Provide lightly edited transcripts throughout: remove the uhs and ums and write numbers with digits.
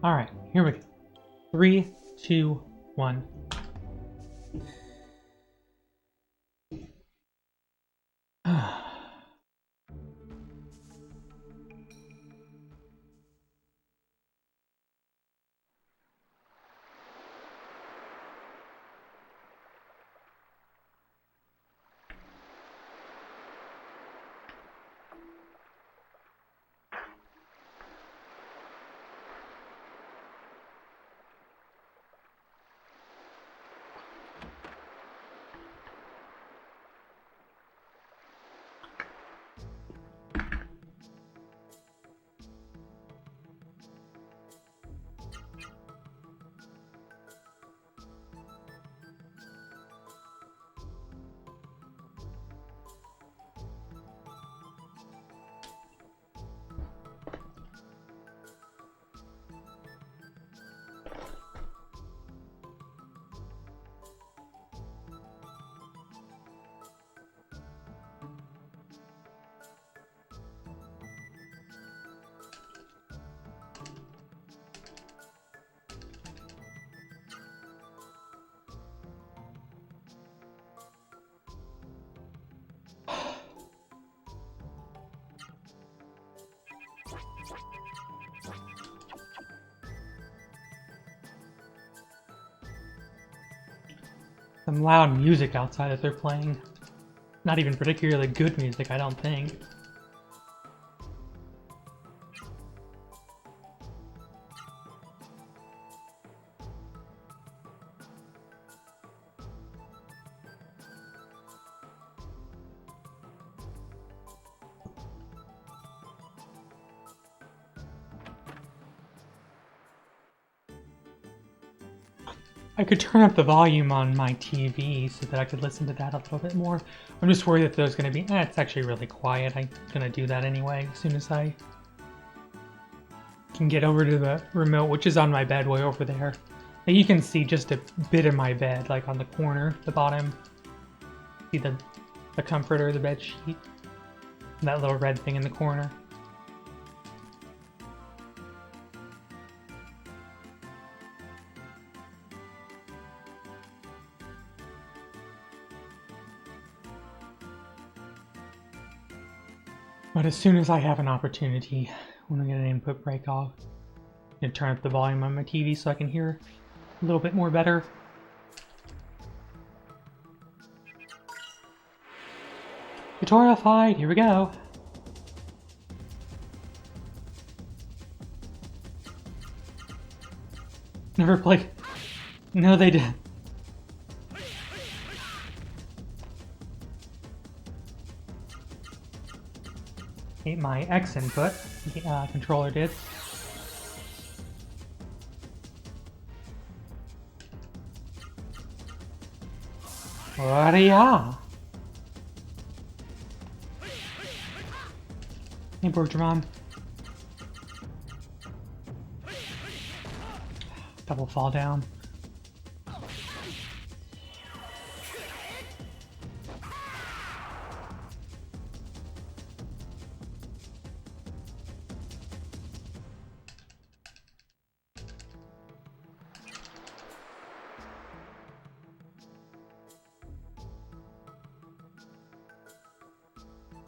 Alright, here we go. 3, 2, 1. Some loud music outside that they're playing. Not even particularly good music, I don't think. I could turn up the volume on my TV so that I could listen to that a little bit more. I'm just worried that there's going to be... it's actually really quiet. I'm going to do that anyway as soon as I can get over to the remote, which is on my bed way over there. And you can see just a bit of my bed, like on the corner, the bottom. See the comforter, the bed sheet, and that little red thing in the corner. But as soon as I have an opportunity, when I get an input break, I'll turn up the volume on my TV so I can hear a little bit more better. Tutorial fight, here we go. Never played. No, they did. My X input, the controller did. What-ya? Hey, Bertram. Double fall down.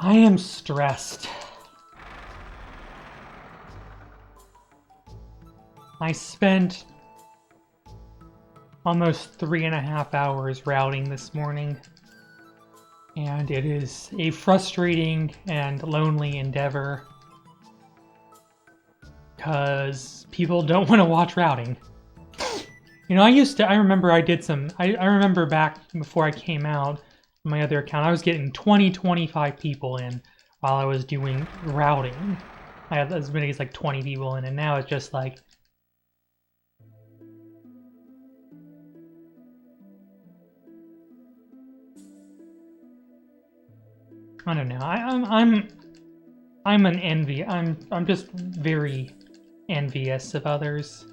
I am stressed. I spent almost 3.5 hours routing this morning, and it is a frustrating and lonely endeavor because people don't want to watch routing. You know, I remember I did some, I remember back before I came out, my other account, I was getting 20-25 people in while I was doing routing. I had as many as like 20 people in, and now it's just like... I don't know. I'm an envy. I'm just very envious of others.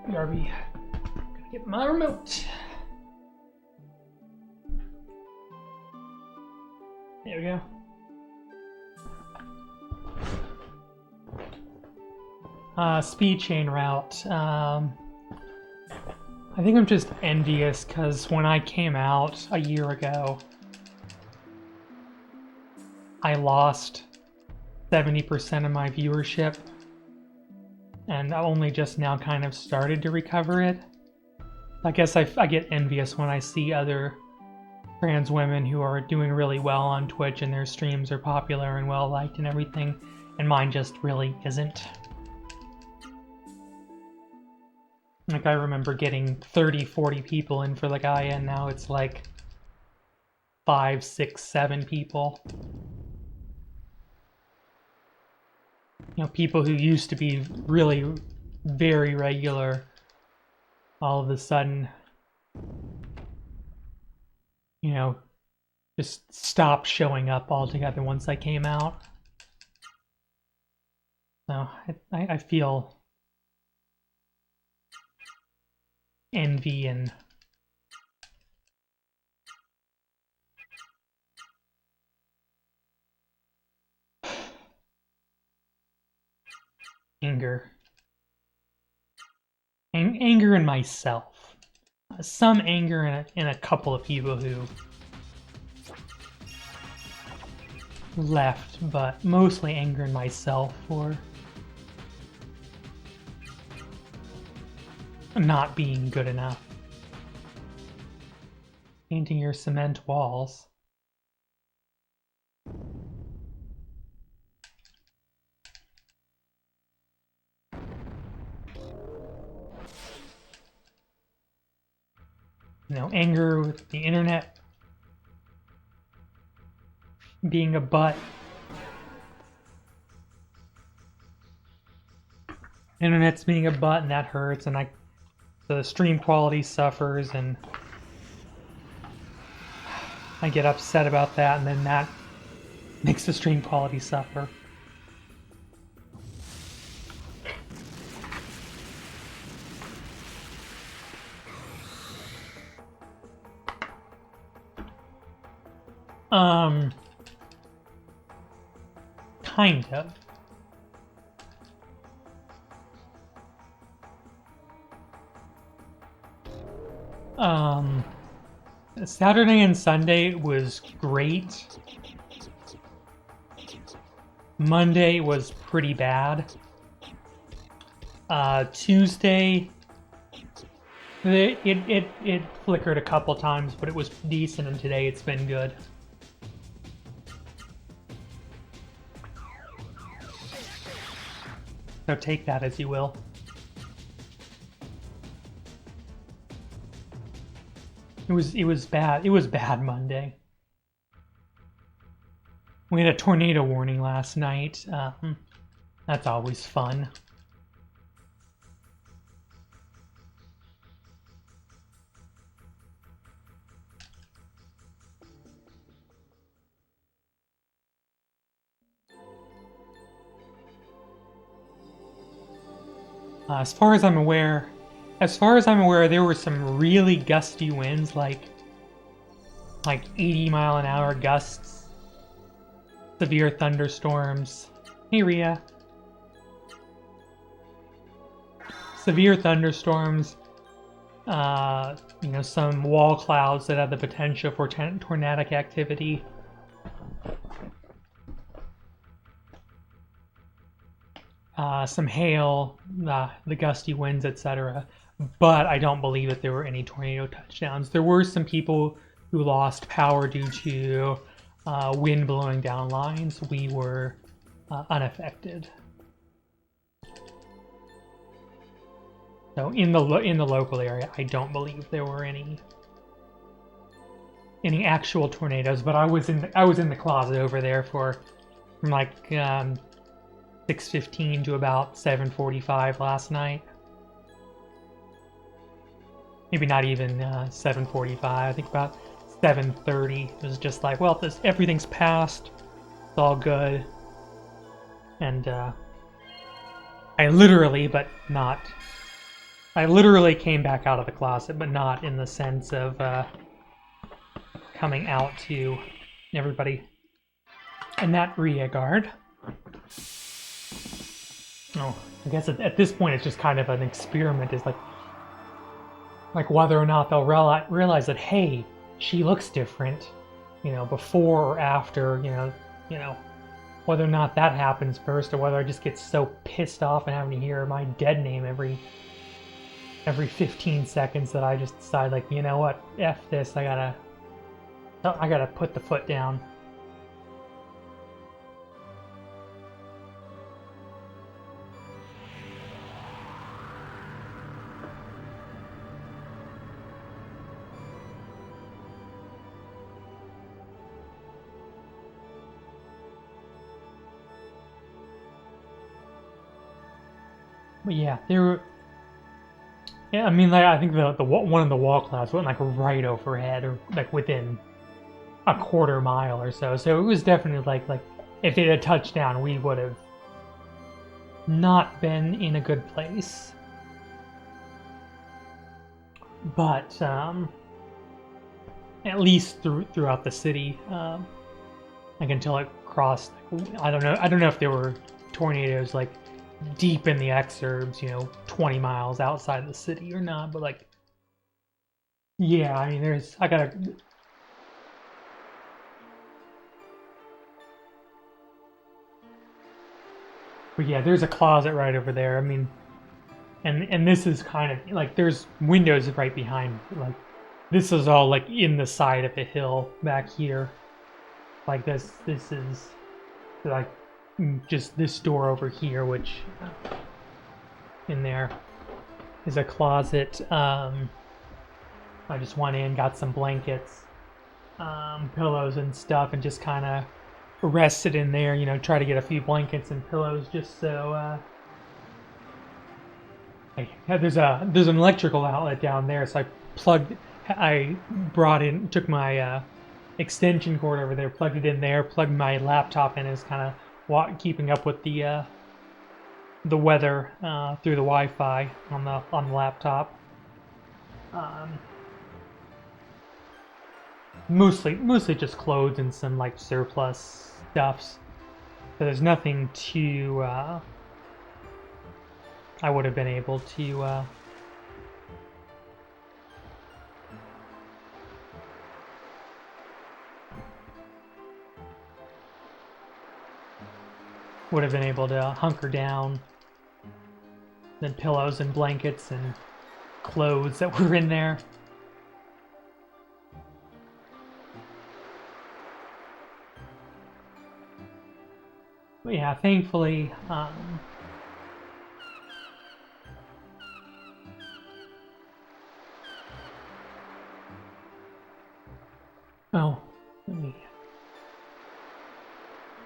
BRB. Gotta get my remote. There we go. Speed chain route. I think I'm just envious because when I came out a year ago, I lost 70% of my viewership, and I only just now kind of started to recover it. I guess I get envious when I see other trans women who are doing really well on Twitch and their streams are popular and well liked and everything, and mine just really isn't. Like, I remember getting 30, 40 people in for Legaia, and now it's like 5, 6, 7 people. You know, people who used to be really very regular, all of a sudden, you know, just stopped showing up altogether once I came out. So I feel envy and anger. Anger in myself. Some anger in a couple of people who left, but mostly anger in myself for not being good enough. Painting your cement walls. You know, anger with the internet being a butt. Internet's being a butt, and that hurts, and the stream quality suffers, and I get upset about that, and then that makes the stream quality suffer. Kind of. Saturday and Sunday was great. Monday was pretty bad. Tuesday, it flickered a couple times, but it was decent, and today it's been good. So take that as you will. It was bad. It was bad Monday. We had a tornado warning last night. That's always fun. As far as I'm aware, there were some really gusty winds, like 80-mile-an-hour gusts, severe thunderstorms. Hey, Rhea. Severe thunderstorms. You know, some wall clouds that have the potential for tornadic activity. Some hail, the gusty winds, etc. But I don't believe that there were any tornado touchdowns. There were some people who lost power due to wind blowing down lines. We were unaffected. So in the local area, I don't believe there were any actual tornadoes. But I was in the closet over there from like 6:15 to about 7:45 last night. Maybe not even 7:45. I think about 7:30. It was just like, well, everything's passed. It's all good. And I literally came back out of the closet, but not in the sense of coming out to everybody. And that rear guard. Oh, I guess at this point it's just kind of an experiment. Is like whether or not they'll realize that, hey, she looks different, you know, before or after, you know, whether or not that happens first, or whether I just get so pissed off and having to hear my dead name every 15 seconds that I just decide, like, you know what, F this, I gotta put the foot down. But yeah, yeah, I mean, like, I think the one of the wall clouds went like right overhead, or like within a quarter mile or so. So it was definitely like if it had touched down, we would have not been in a good place. But at least throughout the city, like until it crossed. I don't know if there were tornadoes like deep in the exurbs, 20 miles outside the city or not, but like, yeah, I mean, but yeah, there's a closet right over there. I mean, and this is kind of like, there's windows right behind, like, this is all like in the side of a hill back here. Like this is like just this door over here, which in there is a closet. I just went in, got some blankets, pillows and stuff, and just kind of rested in there, try to get a few blankets and pillows just so there's an electrical outlet down there, so I took my extension cord over there, plugged it in there, plugged my laptop in, as kind of keeping up with the weather through the Wi-Fi on the laptop. Mostly just clothes and some like surplus stuffs. So there's nothing to I would have been able to hunker down. Then pillows and blankets and clothes that were in there. But yeah, thankfully, oh, let me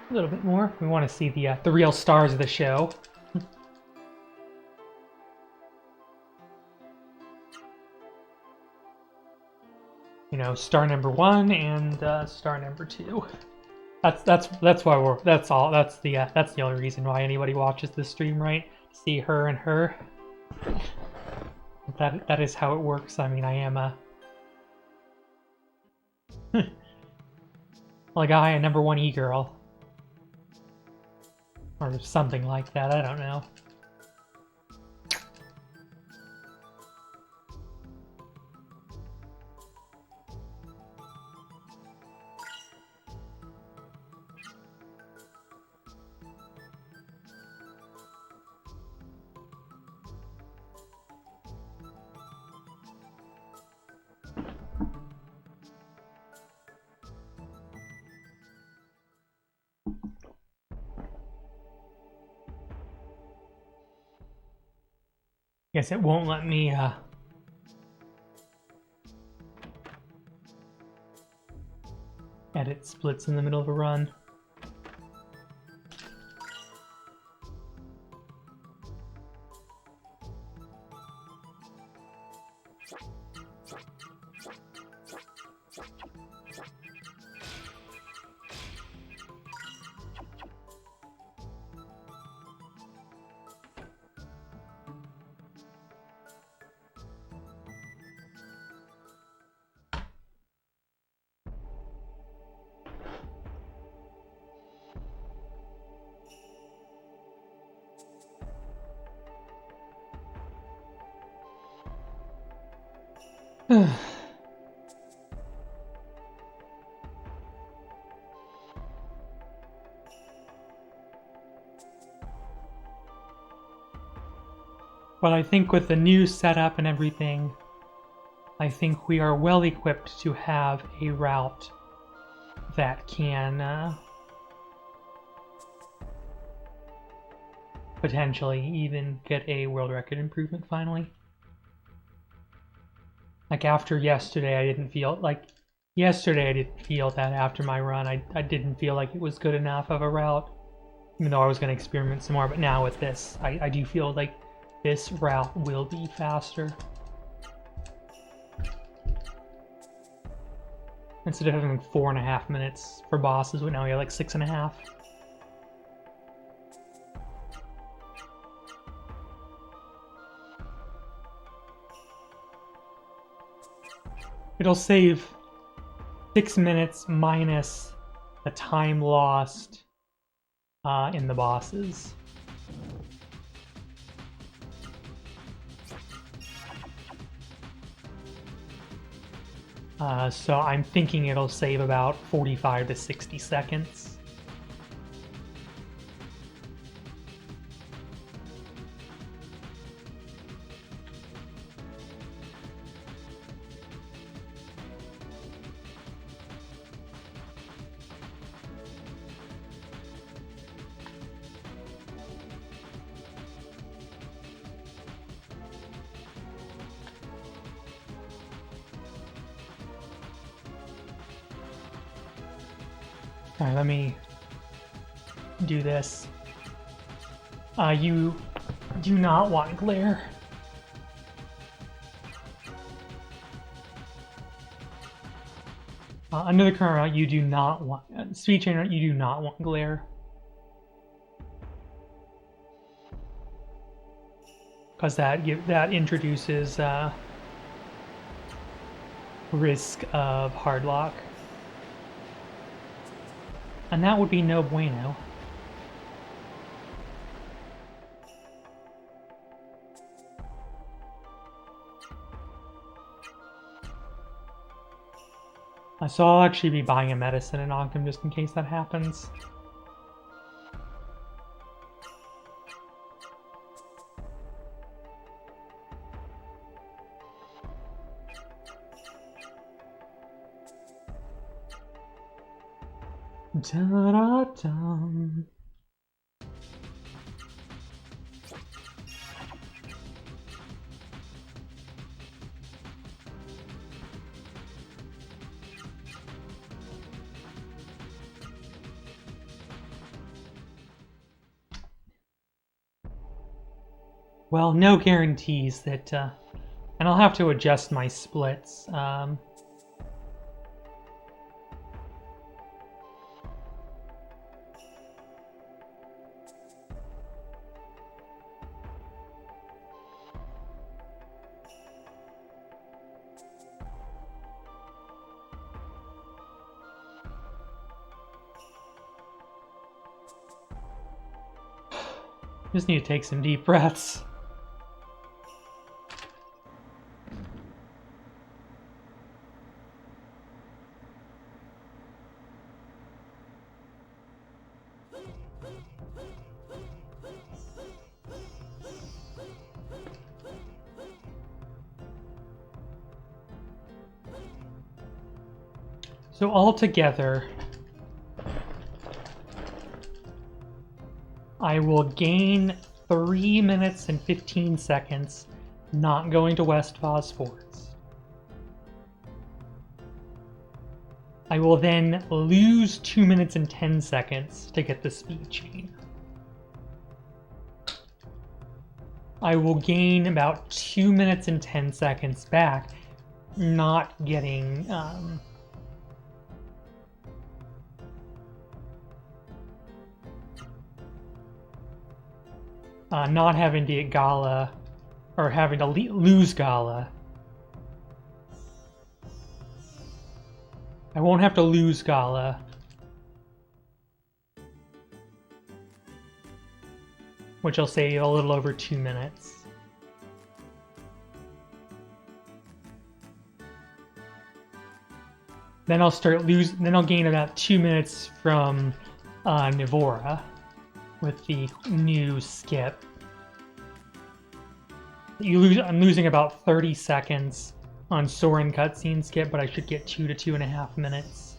a little bit more. We want to see the real stars of the show. Star number 1 and star number 2. That's why that's the only reason why anybody watches this stream, right? See her and her. That is how it works. I mean, I am a Legaia number 1 e-girl. Or something like that, I don't know. Guess it won't let me edit splits in the middle of a run. But I think with the new setup and everything, I think we are well equipped to have a route that can potentially even get a world record improvement finally. Like after yesterday, I didn't feel that after my run, I didn't feel like it was good enough of a route, even though I was going to experiment some more. But now with this, I do feel like this route will be faster. Instead of having 4.5 minutes for bosses, but now we have like 6.5. It'll save 6 minutes minus the time lost in the bosses. So I'm thinking it'll save about 45 to 60 seconds. Alright, let me do this. You do not want glare. Under the current route, you do not want speed chain route. You do not want glare, because that introduces risk of hard lock. And that would be no bueno. So I'll actually be buying a medicine in Ogden just in case that happens. Da-da-dum. Well, no guarantees that, and I'll have to adjust my splits. Just need to take some deep breaths. So altogether, I will gain 3 minutes and 15 seconds not going to West Phosphorus. I will then lose 2 minutes and 10 seconds to get the speed chain. I will gain about 2 minutes and 10 seconds back not getting not having to get Gala, or having to lose Gala. I won't have to lose Gala. Which will save a little over 2 minutes. Then I'll then I'll gain about 2 minutes from Nivora with the new skip. I'm losing about 30 seconds on Soren cutscene skip, but I should get 2 to 2.5 minutes.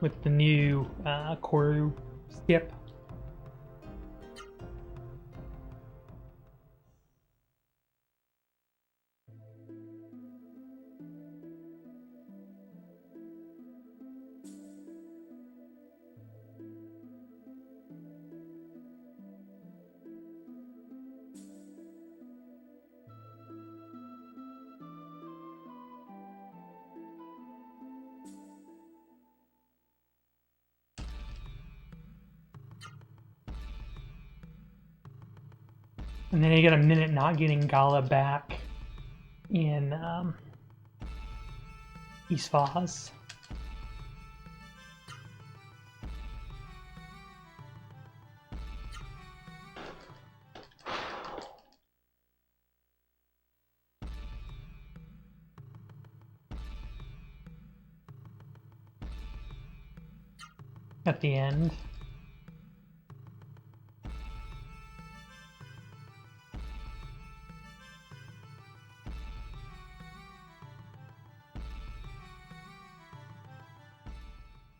With the new Koru skip. And then you get a minute not getting Gala back in East Foz. At the end.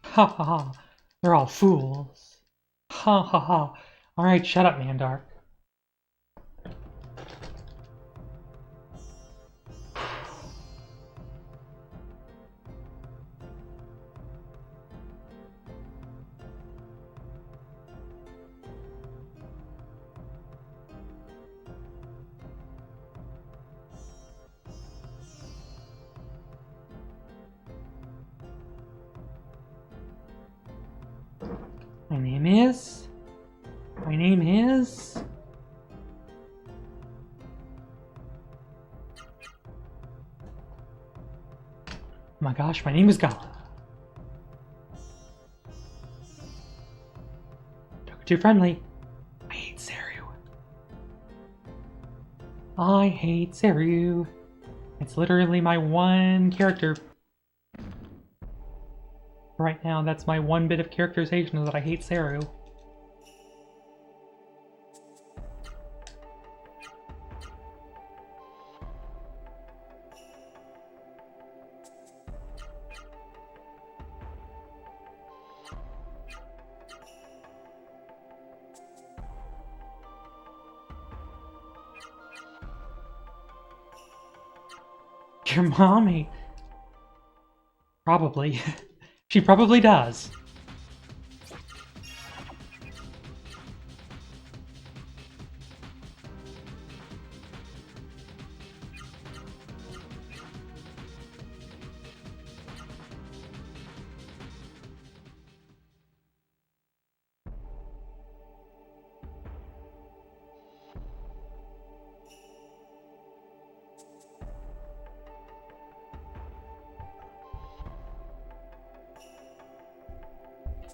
Ha ha ha. They're all fools. Ha ha ha. Alright, shut up, Mandark. My name is... Oh my gosh, my name is Gala. Don't get too friendly. I hate Seru. I hate Seru. It's literally my one character. Right now, that's my one bit of characterization is that I hate Seru. Your mommy. Probably. She probably does.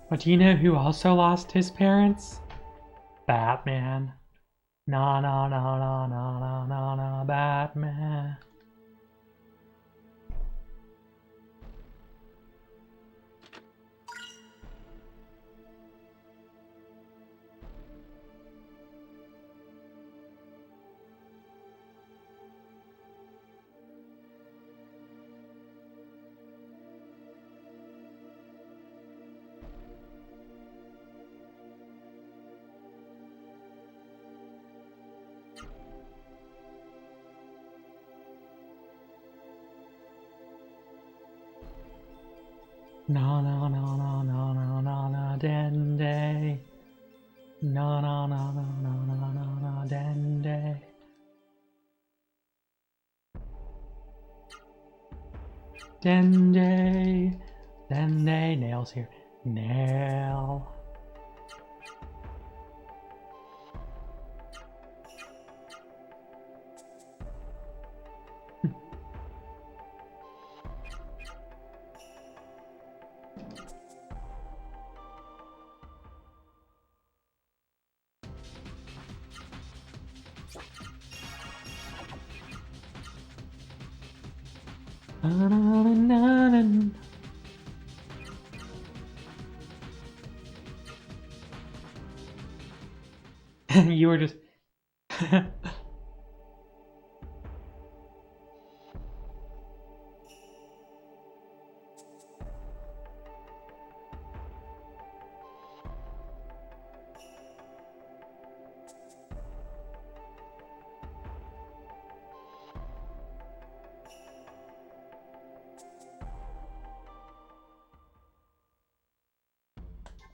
But do you know who also lost his parents? Batman. Na na na na na na na na Batman. Na na na na na na na na Dende. Na na na na na na na na Dende. Dende. Dende. Nail's here. Nail. You were just...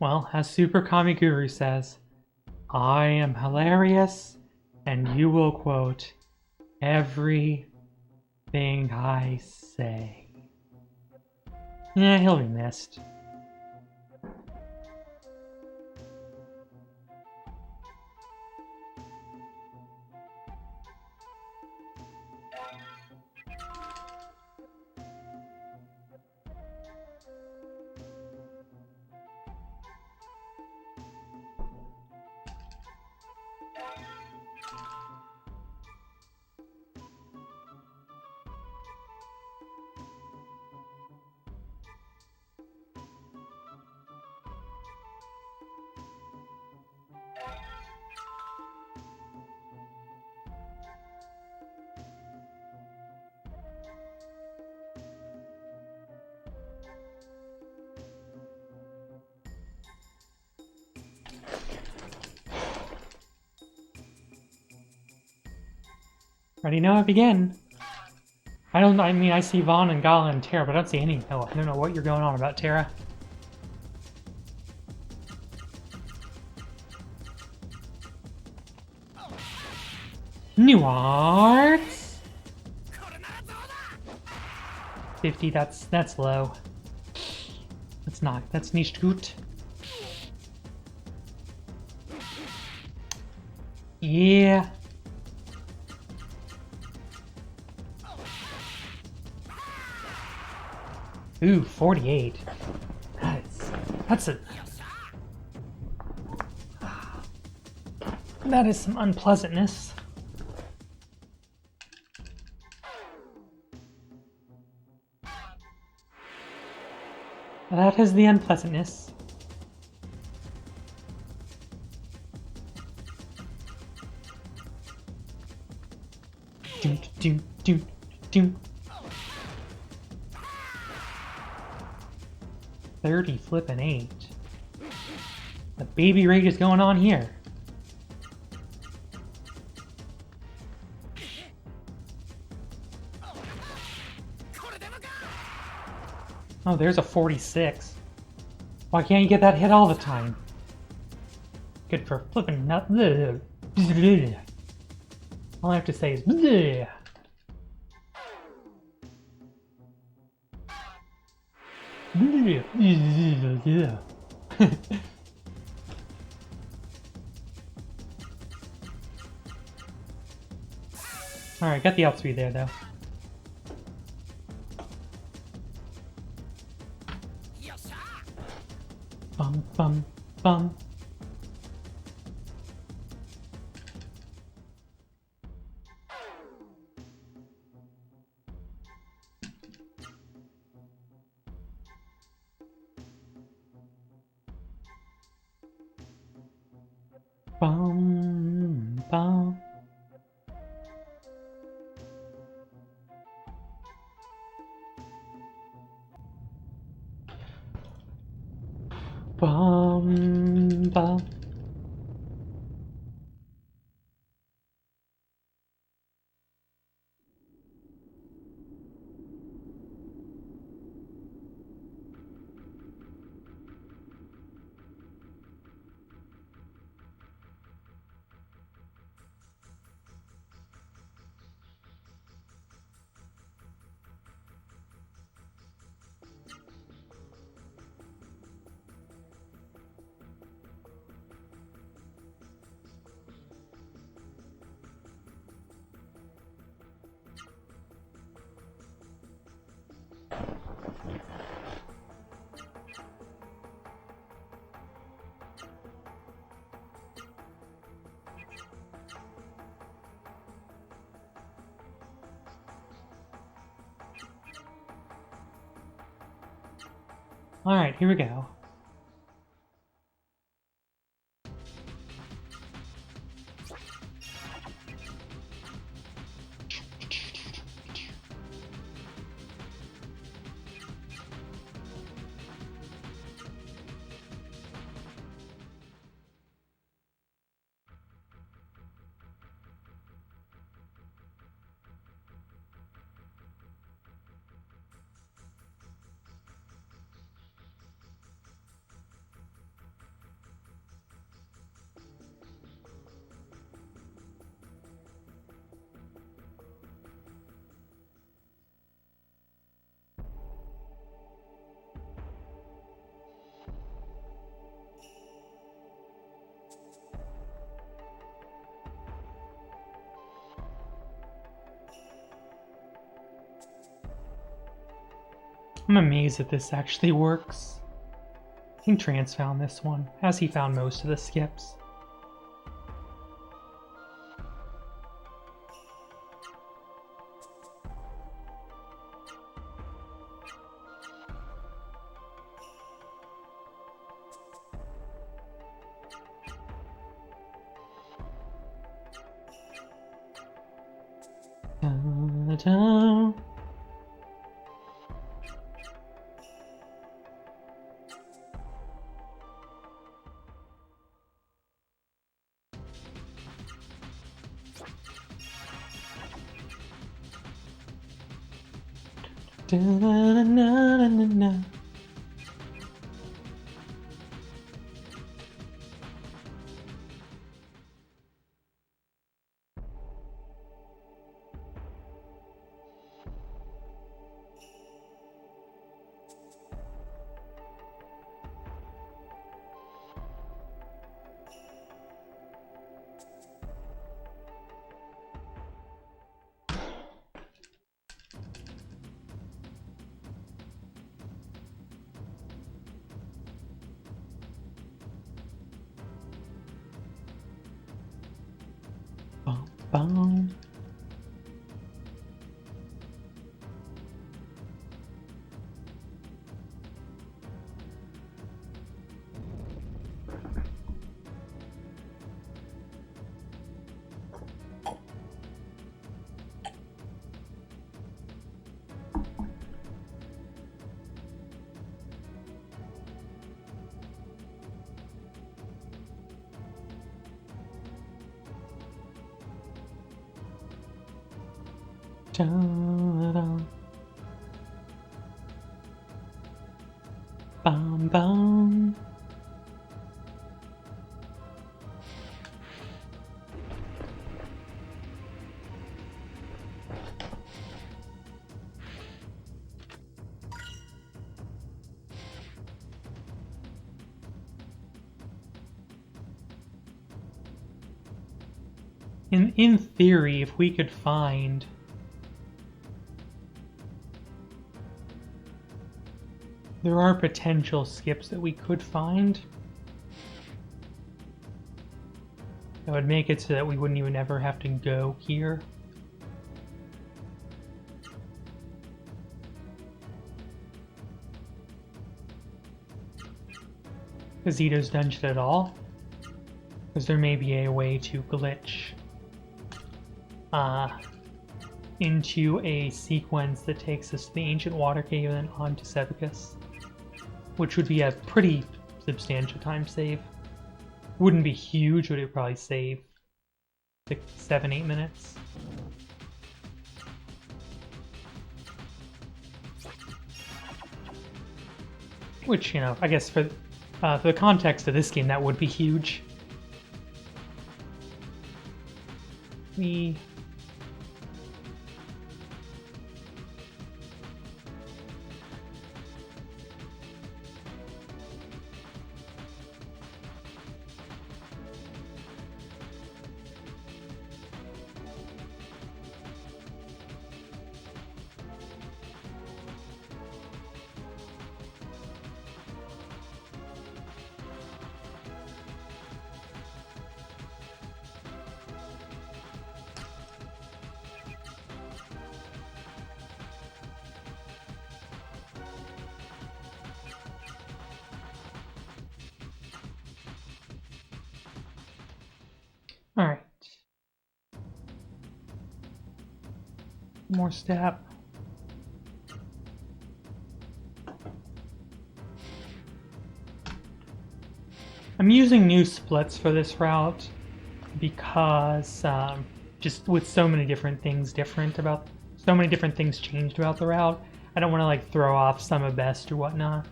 Well, as Super Kami Guru says, I am hilarious, and you will quote everything I say. Yeah, he'll be missed. Already know it begin. I mean, I see Vaughn and Gala and Terra, but I don't see any. Oh, I don't know what you're going on about, Terra. New arts? 50, that's low. That's nicht gut. Yeah. Ooh, 48. That's a... That is some unpleasantness. That is the unpleasantness. Doom, doom, doom, doom. 30 flipping 8. The baby rage is going on here. Oh, there's a 46. Why can't you get that hit all the time? Good for flipping nut. All I have to say is bleh. Alright, got the outspeed there though. Bum bum bum. Bum bum. Bum bum. Alright, here we go. I'm amazed that this actually works. I think Trance found this one, as he found most of the skips. Da-da. Da-na-na-na-na-na. Bum, bum. Da-da. Bum, bum. In theory, if we could find there are potential skips that we could find that would make it so that we wouldn't even ever have to go here. Zito's dungeon at all, because there may be a way to glitch into a sequence that takes us to the Ancient Water Cave and then on to Sebicus, which would be a pretty substantial time save. Wouldn't be huge, but it would probably save 6, 7, 8 minutes. Which, you know, I guess for the context of this game, that would be huge. One more step. I'm using new splits for this route because just with so many different things changed about the route, I don't want to like throw off some of best or whatnot.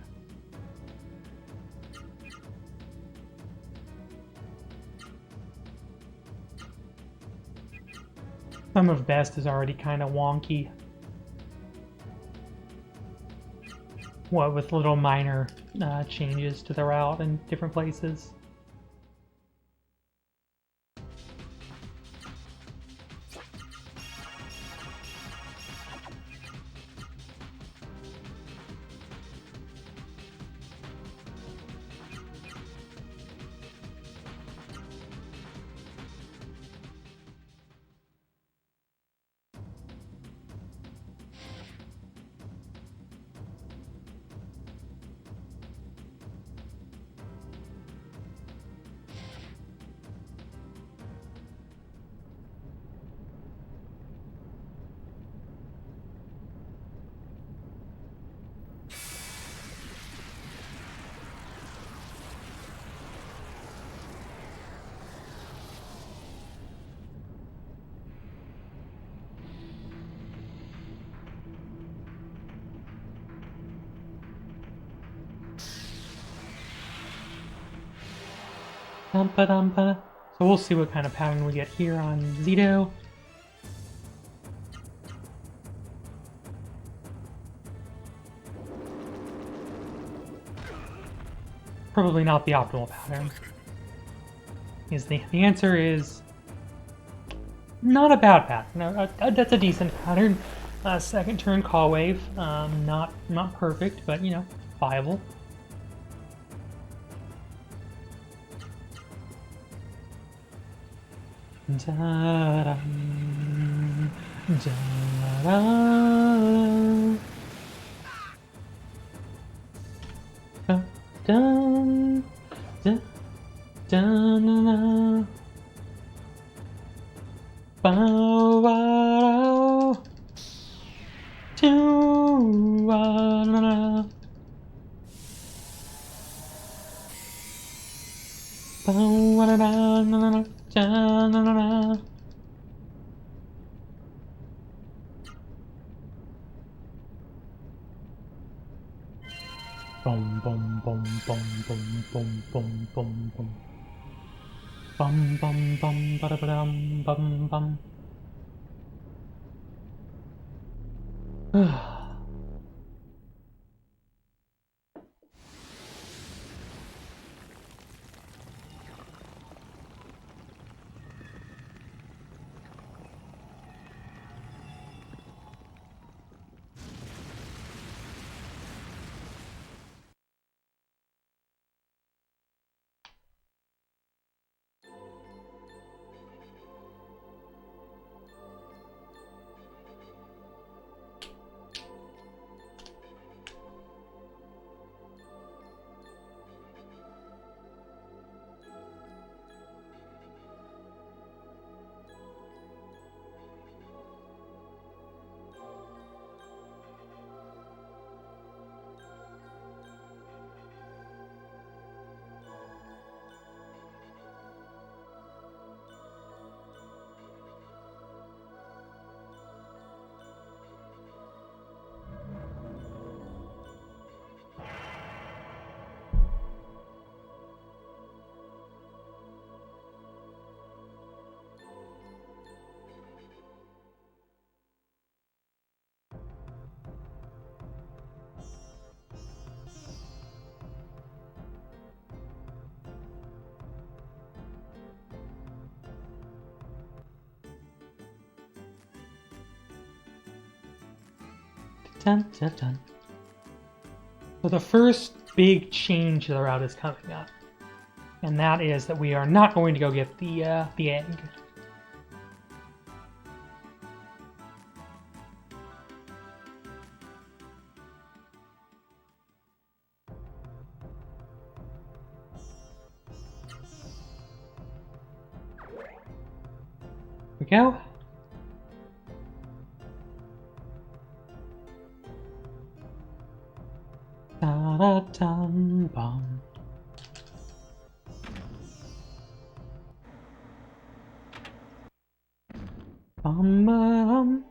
Some of best is already kind of wonky. What with little minor changes to the route in different places. So we'll see what kind of pattern we get here on Zito. Probably not the optimal pattern. The answer is not a bad pattern. No, that's a decent pattern. Second turn call wave, not perfect, but you know, viable. Da-dum, da-dum. Dun, dun, dun, dun, bow, bow, two, Bum bum bum bum bum bum bum bum bum bum bum bum bada bum bum bum. Dun, dun, dun. So the first big change to the route is coming up, and that is that we are not going to go get the egg. Here we go. Ba-da-dum-bum. Bum-ba-dum.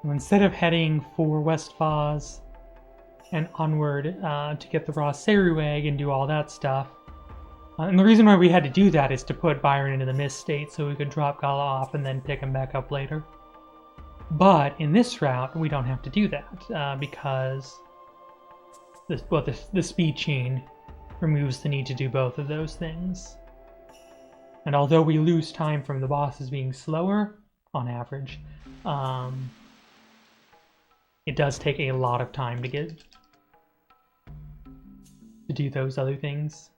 Instead of heading for West Foz and onward to get the raw Seru egg and do all that stuff. And the reason why we had to do that is to put Byron into the mist state so we could drop Gala off and then pick him back up later. But in this route, we don't have to do that because the speed chain removes the need to do both of those things. And although we lose time from the bosses being slower, on average, it does take a lot of time to do those other things.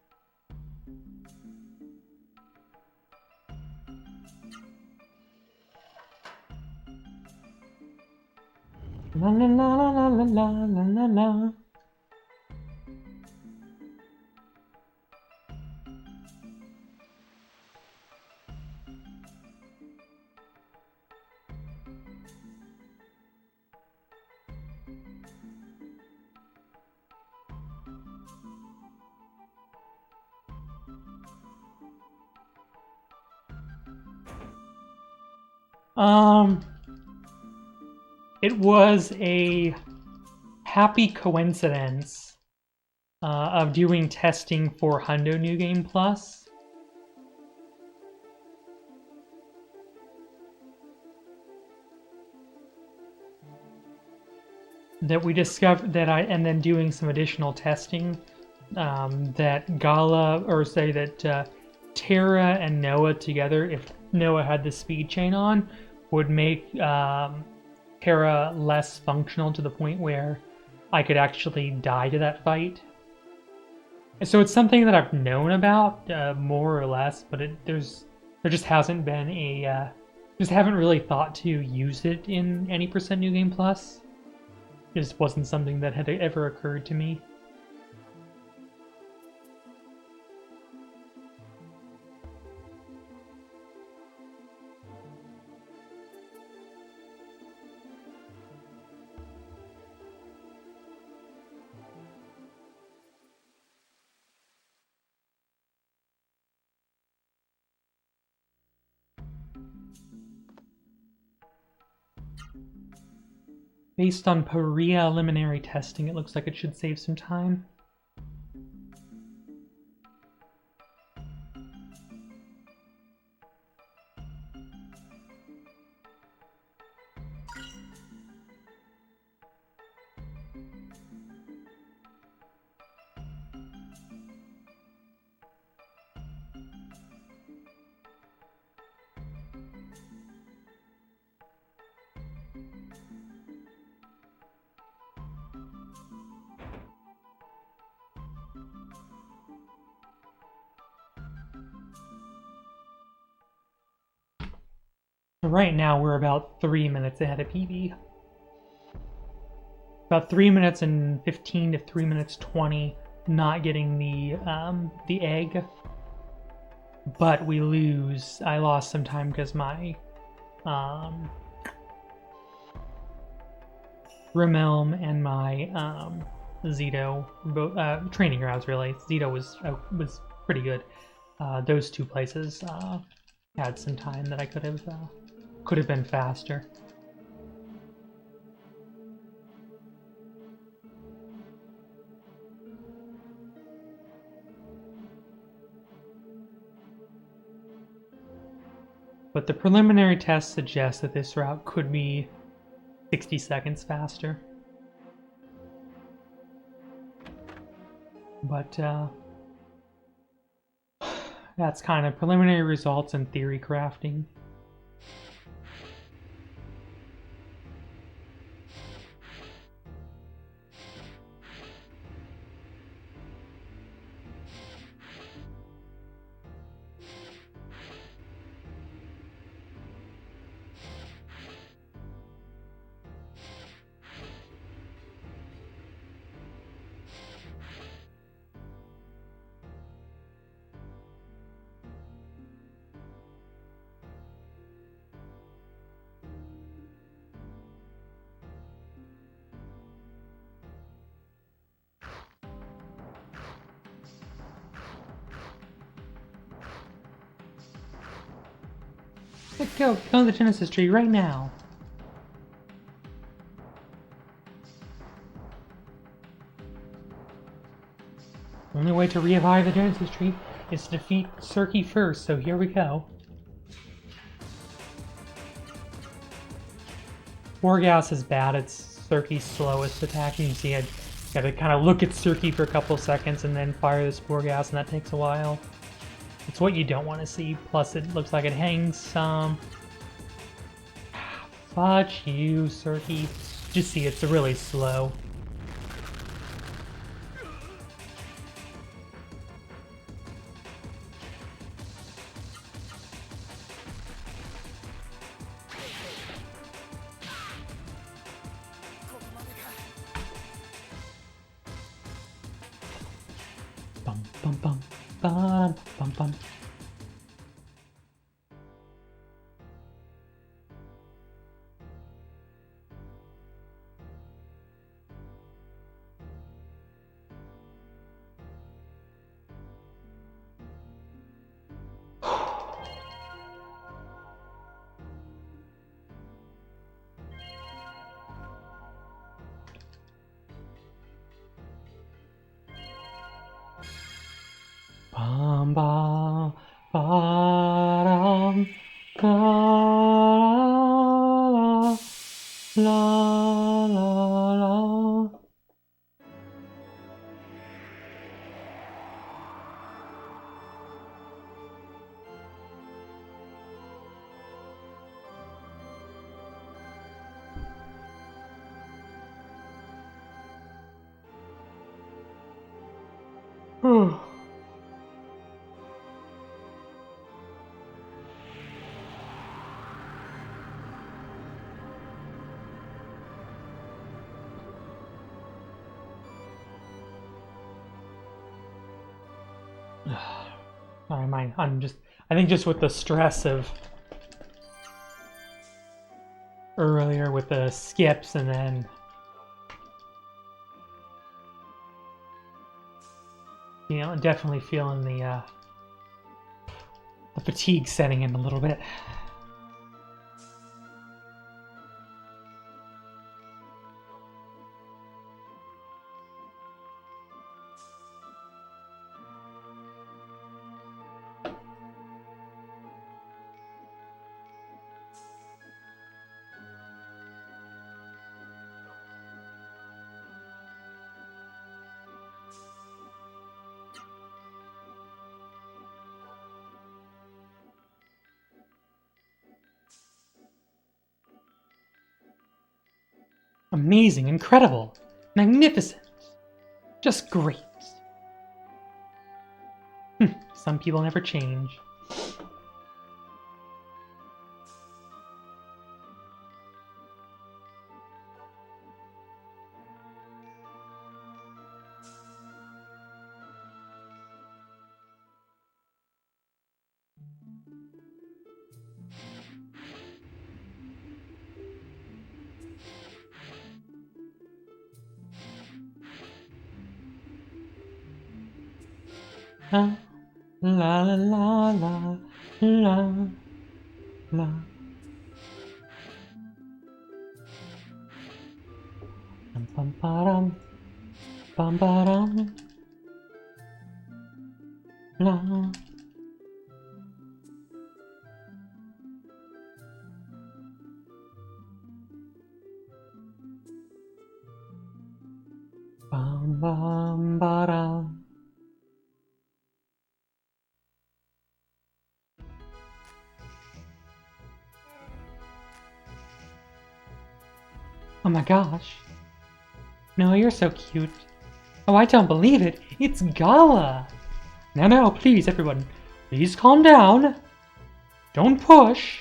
La la la la la la la la la. It was a happy coincidence of doing testing for Hundo New Game Plus. That we discovered that and then doing some additional testing that Gala, or say that Terra and Noah together, if Noah had the speed chain on, would make Terra less functional to the point where I could actually die to that fight. So it's something that I've known about more or less, but there just hasn't been just haven't really thought to use it in any % New Game Plus. It just wasn't something that had ever occurred to me. Based on Paria preliminary testing, it looks like it should save some time. Right now, we're about 3 minutes ahead of PB. About 3 minutes and 15 to 3 minutes 20, not getting the egg. But I lost some time because my Rimelm and my Zito, both training grounds really. Zito was pretty good. Those two places had some time that I could have been faster. But the preliminary tests suggest that this route could be 60 seconds faster. But that's kind of preliminary results and theory crafting. Let's go. Go to the Genesis tree right now. The only way to revive the Genesis tree is to defeat Cirky first, so here we go. Spore Gas is bad, it's Cirky's slowest attack. You can see I gotta kind of look at Cirky for a couple seconds and then fire the Spore Gas, and that takes a while. It's what you don't want to see, plus it looks like it hangs some. Fudge you, Cirky. Just see it's really slow. Bum bum bum bum bum bum. Bum ba ba dum la la la la. Whew. I think just with the stress of earlier with the skips and then definitely feeling the fatigue setting in a little bit. Amazing, incredible, magnificent, just great. Some people never change. La la la la la la la. Bum bum bum bum la. Bum bum ba. Oh my gosh. No, you're so cute. Oh, I don't believe it. It's Gala. Now, please, everyone. Please calm down. Don't push.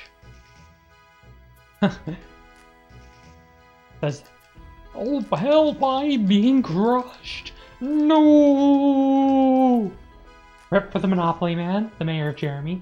Says, oh, help, I'm being crushed. No. Rep for the Monopoly Man, the mayor of Jeremy.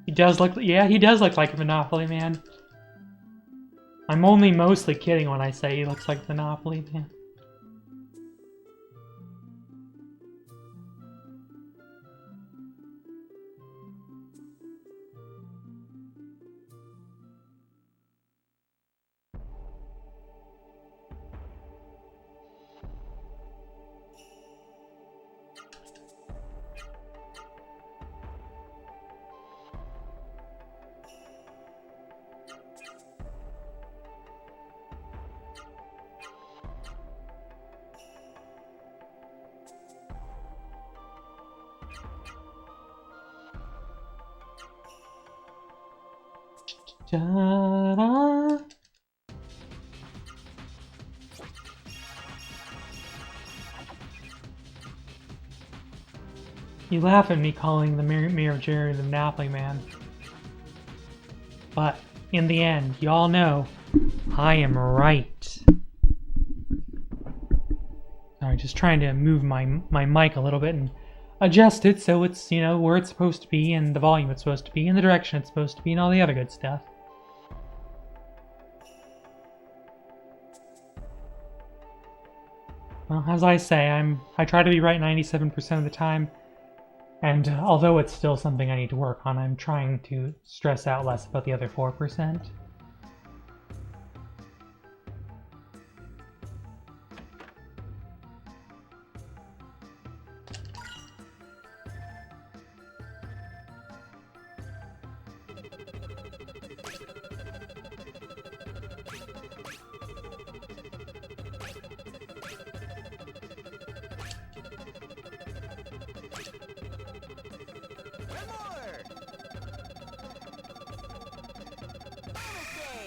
He does look, yeah, he does look like a Monopoly Man. I'm only mostly kidding when I say he looks like Monopoly Man. Ta-da! You laugh at me calling the Mirror Jerry the Monopoly Man. But, in the end, y'all know, I am right. Sorry, just trying to move my mic a little bit and adjust it so it's, you know, where it's supposed to be and the volume it's supposed to be and the direction it's supposed to be and all the other good stuff. Well, as I say, I try to be right 97% of the time, and although it's still something I need to work on, I'm trying to stress out less about the other 4%.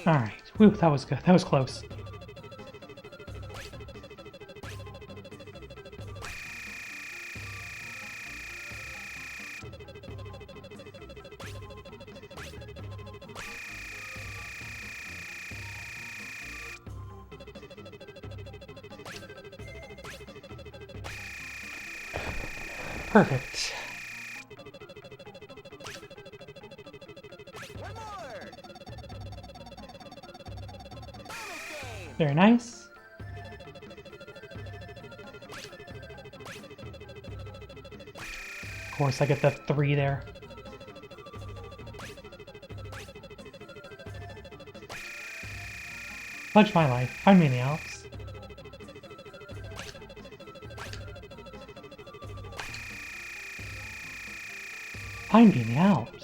Alright, whew, that was good. That was close. Perfect. Very nice. Of course, I get the 3 there. Fudge my life. Find me in the Alps. Find me in the Alps.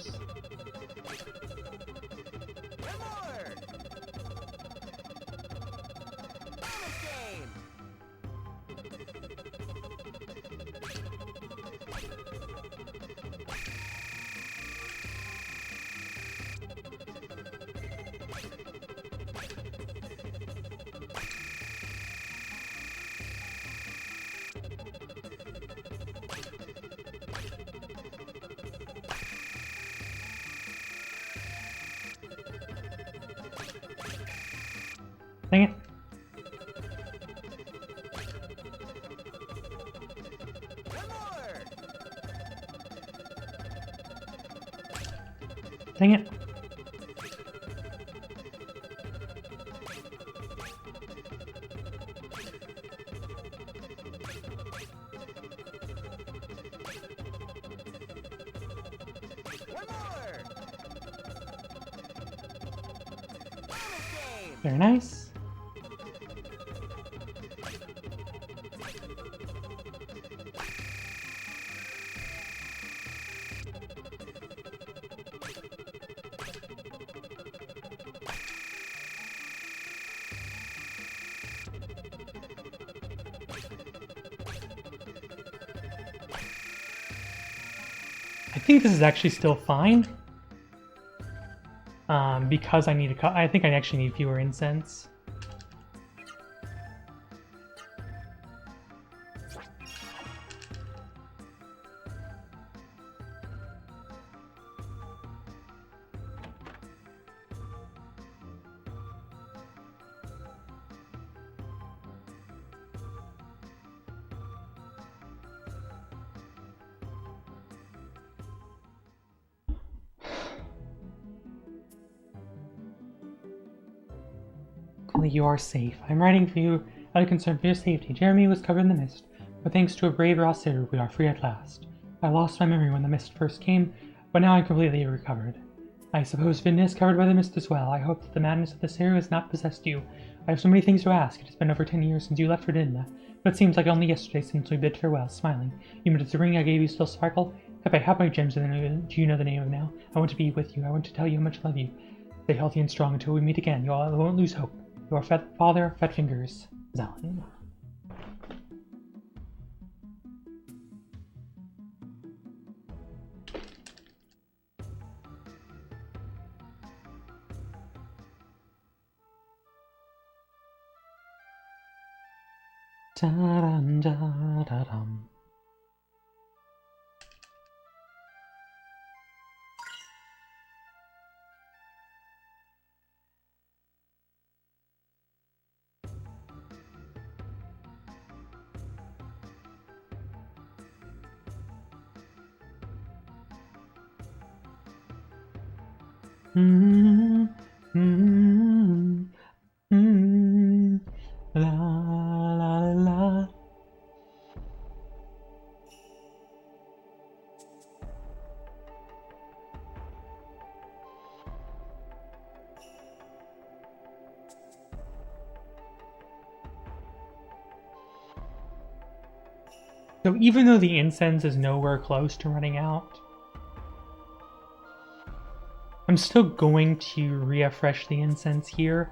Dang it. Dang it. Very nice. I think this is actually still fine. Because I need I think I actually need fewer incense. Luckily, you are safe. I'm writing for you out of concern for your safety. Jeremy was covered in the mist, but thanks to a brave Rossitter, we are free at last. I lost my memory when the mist first came, but now I'm completely recovered. I suppose Vinda is covered by the mist as well. I hope that the madness of this area has not possessed you. I have so many things to ask. It has been over 10 years since you left for Dinda, but it seems like only yesterday since we bid farewell, smiling. You meant the ring I gave you still sparkle? If I have my gems, do you know the name of now? I want to be with you. I want to tell you how much I love you. Stay healthy and strong until we meet again. You all won't lose hope. Your father, Fat Fingers, Zalin. Da-dum-da-da-dum. La la la. So even though the incense is nowhere close to running out, I'm still going to refresh the incense here,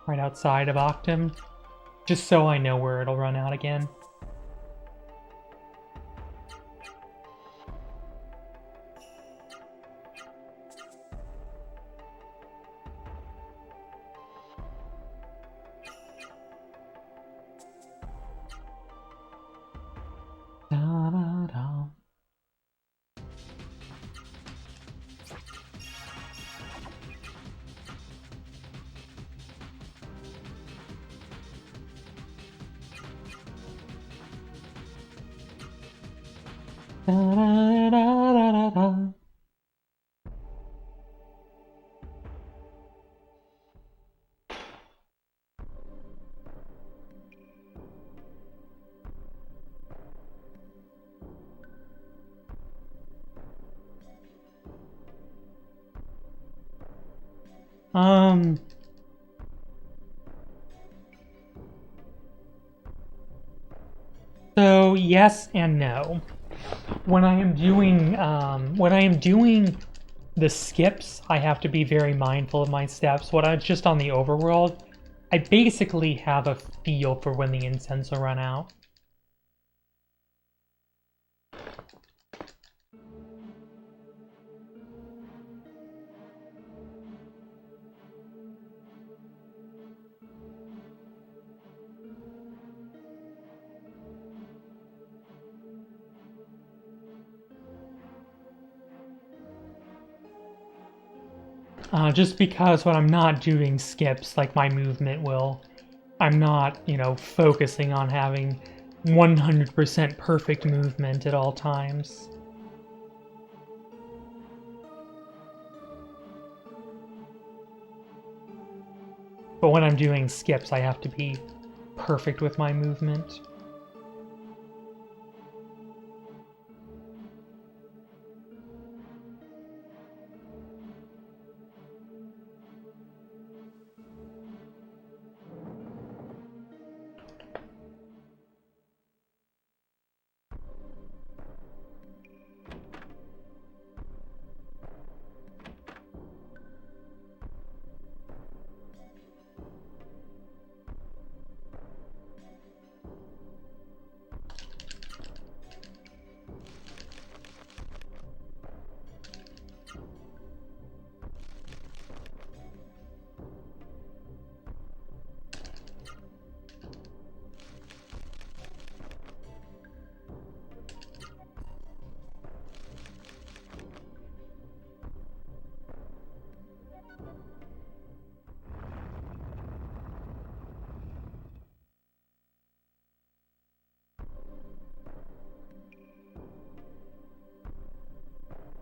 right outside of Octum, just so I know where it'll run out again. Da-da-da. Da-da-da-da-da-da. So yes and no. When I am doing the skips, I have to be very mindful of my steps. When I'm just on the overworld, I basically have a feel for when the incense will run out. Just because when I'm not doing skips, like my movement will, I'm not, focusing on having 100% perfect movement at all times. But when I'm doing skips, I have to be perfect with my movement.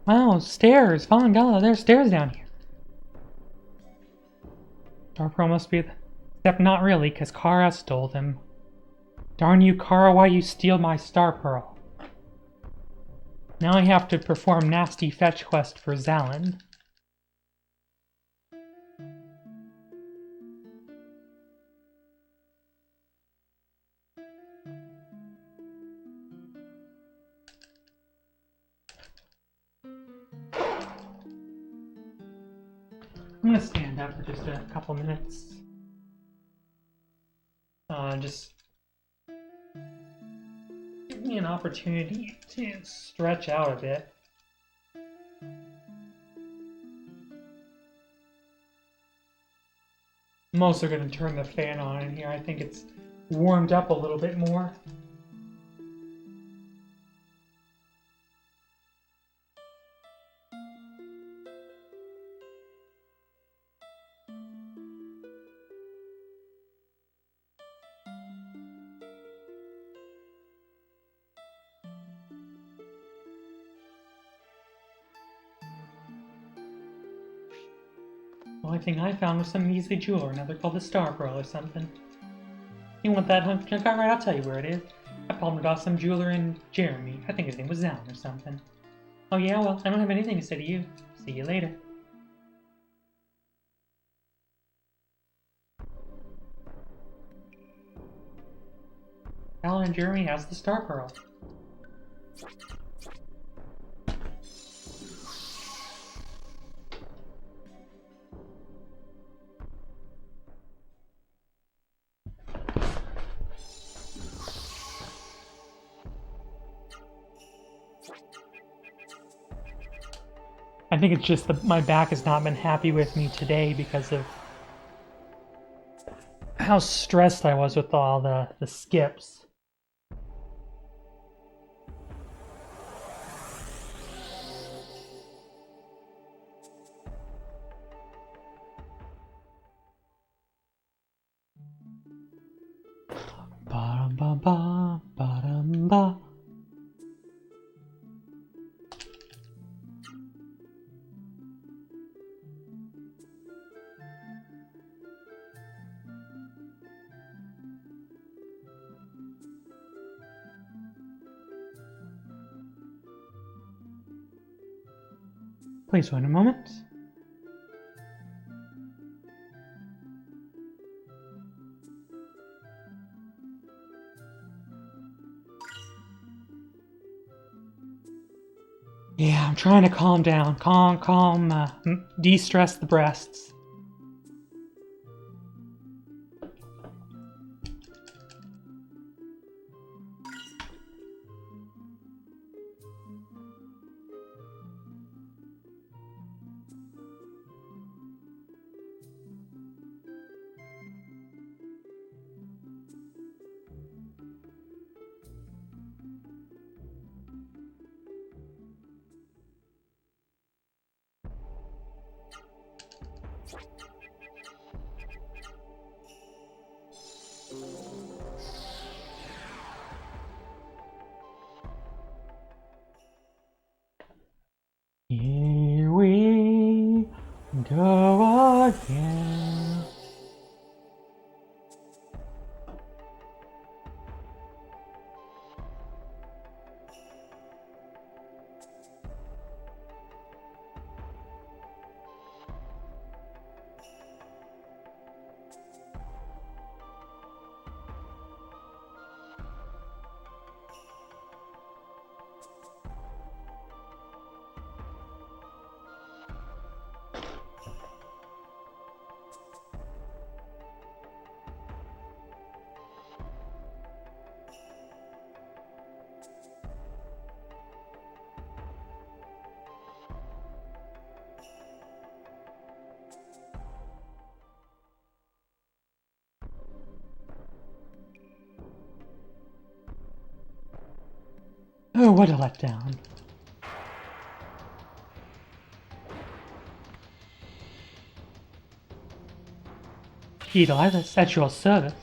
Wow, stairs! Vangala, there's stairs down here. Star Pearl must be except not really, because Kara stole them. Darn you, Kara, why you steal my Star Pearl? Now I have to perform nasty fetch quest for Zalin. I'm gonna stand up for just a couple minutes. Just give me an opportunity to stretch out a bit. I'm also gonna turn the fan on in here. I think it's warmed up a little bit more. The only thing I found was some measly jewel, another called the Star Pearl or something. You want that, huh? Alright, I'll tell you where it is. I palmed it off some jeweler in Jeremy. I think his name was Zalin or something. Oh yeah, well, I don't have anything to say to you. See you later. Zalin and Jeremy has the Star Pearl. I think it's just that my back has not been happy with me today because of how stressed I was with all the skips. Ba-dum-ba-ba, ba-dum-ba. Please wait a moment. Yeah, I'm trying to calm down. De-stress the breasts. Here we go again. Oh, what a letdown. Edelitis, at your service.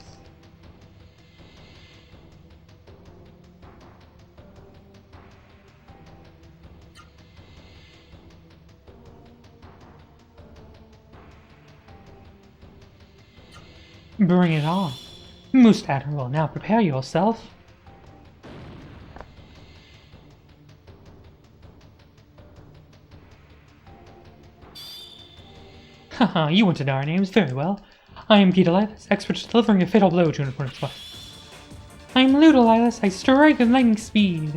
Bring it on. Most admirable, now prepare yourself. Haha, you want to know our names very well. I am Gedalitis, expert at delivering a fatal blow to an opponent's body. I am Ludolilis, I strike with lightning speed.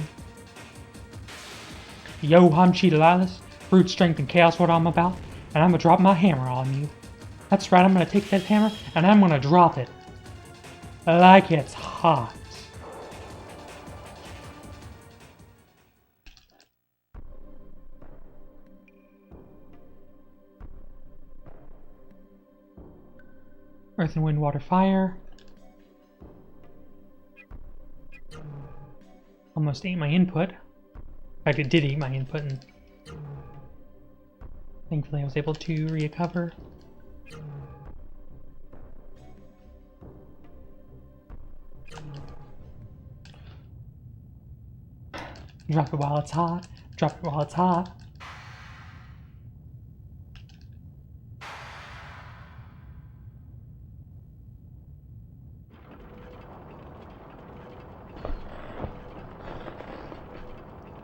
Yo, I'm Cheetalilis, brute strength and chaos what I'm about, and I'm gonna drop my hammer on you. That's right, I'm gonna take that hammer and I'm gonna drop it. Like it's hot. Earth and wind, water, fire. Almost ate my input. In fact, it did eat my input, and thankfully I was able to recover. Drop it while it's hot. Drop it while it's hot.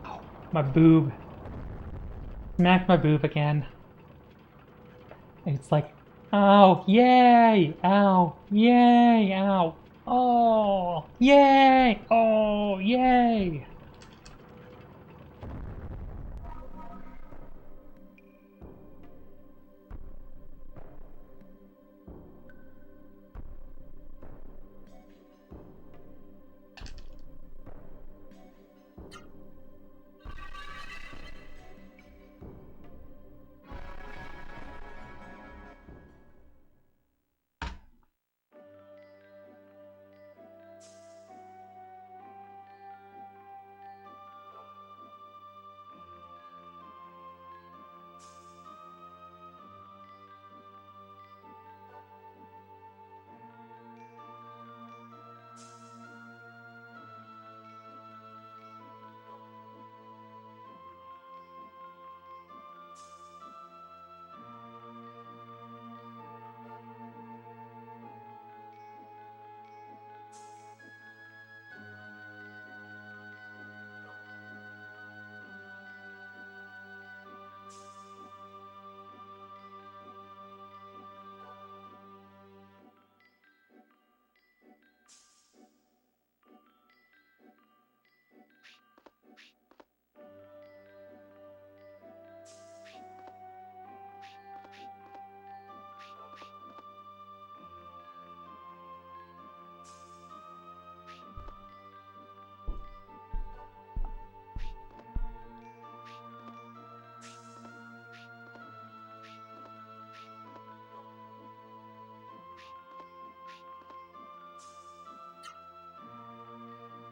Oh, my boob. Smacked my boob again. It's like, ow, yay, ow, yay, ow, oh, yay, oh, yay.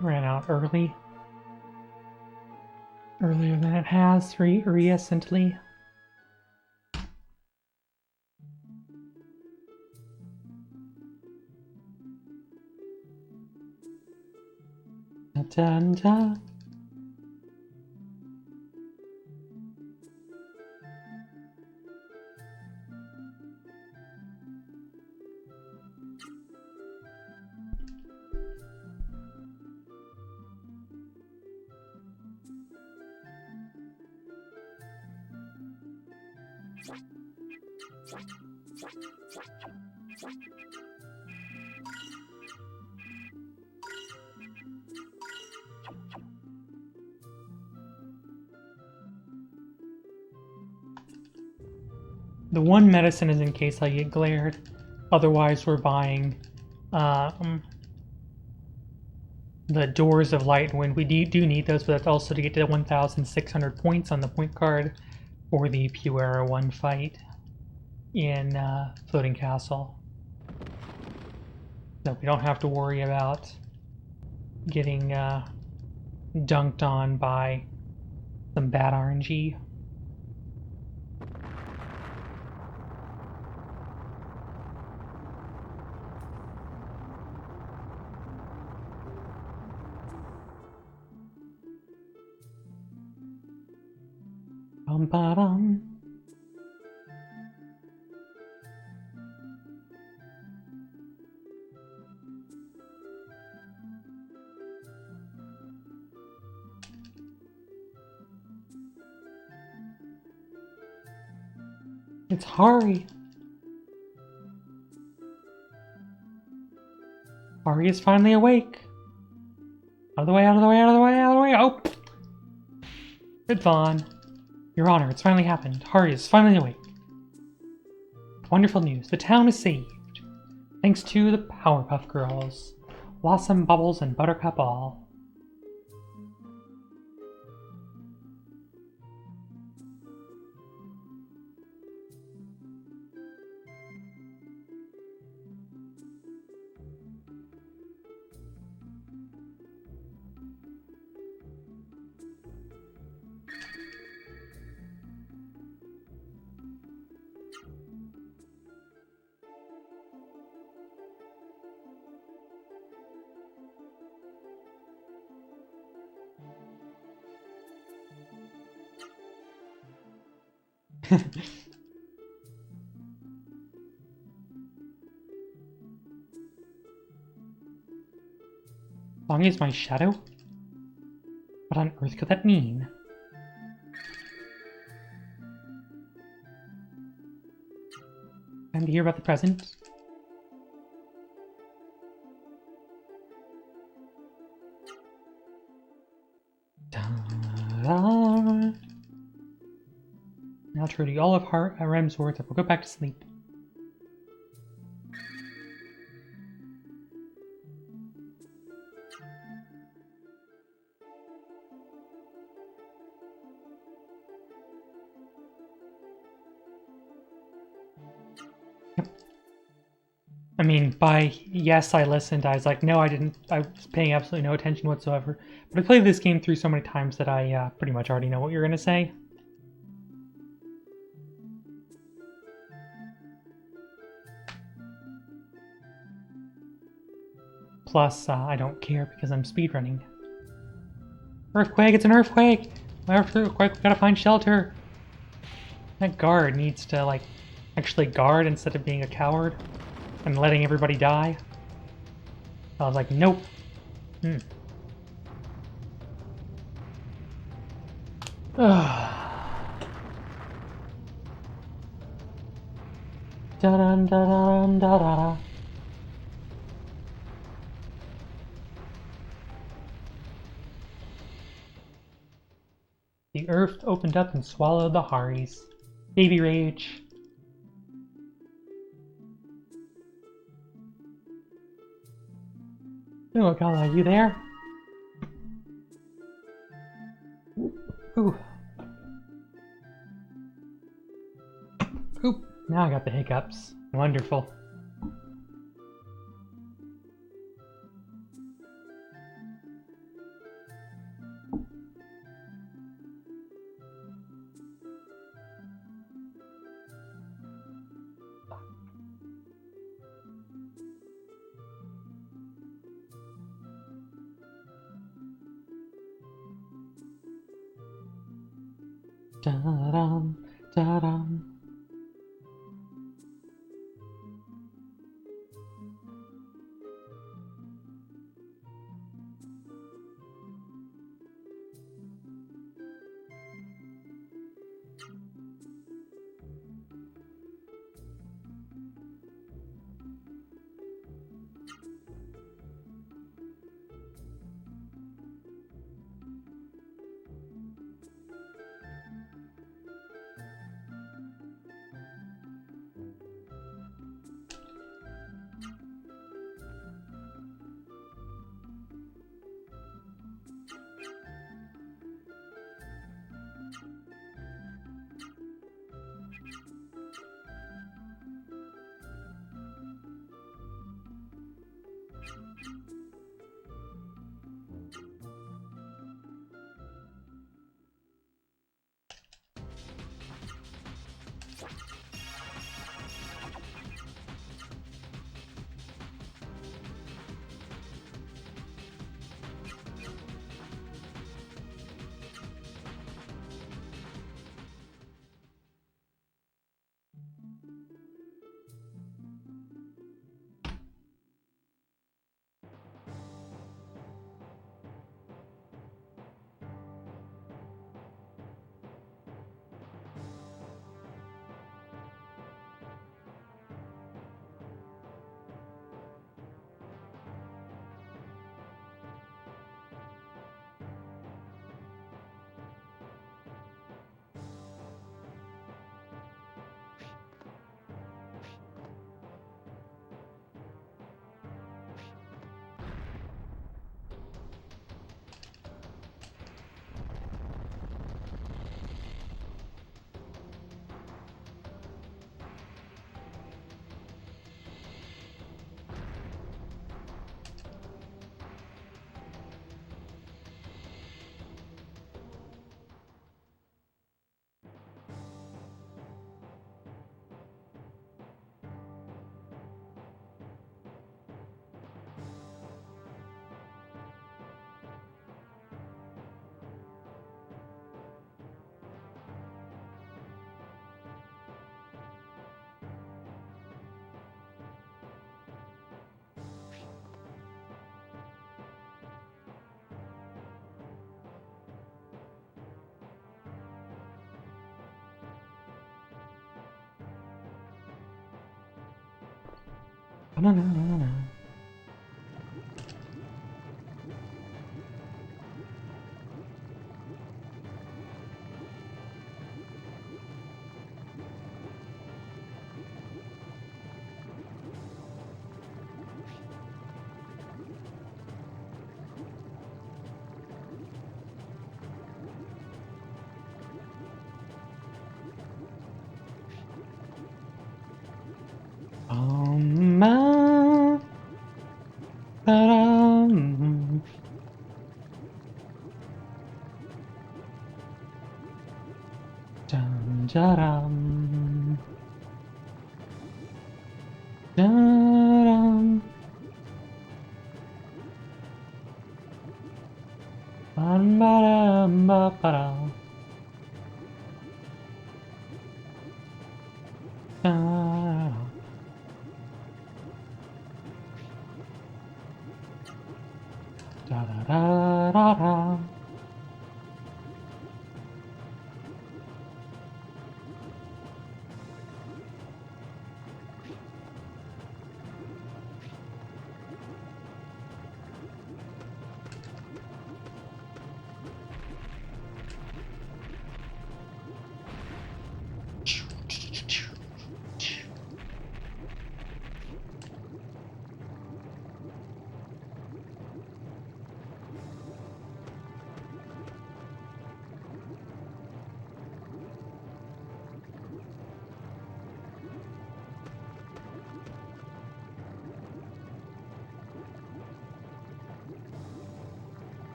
Ran out early. Earlier than it has, recently. Da-da-da. The one medicine is in case I get glared. Otherwise, we're buying the Doors of Light and Wind. We do need those, but that's also to get to 1,600 points on the point card for the Puera 1 fight in Floating Castle. So we don't have to worry about getting dunked on by some bad RNG. Bum-ba-dum. It's Hari. Hari is finally awake. Out of the way, out of the way, out of the way, out of the way. Oh! Good Vaughn. Your Honor, it's finally happened. Hari is finally awake. Wonderful news. The town is saved. Thanks to the Powerpuff Girls. Blossom, Bubbles, and Buttercup all. Long as my shadow? What on earth could that mean? Time to hear about the present. Ta-da. Now to ready all of Rem's words, I will go back to sleep. I mean, by yes, I listened, I was like, no, I didn't. I was paying absolutely no attention whatsoever. But I played this game through so many times that I pretty much already know what you're going to say. Plus, I don't care because I'm speedrunning. Earthquake, it's an earthquake! Earthquake, we gotta find shelter! That guard needs to, like, actually guard instead of being a coward and letting everybody die. I was like, nope. Da-dum-da-dum-da-da-da. The earth opened up and swallowed the Haris. Baby rage. Oh, Gala, are you there? Ooh. Oop. Now I got the hiccups. Wonderful. Da-dum, da-dum. Dum, da-dum. Da-dum. Ba-dum-ba-dum-ba-ba-dum. Da-dum. Da-da-da-da-da.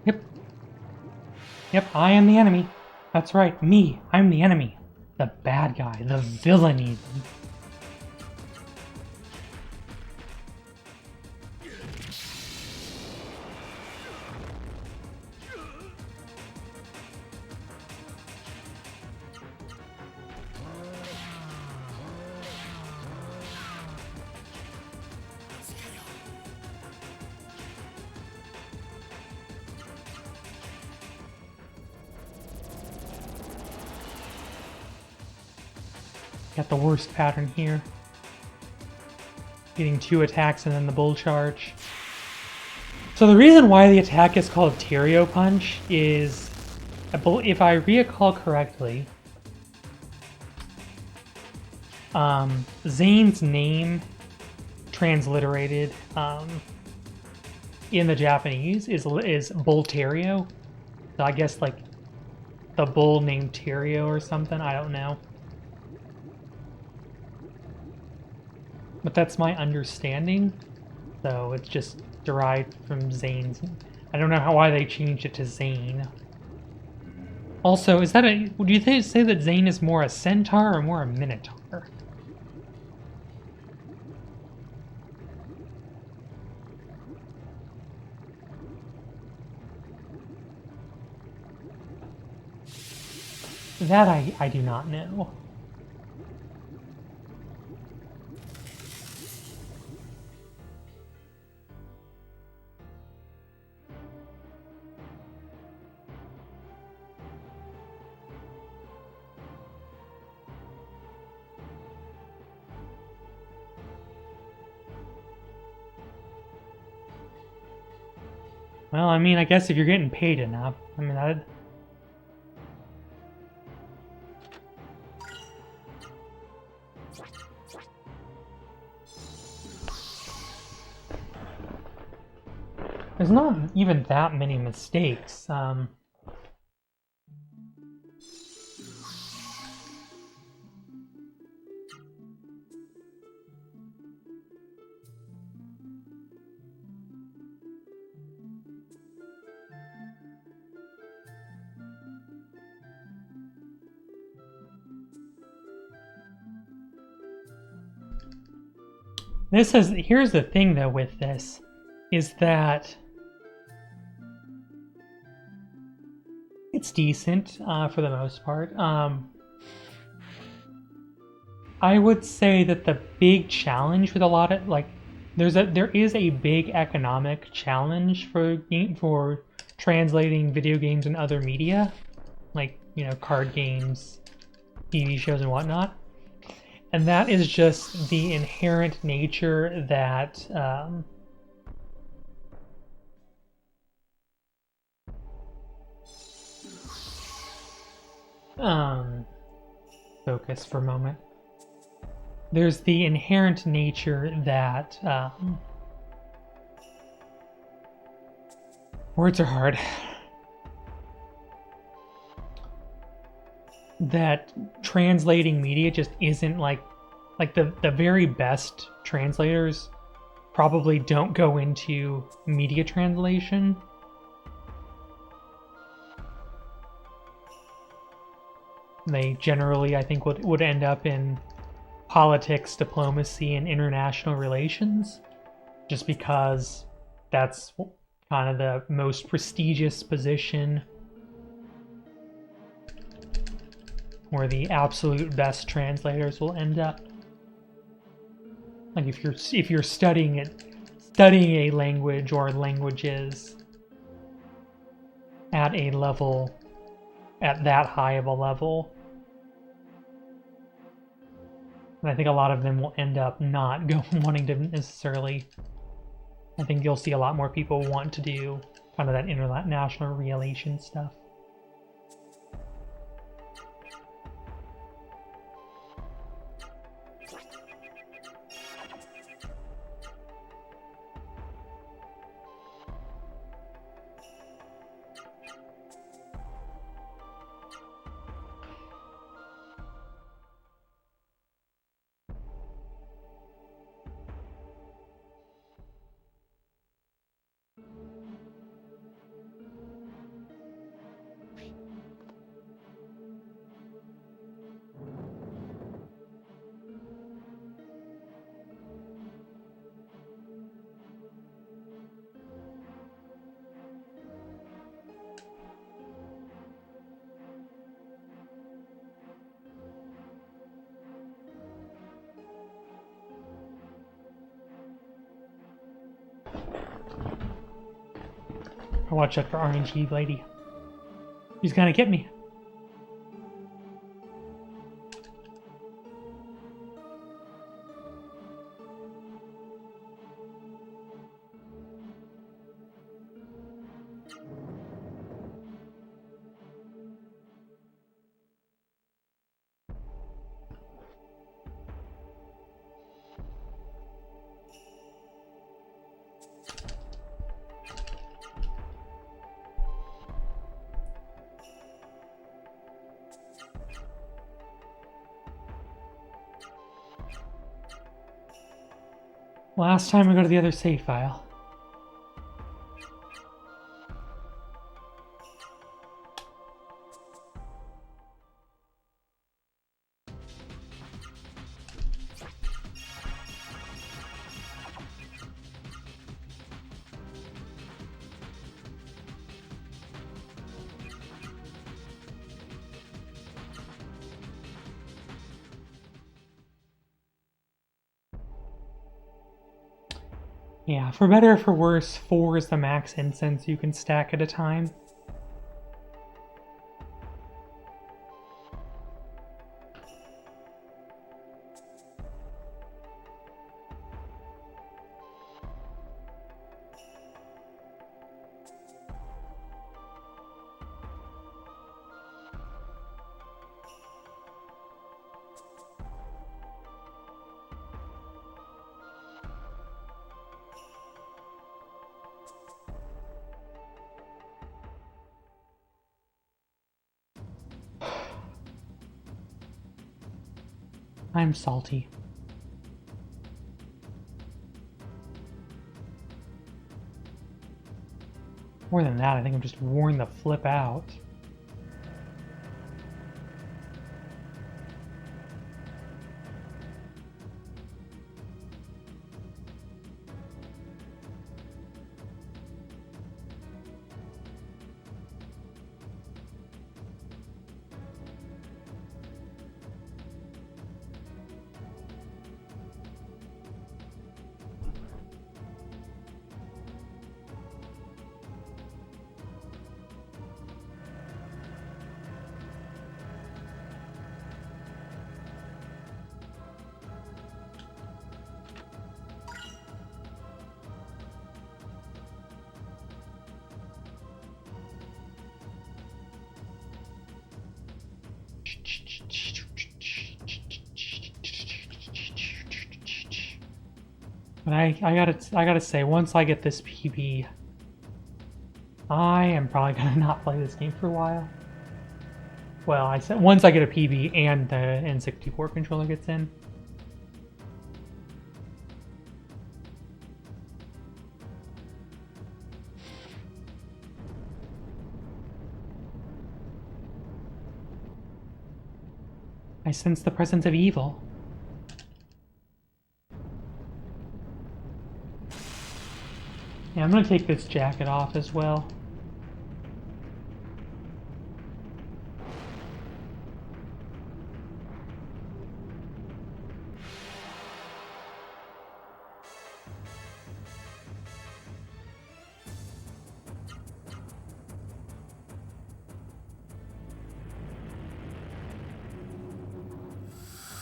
Yep. Yep, I am the enemy. That's right, me. I'm the enemy. The bad guy, the villain even. Got the worst pattern here. Getting 2 attacks and then the bull charge. So the reason why the attack is called Terrio Punch is, if I recall correctly, Zane's name transliterated in the Japanese is Bull-Terrio. So I guess like the bull named Terrio or something, I don't know. But that's my understanding, so it's just derived from Zane's. I don't know why they changed it to Zane. Also, is that would you say that Zane is more a centaur or more a minotaur? That I do not know. Well, I mean, I guess if you're getting paid enough, I mean, that. There's not even that many mistakes. Here's the thing though with this, is that it's decent for the most part. I would say that the big challenge with a lot of there is a big economic challenge for translating video games and other media, like card games, TV shows and whatnot. And that is just the inherent nature that focus for a moment. There's the inherent nature that words are hard. That translating media just isn't like the very best translators probably don't go into media translation. They generally, I think, would end up in politics, diplomacy, and international relations, just because that's kind of the most prestigious position where the absolute best translators will end up. Like if you're studying a language or languages at a level, at that high of a level, and I think a lot of them will end up not wanting to necessarily. I think you'll see a lot more people want to do kind of that international relations stuff. Watch out for RNG lady. She's gonna get me. Last time I go to the other save file. Yeah, for better or for worse, 4 is the max incense you can stack at a time. I'm salty. More than that, I think I'm just worn the flip out. But I gotta say, once I get this PB, I am probably gonna not play this game for a while. Well, I said once I get a PB and the N64 controller gets in. I sense the presence of evil. Yeah, I'm gonna take this jacket off as well.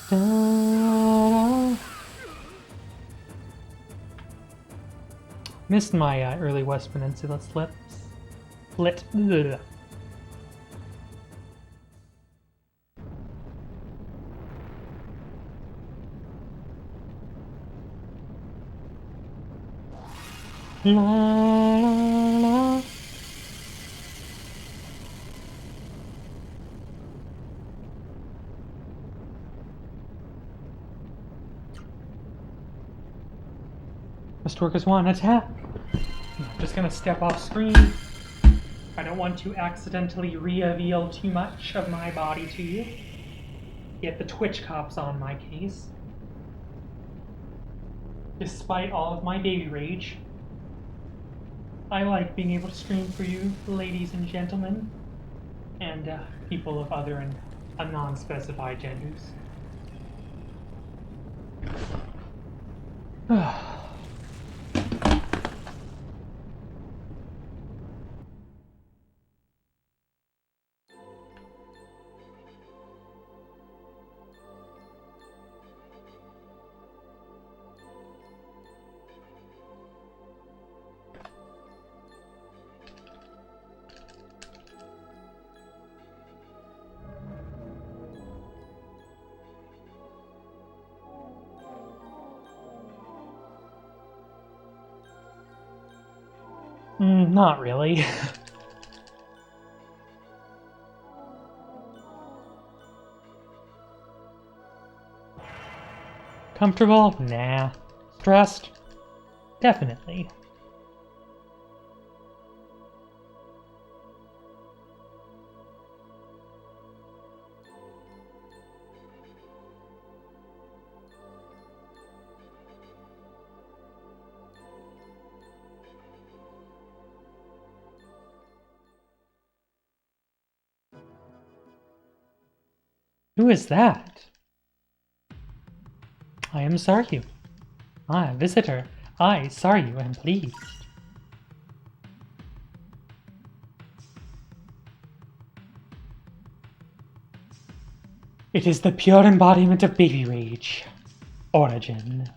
Da-da. Missed my early West Peninsula slips. Flit. Ugh. La la la. Must work as one attack. I'm just gonna step off screen. I don't want to accidentally reveal too much of my body to you. Get the Twitch cops on my case. Despite all of my baby rage, I like being able to stream for you, ladies and gentlemen, and people of other and non-specified genders. Not really. Comfortable? Nah. Stressed? Definitely. Who is that? I am sorry. Ah, visitor. I sorry you am pleased. It is the pure embodiment of baby rage. Origin.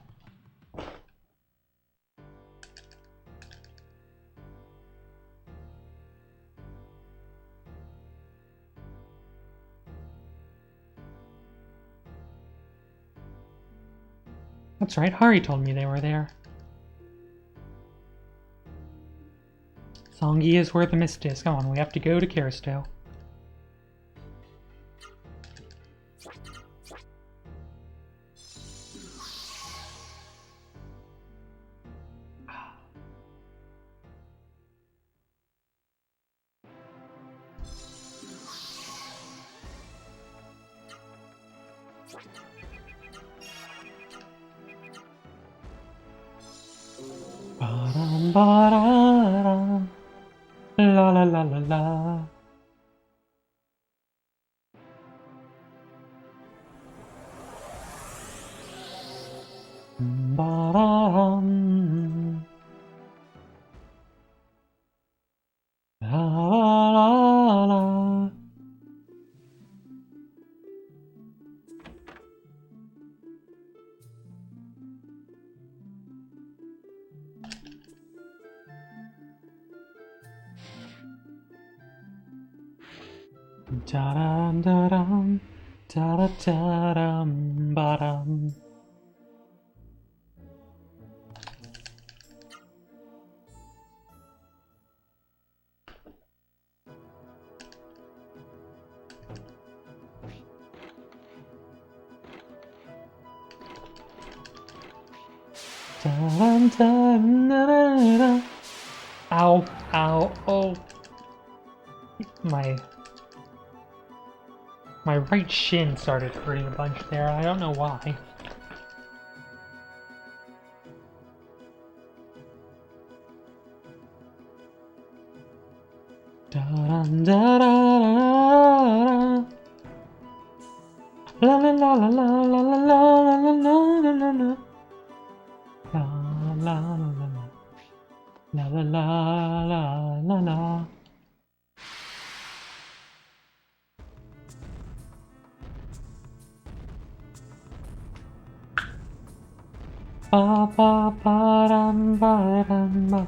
That's right, Hari told me they were there. Songi is where the mist is. Come on, we have to go to Karisto. Ba-dum, ba-da-dum. La la la la la. Ba-dum. La la la la. Da-dum, da-dum, da-da-da-dum, ba-dum. Dun, dun, da, da, da. Ow, ow, oh. My right shin started hurting a bunch there. I don't know why. Da, da, da, da, da. La la la la la la la la la la la la. La la la la la la la la la la. Ba ba ba dum ba dum ba.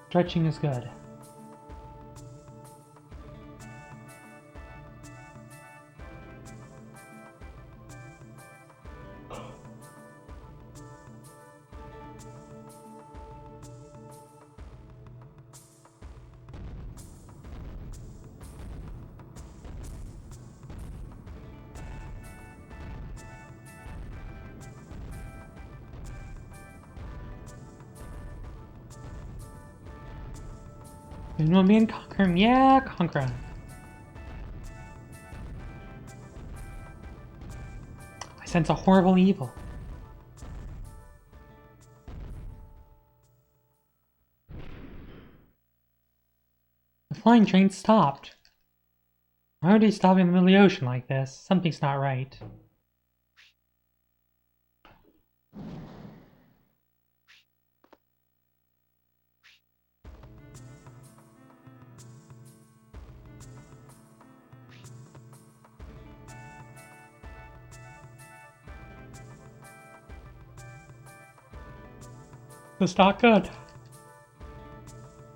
Stretching is good. You want me and conquer him? Yeah, conquer him. I sense a horrible evil. The flying train stopped. Why would he stop in the middle of the ocean like this? Something's not right. It's not good.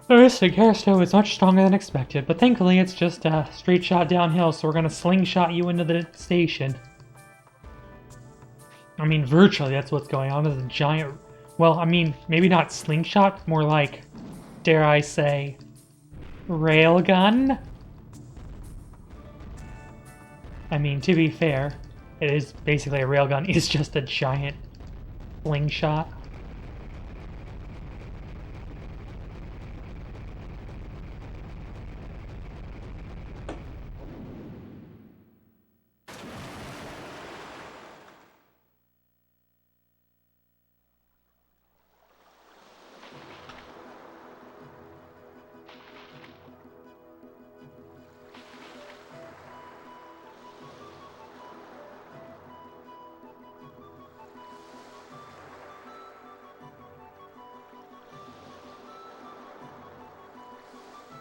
This Garsto is much stronger than expected, but thankfully it's just a straight shot downhill, so we're gonna slingshot you into the station. I mean, virtually that's what's going on. There's a giant... Well, I mean, maybe not slingshot, more like, dare I say, railgun? I mean, to be fair, it is basically a railgun. It's just a giant slingshot.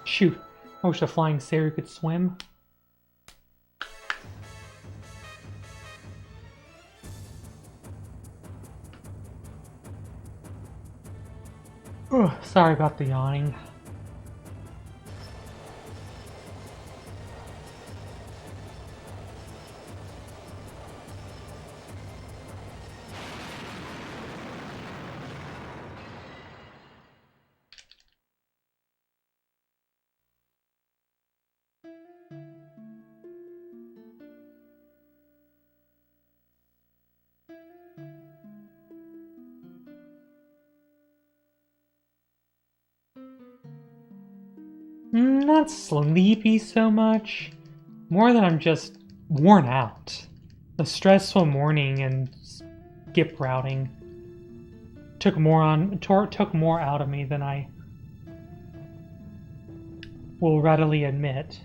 Shoot, I wish the flying sailor could swim. Ugh, sorry about the yawning. Not sleepy so much. More than I'm just worn out. The stressful morning and skip routing took more out of me than I will readily admit.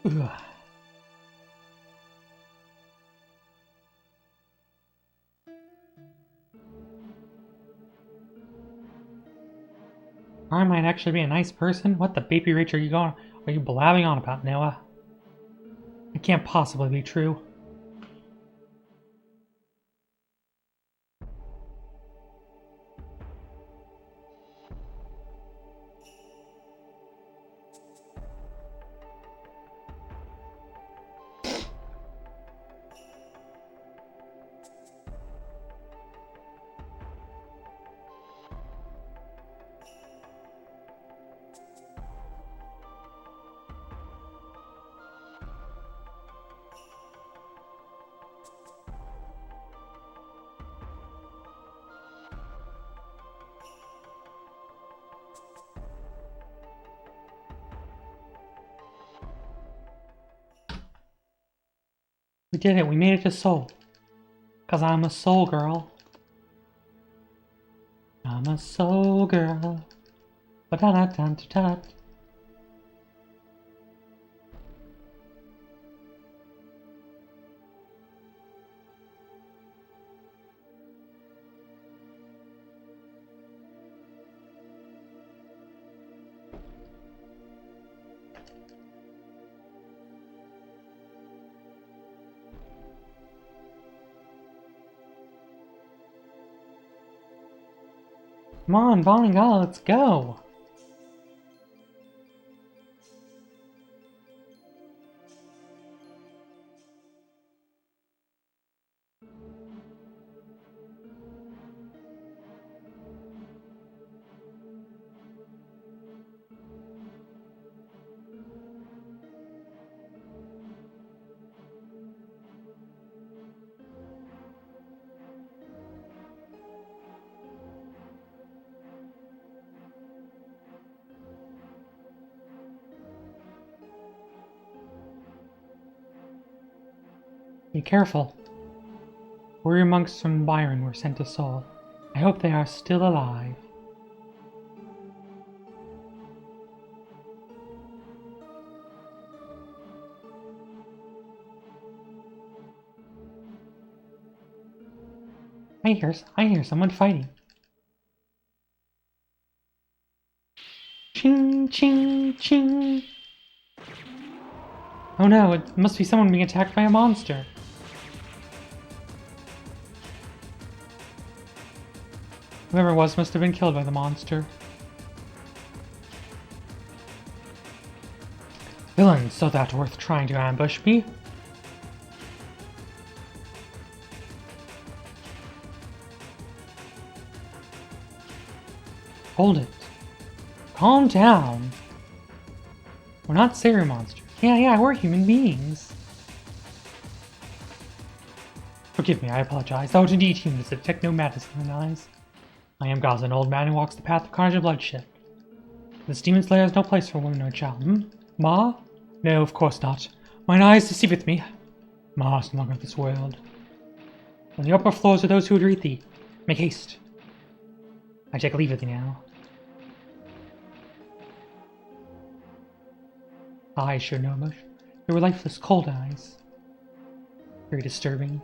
Ugh. I might actually be a nice person. What the baby rage are you blabbing on about, Noah? It can't possibly be true. We did it. We made it to Seoul. 'Cause I'm a soul girl. I'm a soul girl. Ba-da-da-da-da-da. Come on, Vonnegut, let's go! Be careful. Warrior monks from Byron were sent to Seoul. I hope they are still alive. I hear someone fighting. Ching, ching, ching. Oh no, it must be someone being attacked by a monster. Whoever it was must have been killed by the monster. Villains, so that worth trying to ambush me? Hold it. Calm down. We're not serial monsters. Yeah, we're human beings. Forgive me, I apologize. Thou art indeed human to detect no madness in thine eyes. I am Gaza, an old man who walks the path of carnage and bloodshed. This demon slayer has no place for a woman or a child, Ma? No, of course not. Mine eyes deceiveth me. Ma is no longer of this world. On the upper floors are those who would greet thee. Make haste. I take leave of thee now. Eyes show no emotion. They were lifeless, cold eyes. Very disturbing.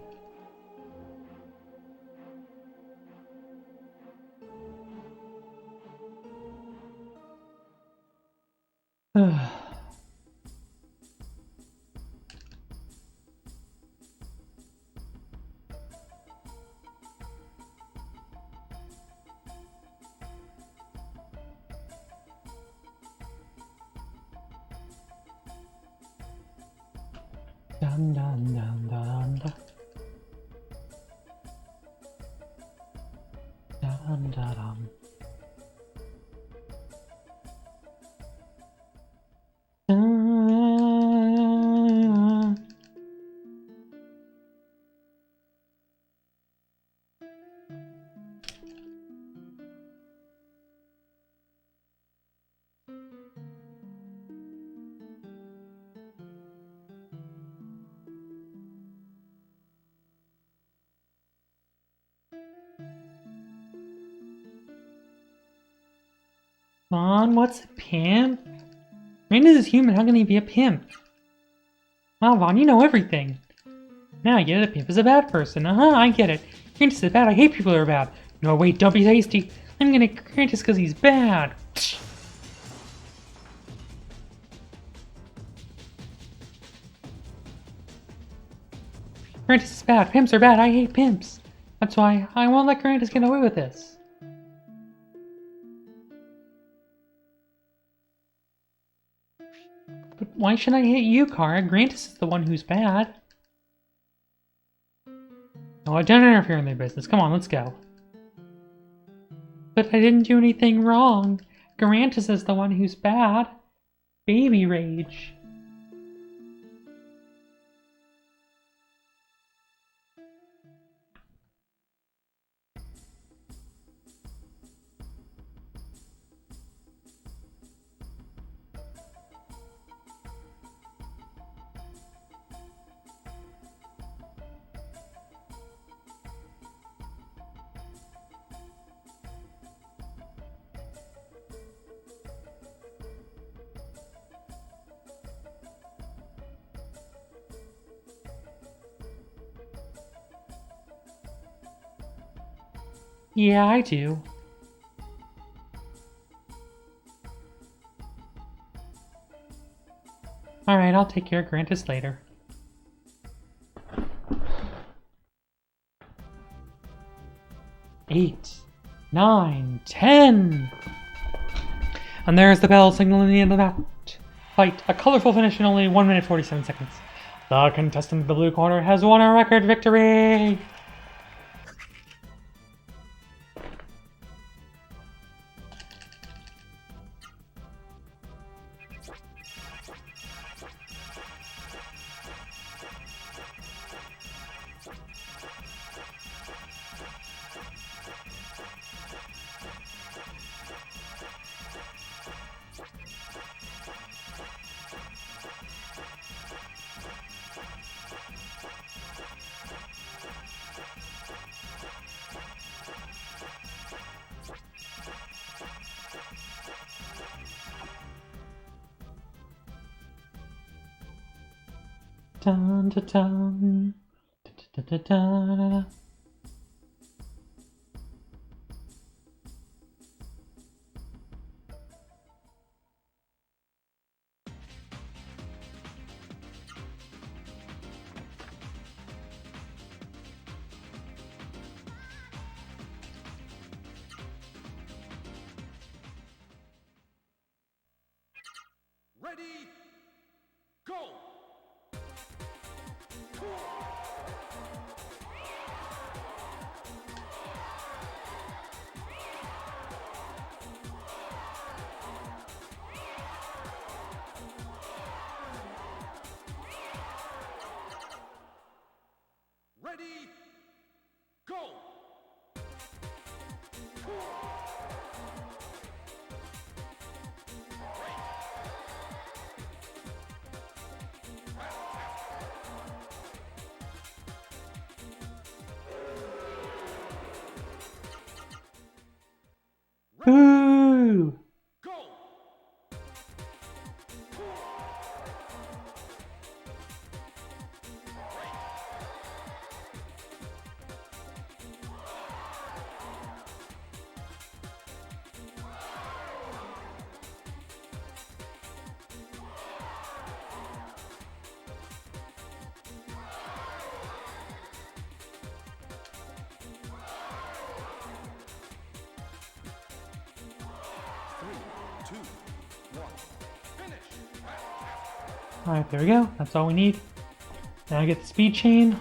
Dun dun dun dun dun. Dun dun dun. What's a pimp? Randus is human, how can he be a pimp? Wow, Vaughn, you know everything. Now I get it. Pimp is a bad person. I get it. Grantis is bad. I hate people who are bad. No, wait, don't be hasty. I'm gonna Grantis because he's bad. Grantis is bad. Pimps are bad. I hate pimps. That's why I won't let Grantis get away with this. But why should I hate you, Kara? Grantis is the one who's bad. Oh, I don't interfere in their business. Come on, let's go. But I didn't do anything wrong. Grantis is the one who's bad. Baby rage. Yeah, I do. Alright, I'll take care of Grantis later. Eight, 9, 10! And there's the bell signaling the end of that fight. A colorful finish in only 1 minute 47 seconds. The contestant in the blue corner has won a record victory! Dun, dun, dun. Dun, dun, dun, dun. Ready, go! Ready, go! Boo! Go! Three, 2, 1, finish! Alright, there we go. That's all we need. Now I get the speed chain.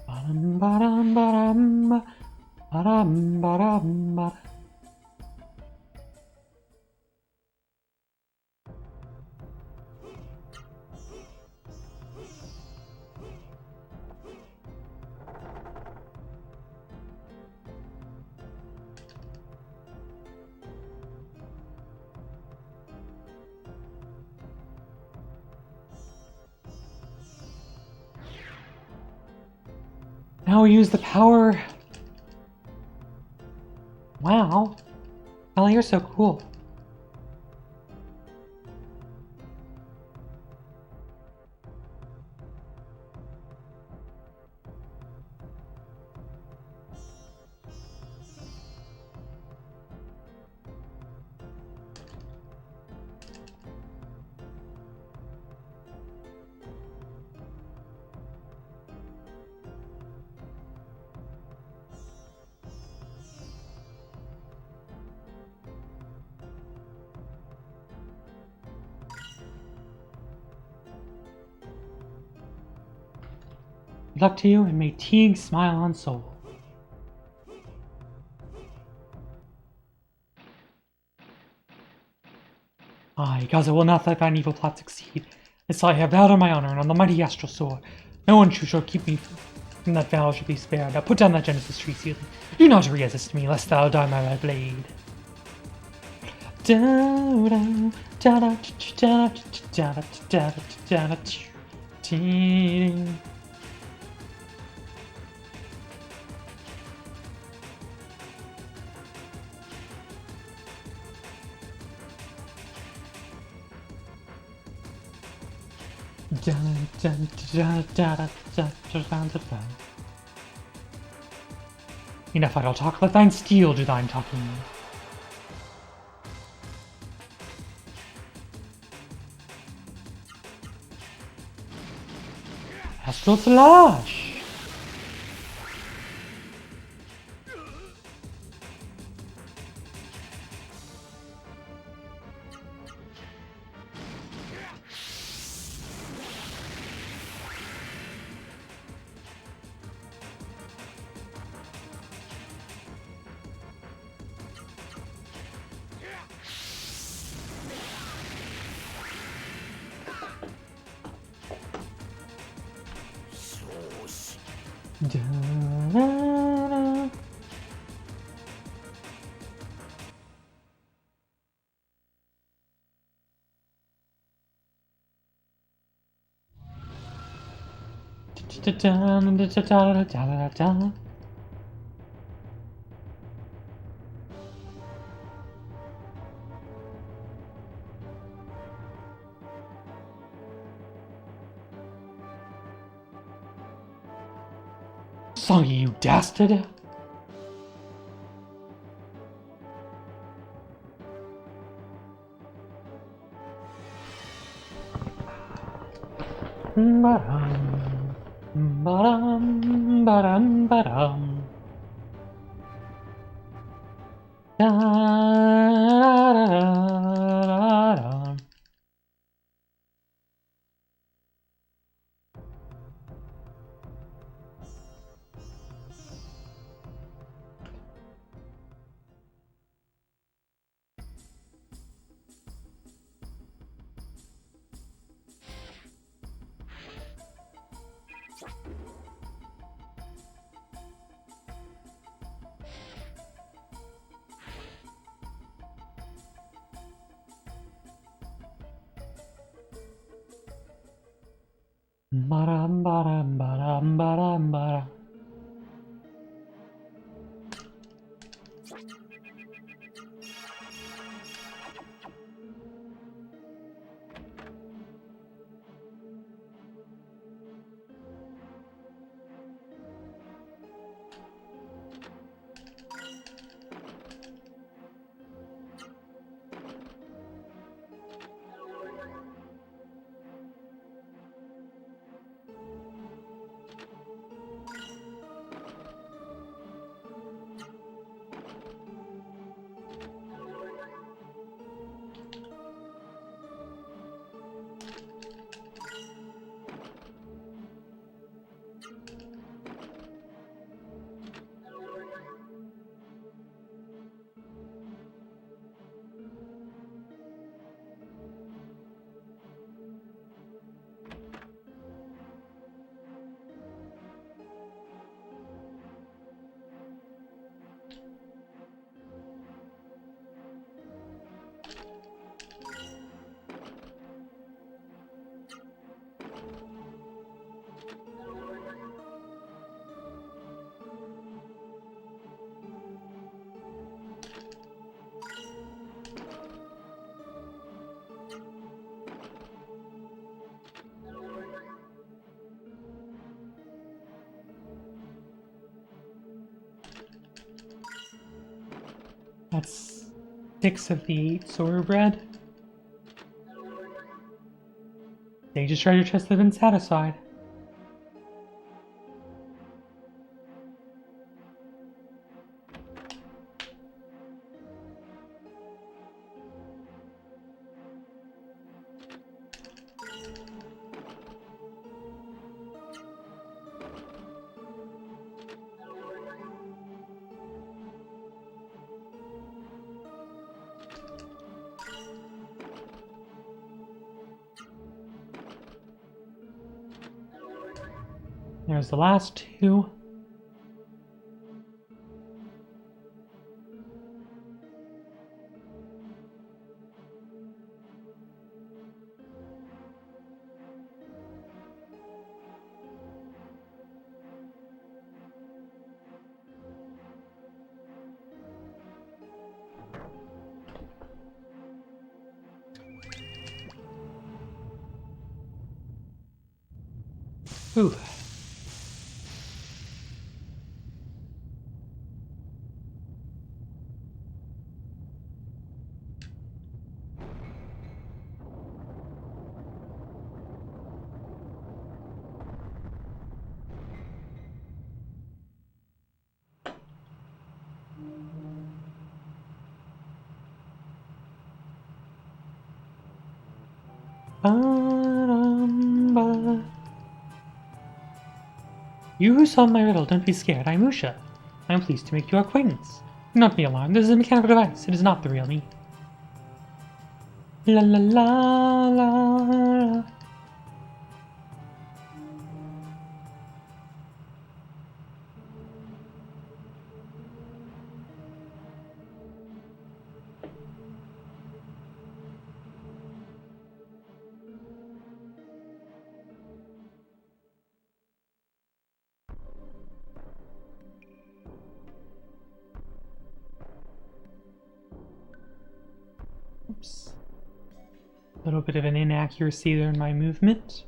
Ba-dum, ba-dum, ba-dum, ba-dum, ba-dum, ba-dum. Now we use the power. Wow. Ellie, you're so cool. Good luck to you, and may Teague smile on Soul. I, Gaza, will not let thine evil plot succeed. This I have vowed on my honor and on the mighty astral sword. No one who shall keep me from that vow shall be spared. Now put down that Genesis tree ceiling. Do not resist me, lest thou die by my blade. Enough idle talk, let thine steel do thine talking. Astral Slash! Da-da-da. Da-da-da-da-da-da-da-da-da. So you dastard! Ba-dum, ba-dum, ba-dum, ba-dum. Da-da-da-da-da-da. Ba-dum, ba-dum, ba-dum, ba-dum, ba-dum. That's 6 of the 8 solar bread. Sage's treasure chest has been satisfied. There's the last 2. Ooh. Ba-dum-ba. You who solved my riddle, don't be scared. I'm Usha. I'm pleased to make your acquaintance. Do not be alarmed. This is a mechanical device. It is not the real me. La la la la. Oops. A little bit of an inaccuracy there in my movement.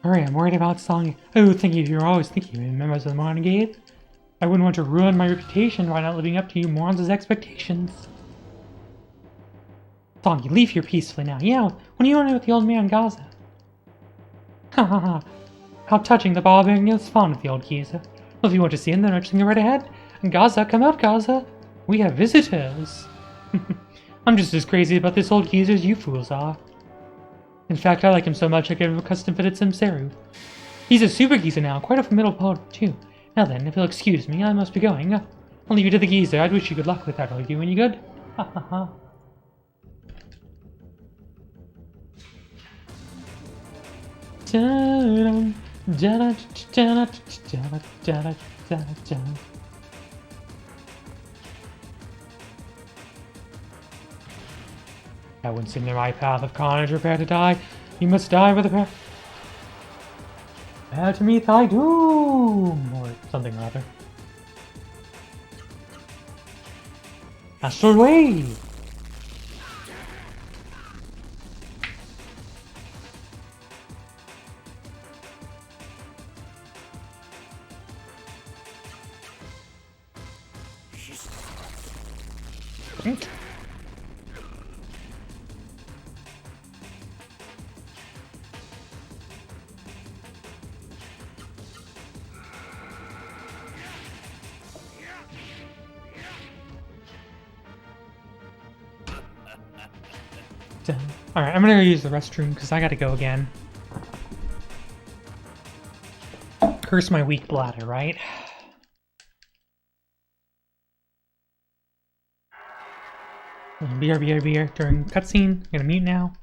Hurry, I'm worried about Song. Oh, thank you. You're always thinking of me, members of the Renegade. I wouldn't want to ruin my reputation by not living up to you morons' expectations. Song, you leave here peacefully now. Yeah, when are you running with the old man Gaza? Ha ha ha. How touching, the barbarian is fond of the old geezer. Well, if you want to see him, then urge him right ahead. And Gaza, come out, Gaza. We have visitors. I'm just as crazy about this old geezer as you fools are. In fact, I like him so much I gave him a custom-fitted Simseru. He's a super geezer now, quite a formidable poet too. Now then, if you'll excuse me, I must be going. I'll leave you to the geezer. I'd wish you good luck with that. Will you do any good? Ha ha ha. That wouldn't seem the right path of carnage. Prepare to die. You must die with a prayer. Prepare to meet thy doom, or something or other. Astral Wave. Alright, I'm gonna go use the restroom because I gotta go again. Curse my weak bladder, right? Beer during cutscene. I'm gonna mute now.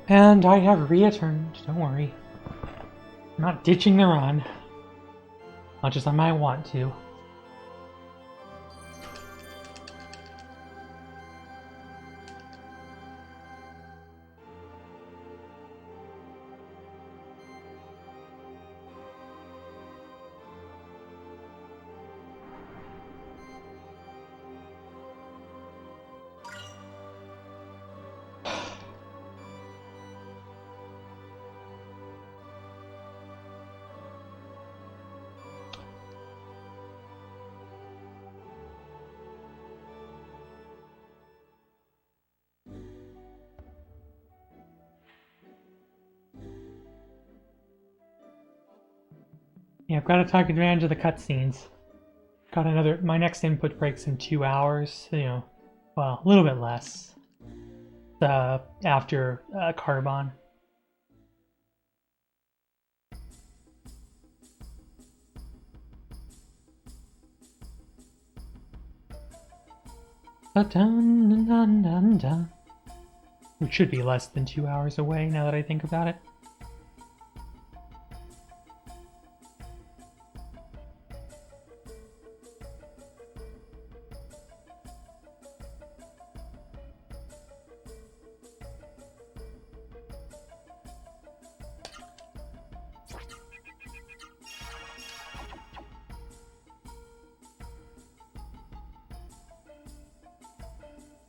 And I have returned, don't worry. I'm not ditching the run. Much as I might want to. Yeah, I've got to take advantage of the cutscenes. Got my next input breaks in 2 hours, you know, well, a little bit less. After Carbon. Which should be less than 2 hours away now that I think about it.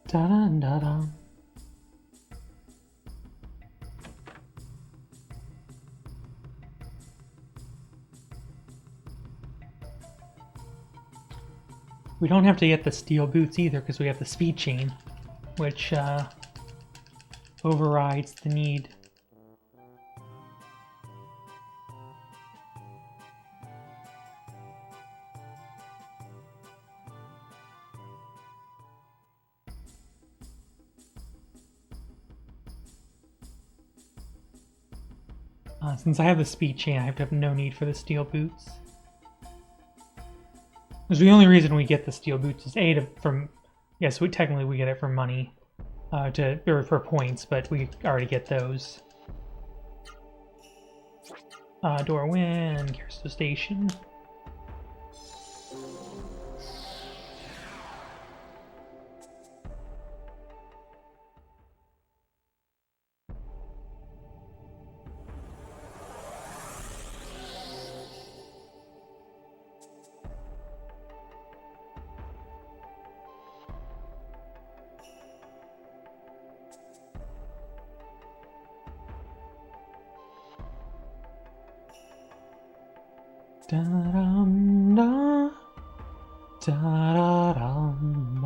Da-da-da-da. We don't have to get the steel boots either because we have the speed chain, which overrides the need. Since I have the speed chain, I have no need for the steel boots. Because the only reason we get the steel boots is yes, technically we get it for money, or for points, but we already get those. Dorwin, Kirsto Station. Da-dum-da. Da-da-dum-dum.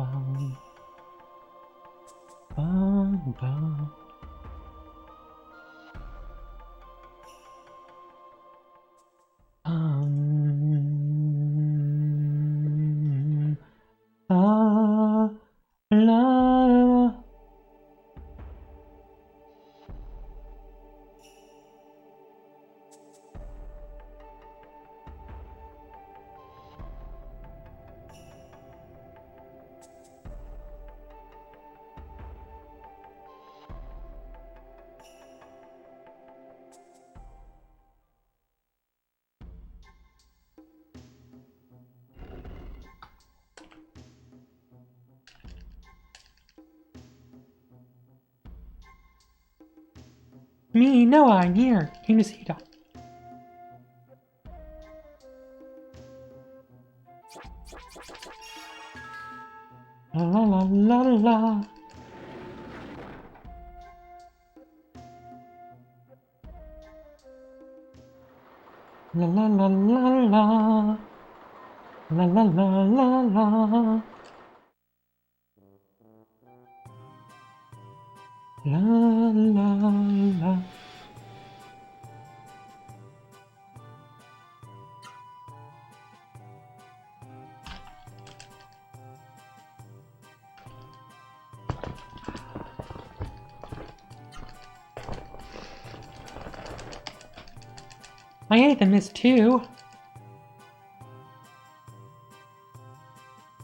Bum-bum. La, la. Me, Noah, I'm here. Came to see you. La la la la la. La la la la la. La la la la la. La la la. I ate the mist too.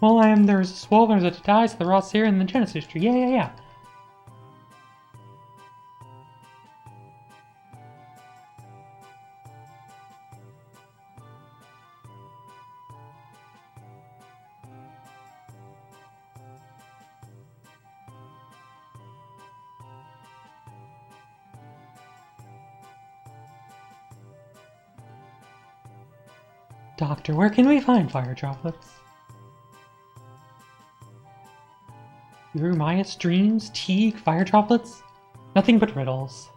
Well, there's a dice, the raw seer, and the Genesis tree. Yeah. Doctor, where can we find fire droplets? Through Maya streams, Teague, fire droplets? Nothing but riddles.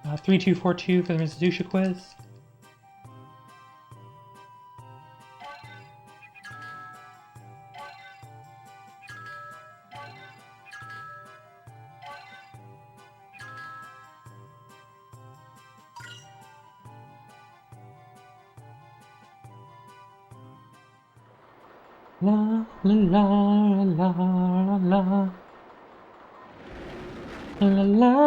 Uh, 3242 for the Miss Zusha quiz. La la la la la la la la.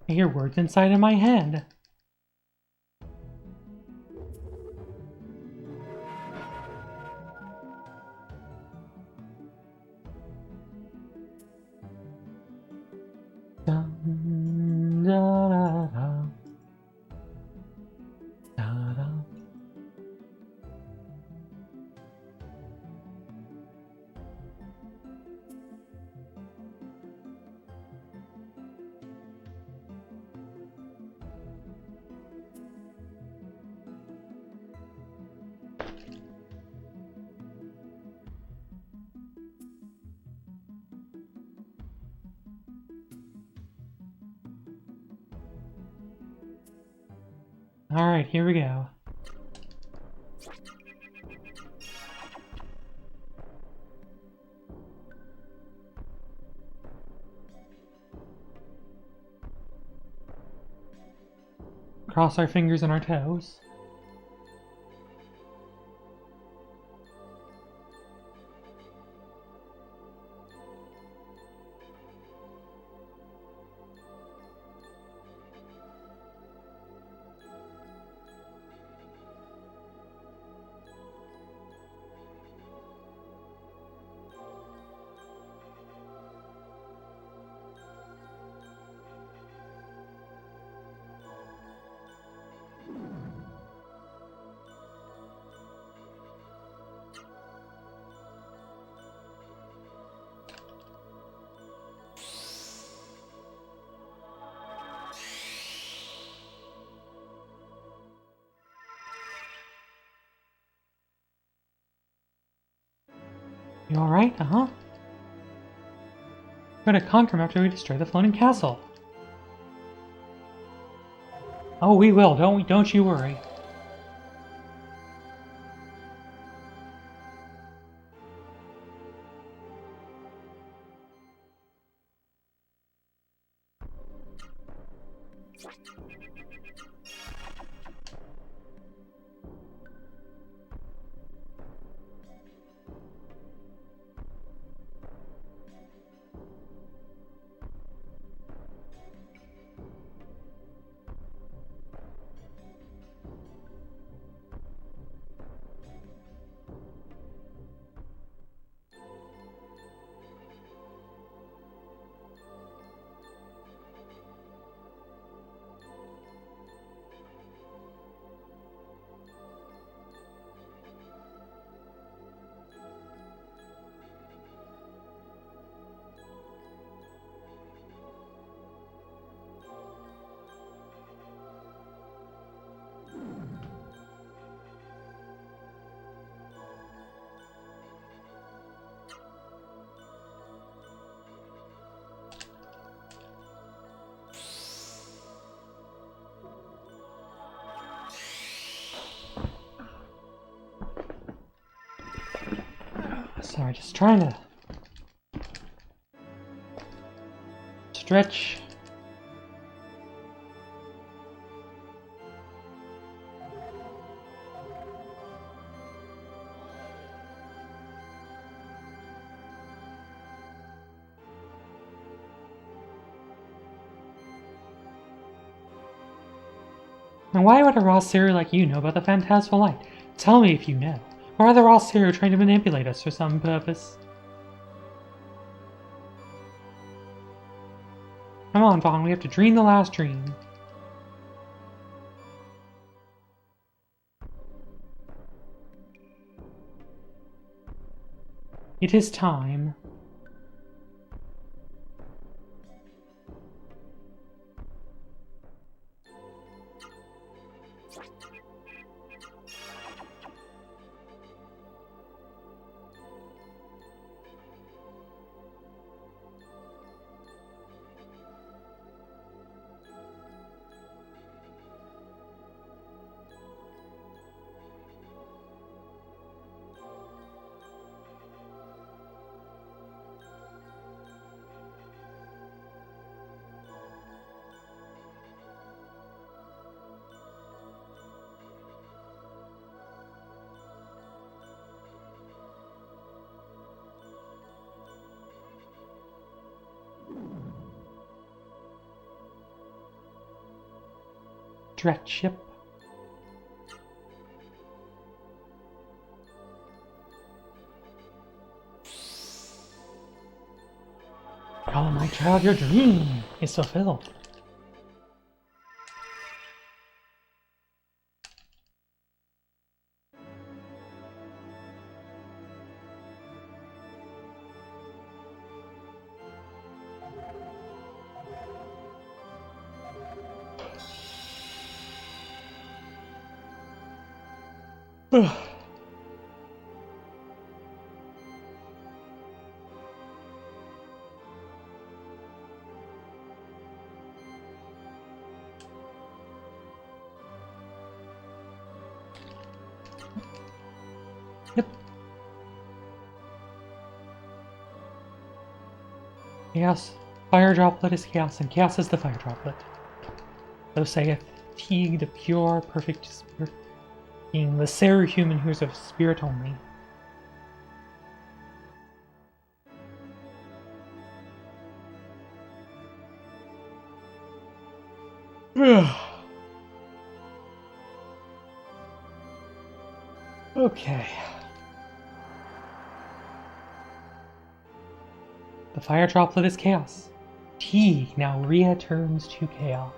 I hear words inside of my head. Dun, da, da, da. Da, da. Alright, here we go. Cross our fingers and our toes. You alright? Uh-huh. We're gonna conquer him after we destroy the floating castle. Oh, we will. Don't you worry. Sorry, just trying to stretch. And why would a raw seer like you know about the Phantasmal Light? Tell me if you know. Or are the raw seer trying to manipulate us for some purpose? Come on, Vaughn, we have to dream the last dream. It is time. Dret ship. Oh, my child, your dream is fulfilled. Yep. Chaos. Fire droplet is chaos, and chaos is the fire droplet. So saith he, the pure, perfect spirit, being the seru-human who is of spirit only. Okay. The fire droplet is chaos. T now returns to chaos.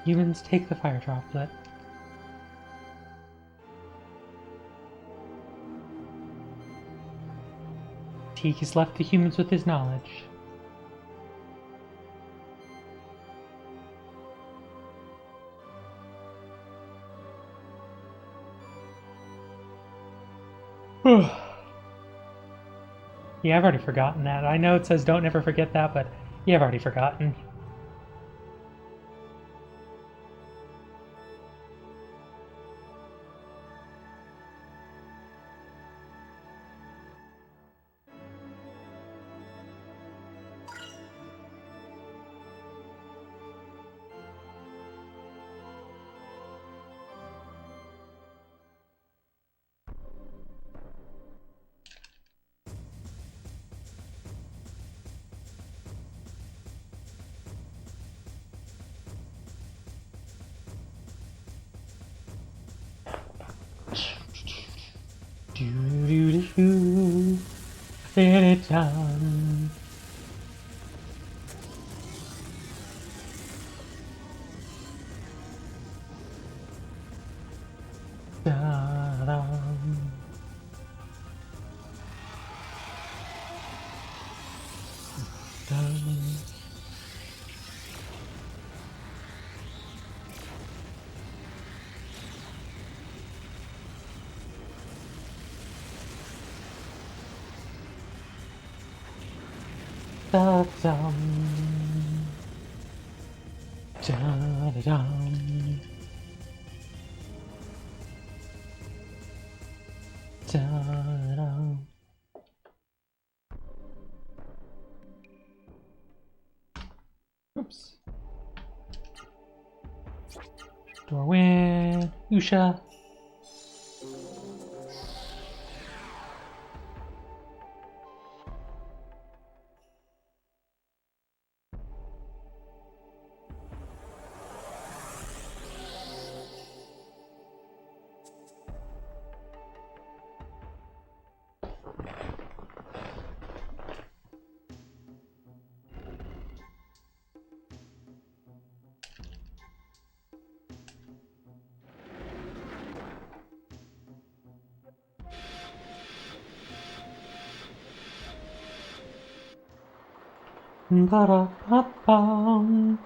Humans take the fire droplet. Teak has left the humans with his knowledge. Yeah, I've already forgotten that. I know it says don't ever forget that, but yeah, I've already forgotten. Let it down. Da-dum. Dum. Da-dum. Da-da-dum. Da-dum. Oops. Doorway. Usha. Ba-da-ba-bum.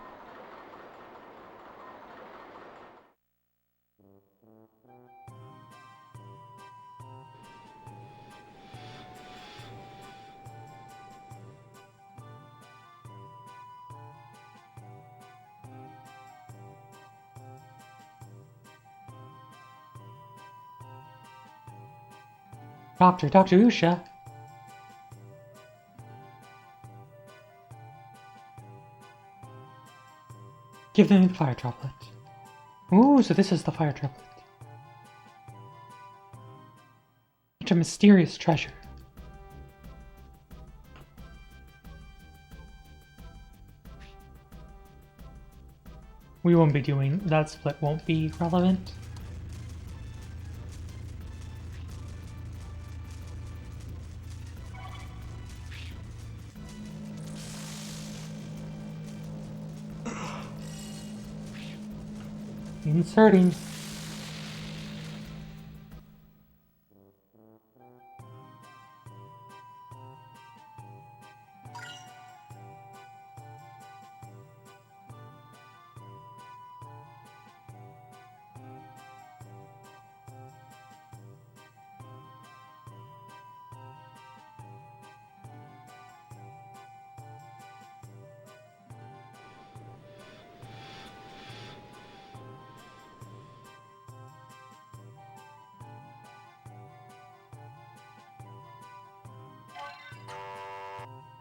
Dr. Usha. Give them the fire droplet. Ooh, so this is the fire droplet. Such a mysterious treasure. We won't be doing that split, won't be relevant. Inserting.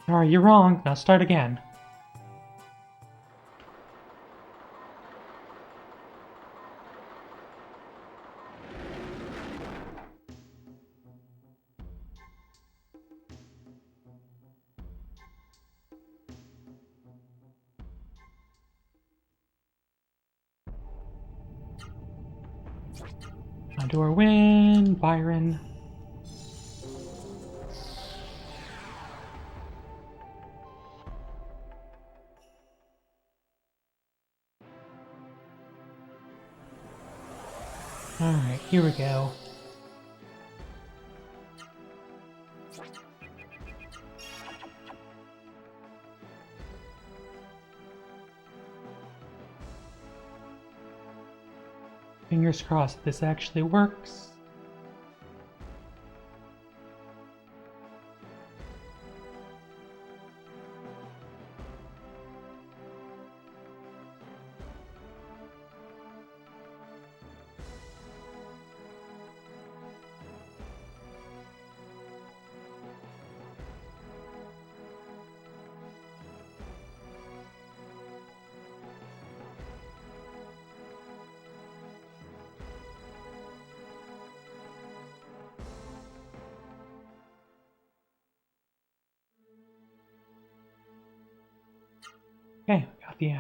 Alright, you're wrong. Now start again. Door win, Byron. Alright, here we go. Fingers crossed this actually works. Okay, we got the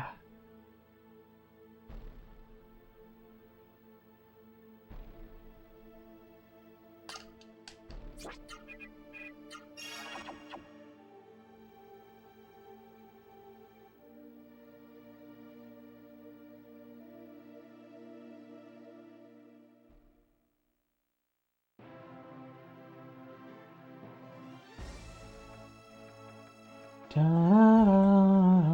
da-da.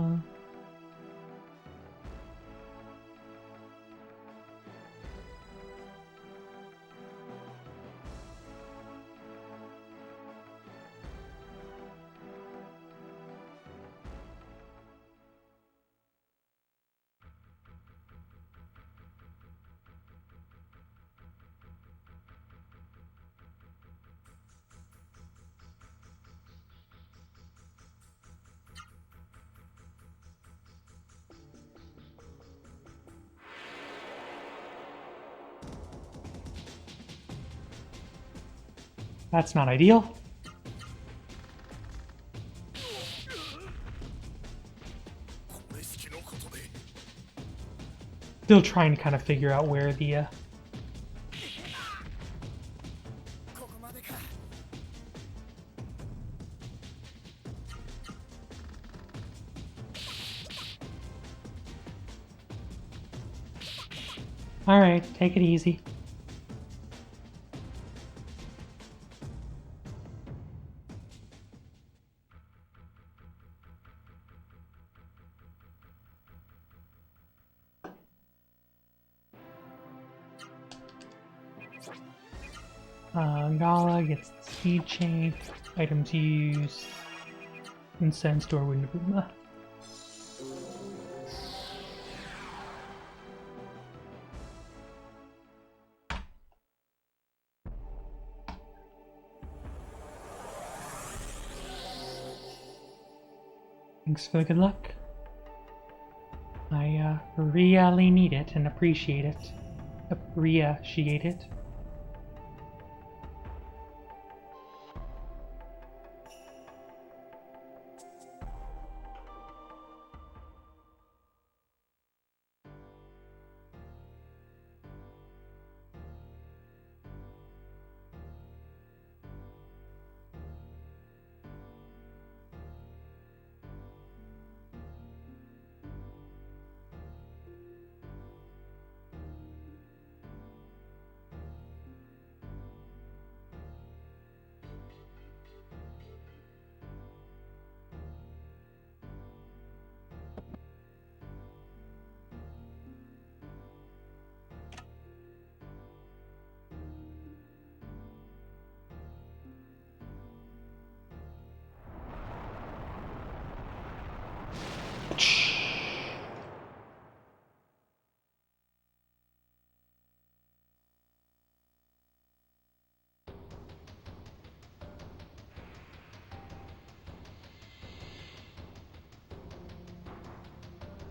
That's not ideal. Still trying to kind of figure out where the Alright, take it easy. Gala gets the speed chain, items used, incense door window. Thanks for the good luck. I really need it and appreciate it. Appreciate it.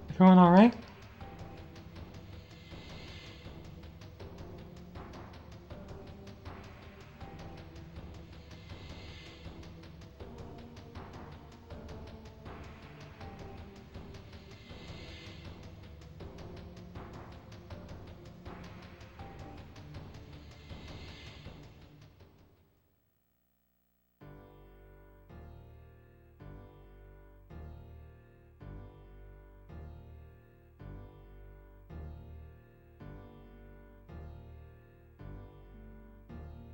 Everyone all right?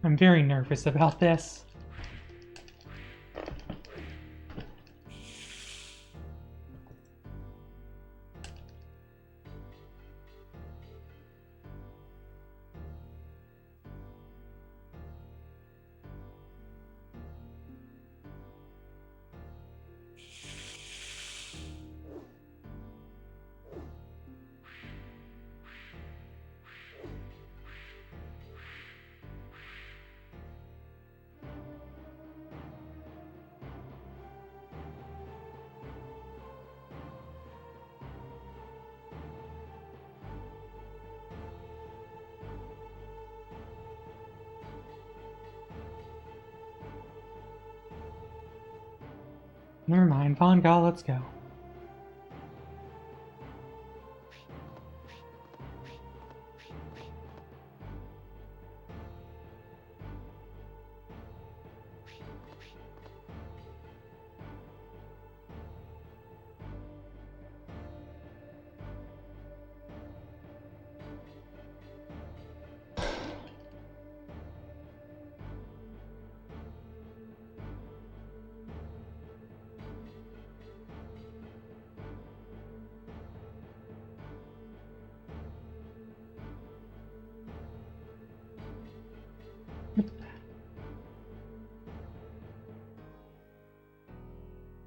I'm very nervous about this. Never mind, Von Gaal, let's go.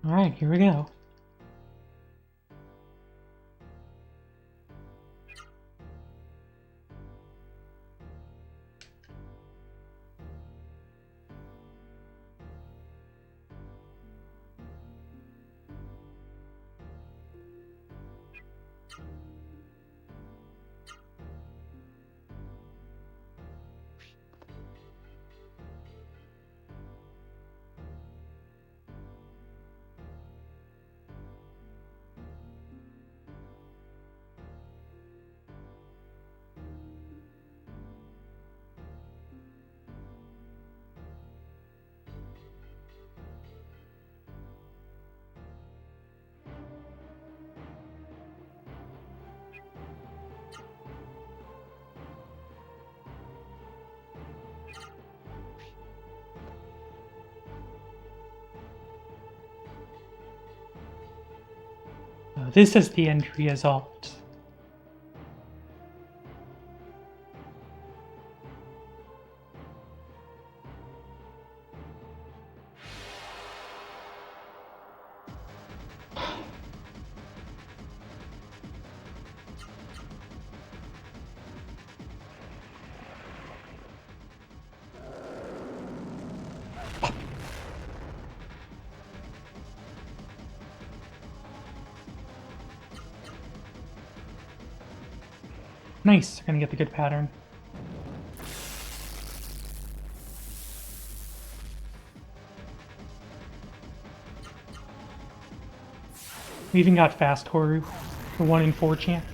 Alright, here we go. So this is the end result. Nice, we're gonna get the good pattern. We even got fast Toru, the 1 in 4 chance.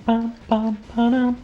Bum, bum, ba-dum.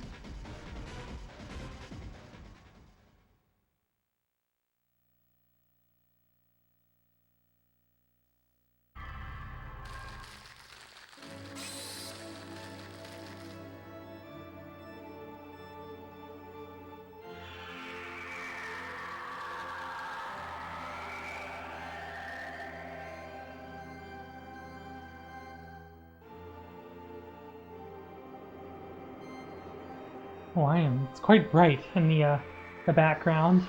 Oh, I am. It's quite bright in the background.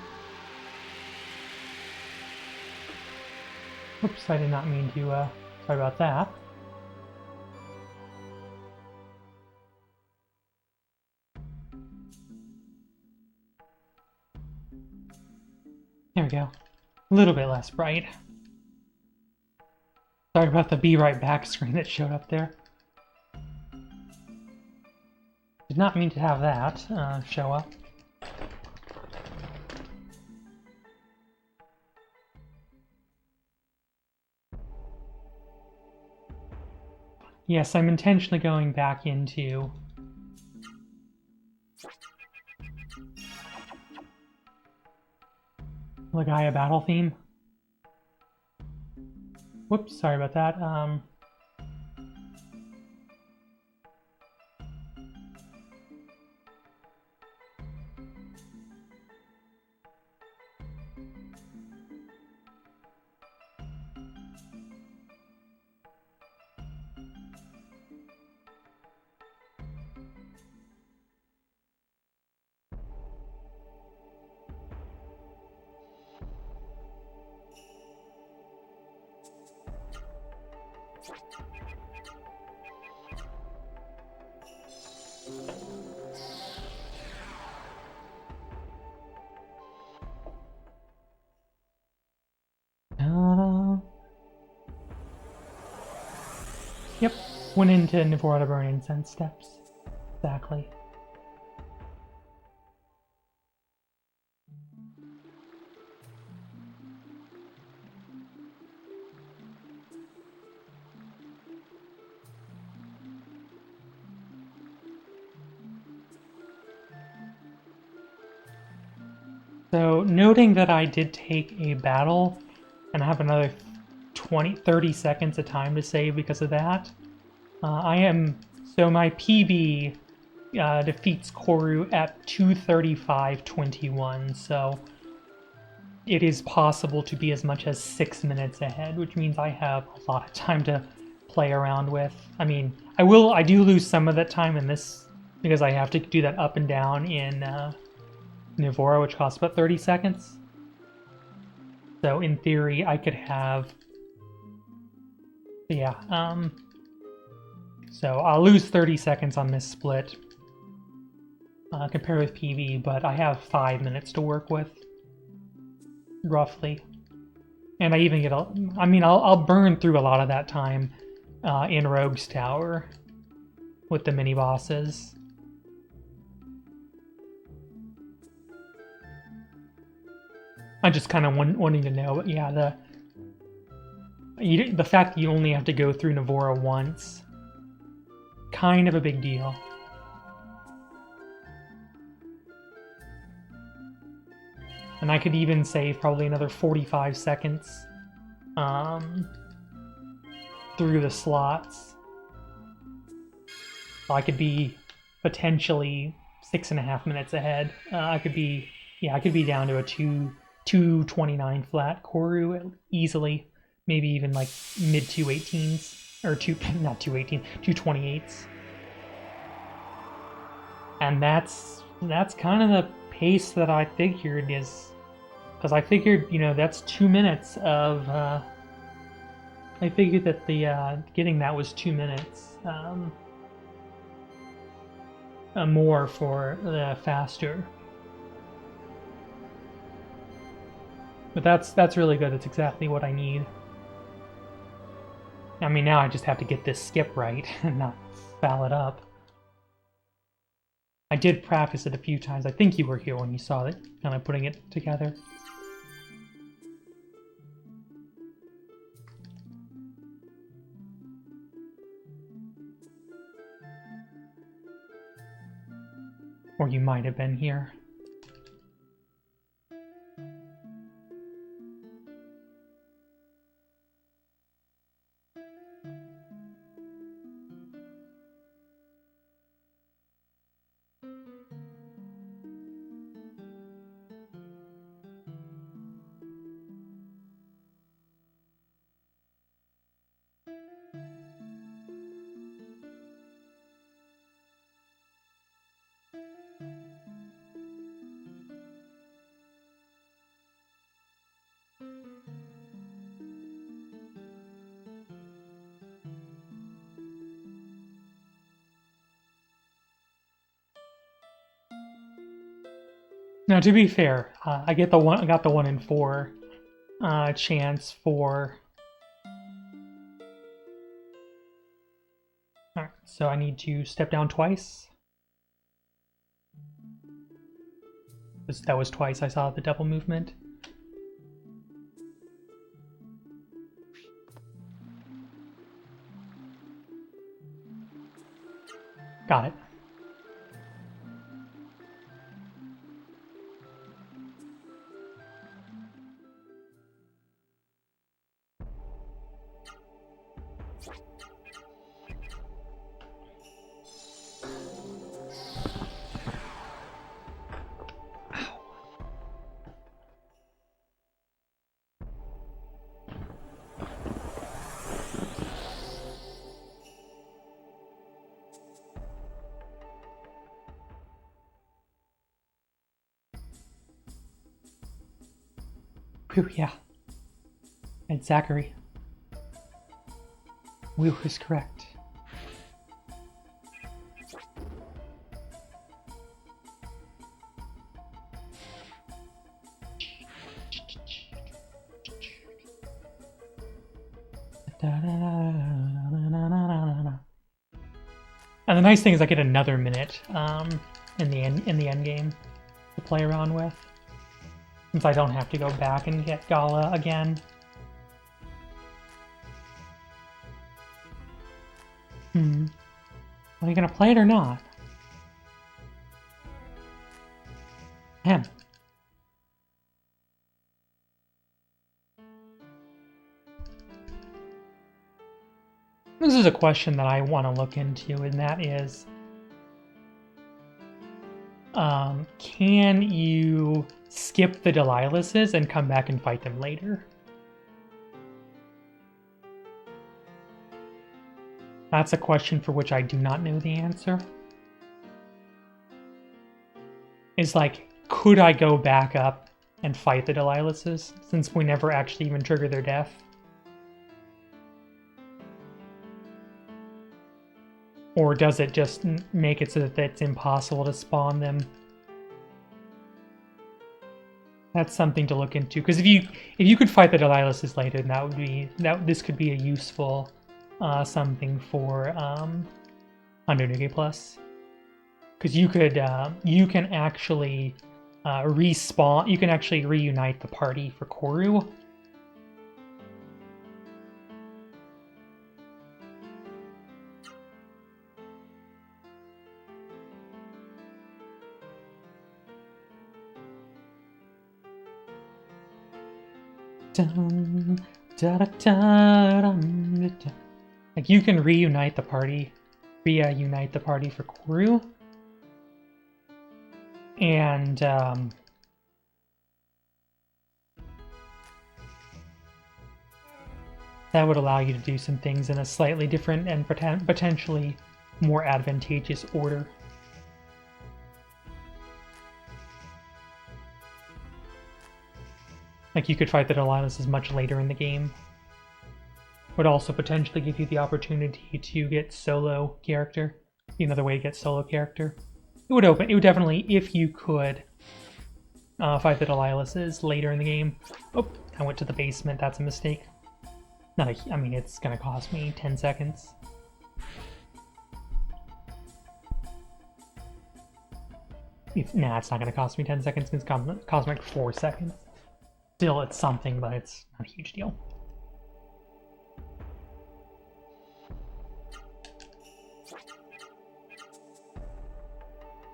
Oops, I did not mean to, sorry about that. There we go. A little bit less bright. Sorry about the be right back screen that showed up there. Did not mean to have that show up. Yes, I'm intentionally going back into Legaia battle theme. Whoops, sorry about that. Yep, went into Nivora to burn incense steps. Exactly. So, noting that I did take a battle and I have another 30 seconds of time to save because of that, so my PB defeats Koru at 2:35:21, so it is possible to be as much as 6 minutes ahead, which means I have a lot of time to play around with. I mean, I do lose some of that time in this because I have to do that up and down in Nivora, which costs about 30 seconds. So in theory, I could have, yeah, so I'll lose 30 seconds on this split compared with PV, but I have 5 minutes to work with, roughly. And I even get I'll burn through a lot of that time in Rogue's Tower with the mini bosses. I'm just kind of wanting to know, but yeah, the fact that you only have to go through Nivora once, kind of a big deal. And I could even save probably another 45 seconds through the slots. So I could be potentially 6.5 minutes ahead. I could be down to a 2:29 flat Koru easily. Maybe even like mid 2:18s or not 2:18, 2:28s. And that's kind of the pace that I figured is, because I figured, that's 2 minutes of I figured that the getting that was 2 minutes more for the faster. But that's really good. That's exactly what I need. I mean, now I just have to get this skip right and not foul it up. I did practice it a few times. I think you were here when you saw it, kind of putting it together. Or you might have been here. Now, to be fair, I got the 1 in 4 chance for. All right, so I need to step down twice. That was twice I saw the double movement. Got it. Whew, yeah. And Zachary. Whew is correct. And the nice thing is I get another minute in the end game to play around with, since I don't have to go back and get Gala again. Are you gonna play it or not? Him. This is a question that I want to look into, and that is, can you skip the Delilahs and come back and fight them later? That's a question for which I do not know the answer. It's like, could I go back up and fight the Delilahs since we never actually even trigger their death? Or does it just make it so that it's impossible to spawn them? That's something to look into. Because if you could fight the Delilahs later, then this could be a useful something for under New Game Plus. Because you can actually respawn. You can actually reunite the party for Koru. Like you can reunite the party for Koru, and that would allow you to do some things in a slightly different and potentially more advantageous order. Like you could fight the Delilahs much later in the game. Would also potentially give you the opportunity to get solo character. Another way to get solo character. It would definitely, if you could fight the Delilahs later in the game. Oh, I went to the basement. That's a mistake. I mean, it's gonna cost me 10 seconds. Nah, it's not gonna cost me 10 seconds. It's gonna cost me like 4 seconds. Still, it's something, but it's not a huge deal.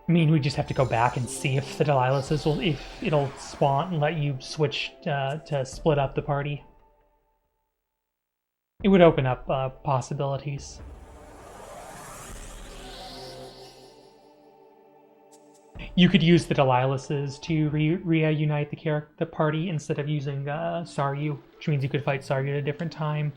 I mean, we just have to go back and see if the Delilahs if it'll spawn and let you switch to split up the party. It would open up possibilities. You could use the Delilahs to reunite the party instead of using Saryu, which means you could fight Saryu at a different time.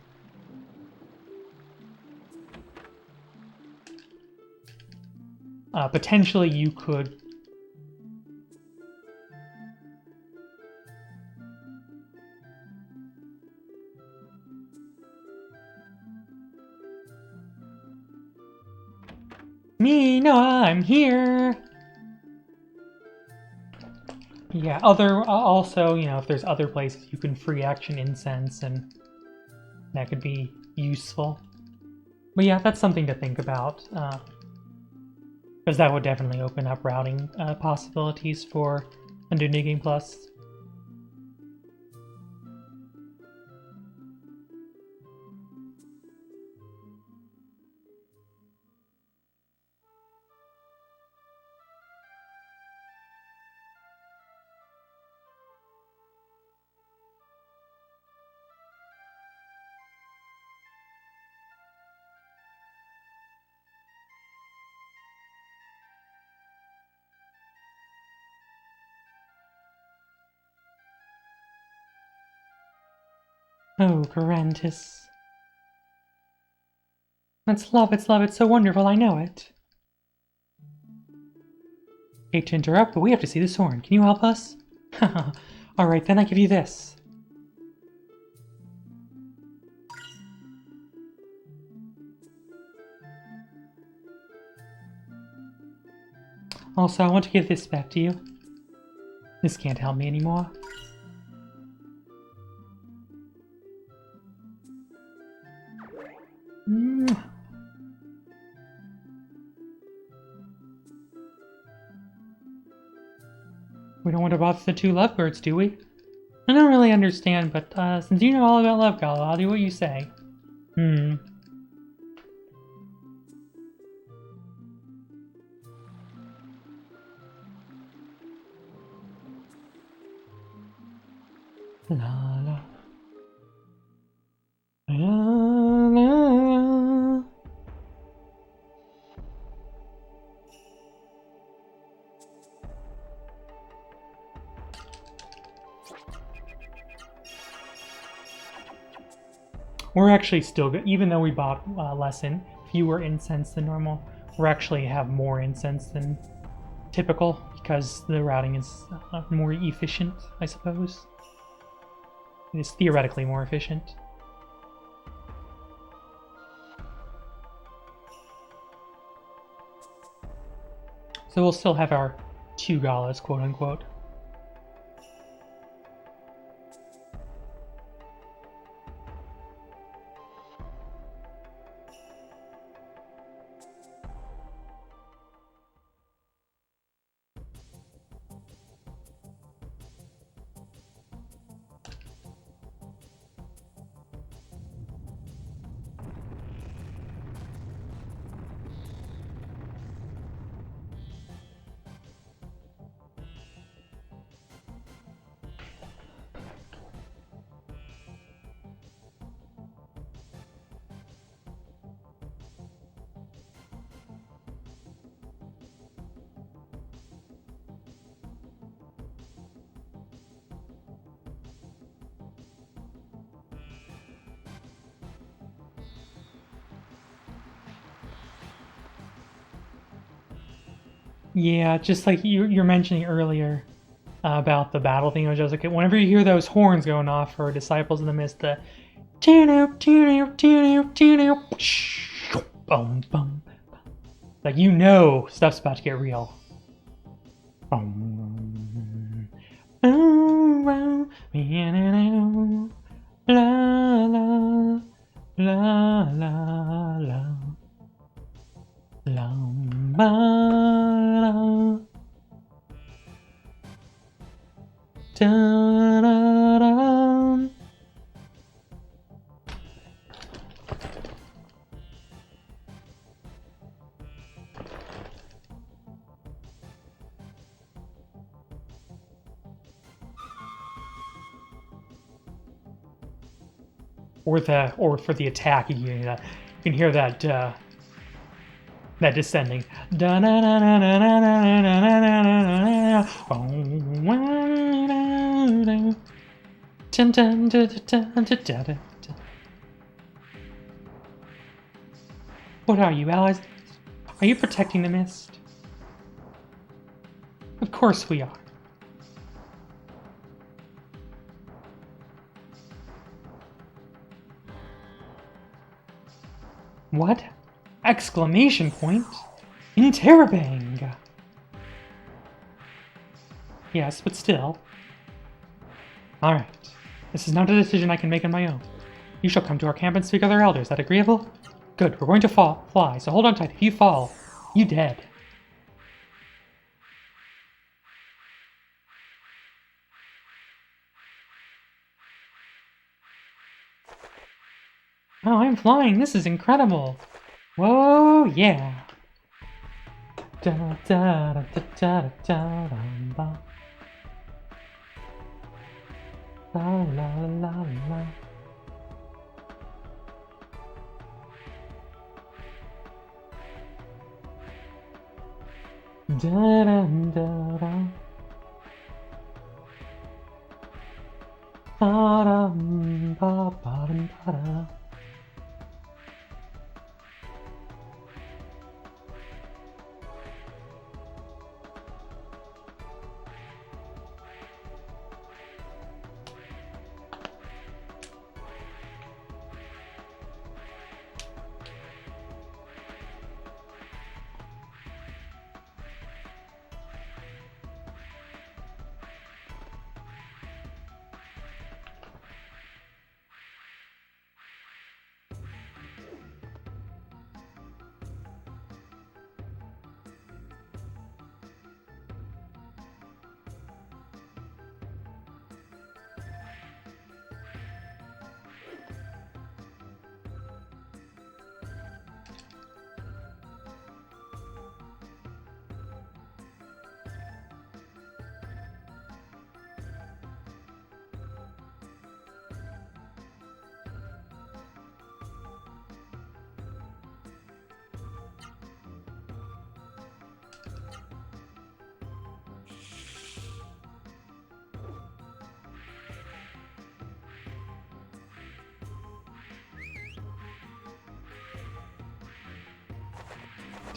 Potentially, you could. Me, no, I'm here. Yeah, also, you know, if there's other places you can free action incense, and that could be useful. But yeah, that's something to think about, because that would definitely open up routing possibilities for under New Game Plus. Oh, Garantis. It's love, it's so wonderful, I know it. Hate to interrupt, but we have to see this horn. Can you help us? Alright, then I give you this. Also, I want to give this back to you. This can't help me anymore. We don't want to bother the two lovebirds, do we? I don't really understand, but since you know all about Love Gala, I'll do what you say. La la. La la. We're actually still good, even though we bought fewer incense than normal. We're actually have more incense than typical because the routing is more efficient, I suppose. It is theoretically more efficient. So we'll still have our 2 galas, quote unquote. Yeah, just like you're mentioning earlier about the battle thing, I was just like, whenever you hear those horns going off for Disciples in the Mist, the boom, boom, like you know stuff's about to get real. La la la la la. Lambada. Da-da-da. Or for the attack, you can hear that that descending. What are you, allies? Are you protecting the mist? Of course we are. What? Exclamation point? Interrobang! Yes, but still. Alright. This is not a decision I can make on my own. You shall come to our camp and speak with our elders. Is that agreeable? Good, we're going to fly, so hold on tight. If you fall, you dead. Oh, I'm flying. This is incredible. Whoa, yeah. Da da da da da da da. La la la la. Da da da da. Ba da ba ba ba da.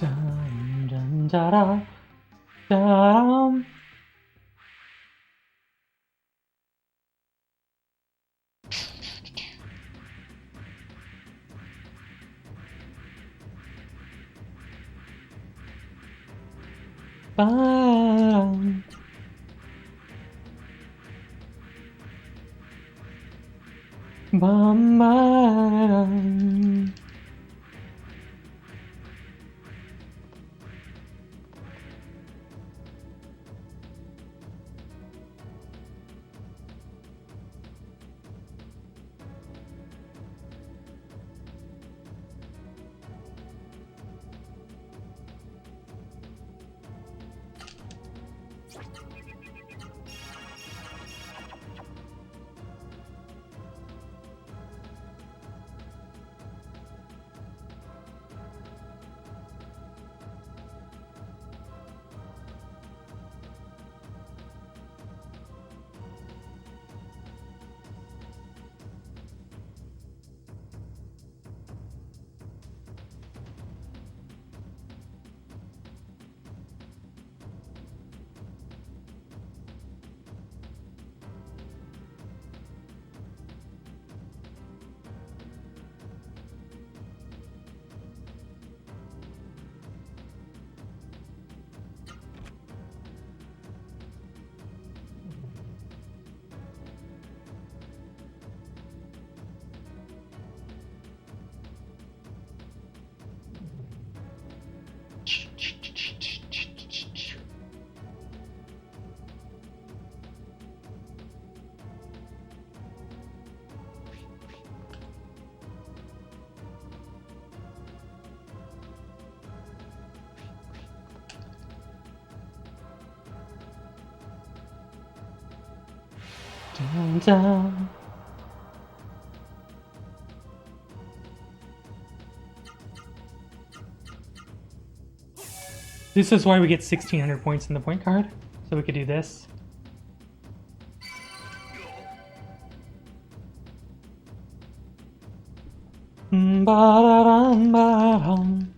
Dun dun da da da. Bum. Bum, bum. Dun, dun. This is why we get 1600 points in the point card. So we could do this. Ba-da-dum, ba-dum.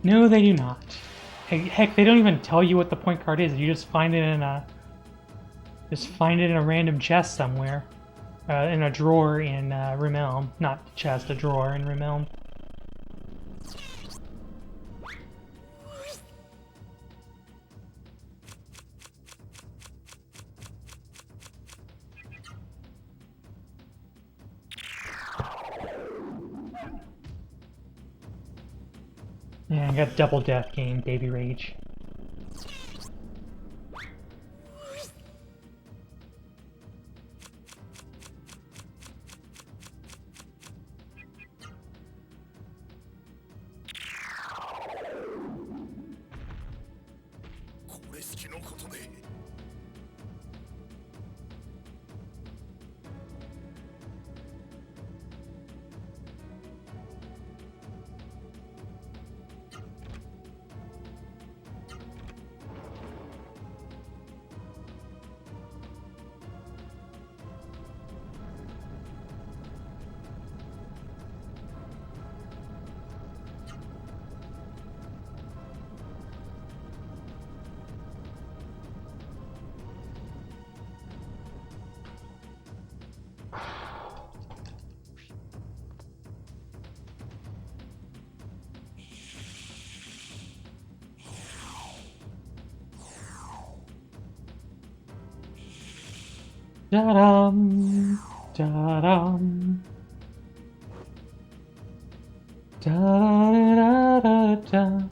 No, they do not. Heck, they don't even tell you what the point card is. You just find it in a random chest somewhere, in a drawer in Realm. Not chest, a drawer in Realm. Yeah, I got double death game, Baby Rage. Da-dum, da-dum, da-da-da-da-da.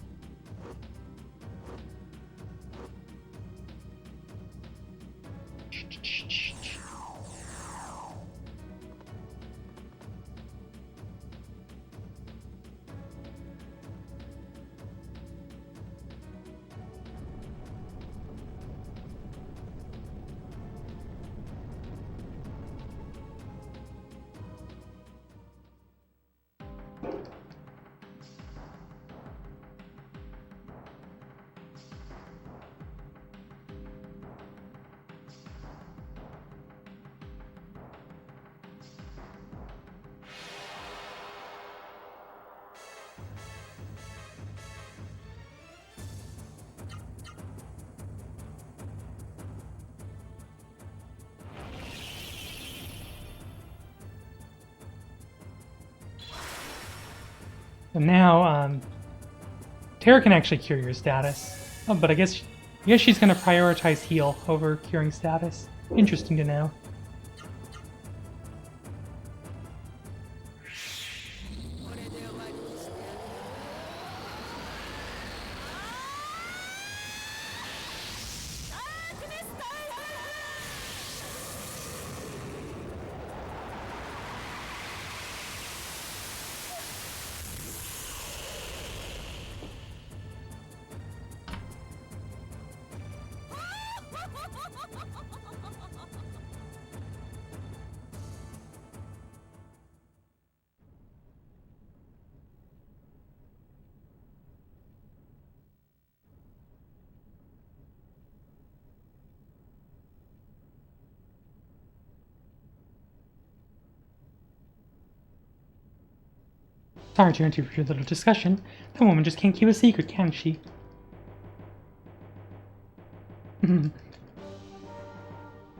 And now, Tara can actually cure your status. Oh, but I guess she's going to prioritize heal over curing status. Interesting to know. Sorry to interrupt your little discussion. That woman just can't keep a secret, can she?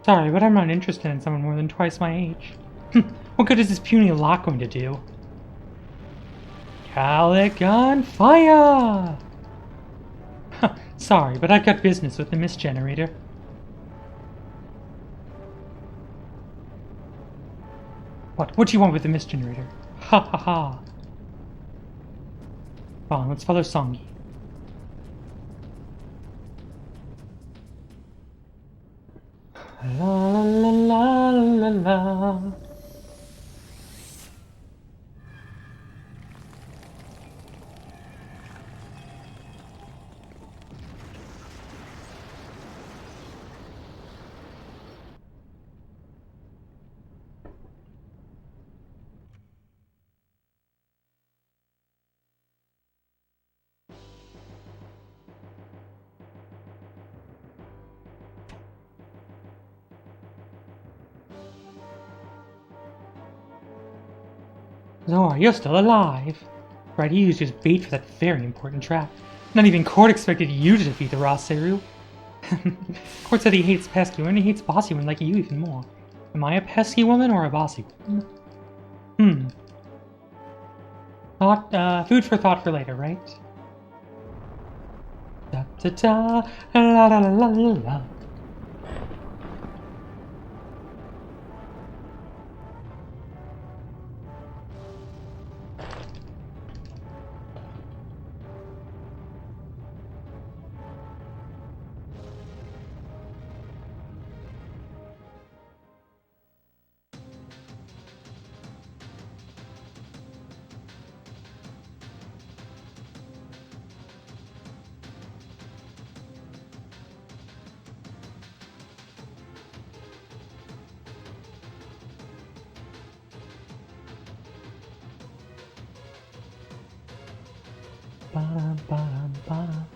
Sorry, but I'm not interested in someone more than twice my age. What good is this puny lock going to do? Calic on fire! Sorry, but I've got business with the mist generator. What do you want with the mist generator? Ha ha ha! Well, let's follow Songi. La la la la la la. Zora, you're still alive. Right, he used just bait for that very important trap. Not even Court expected you to defeat the Rosseiru. Court said he hates pesky women, he hates bossy women like you even more. Am I a pesky woman or a bossy woman? Food for thought for later, right? Da da da, la la la la la. Ba-dum, ba-dum, ba.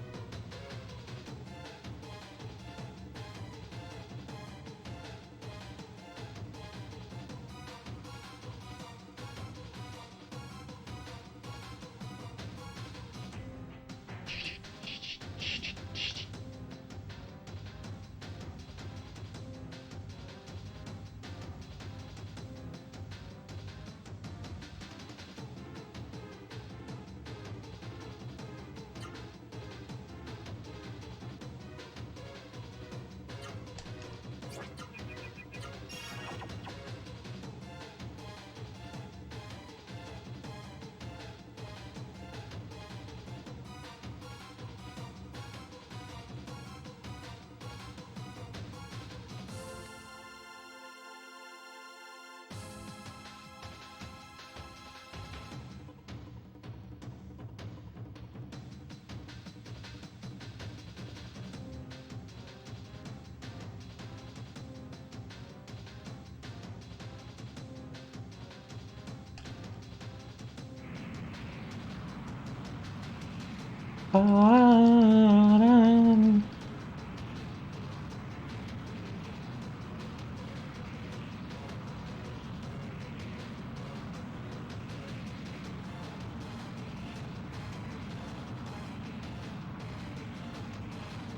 Ba-dum.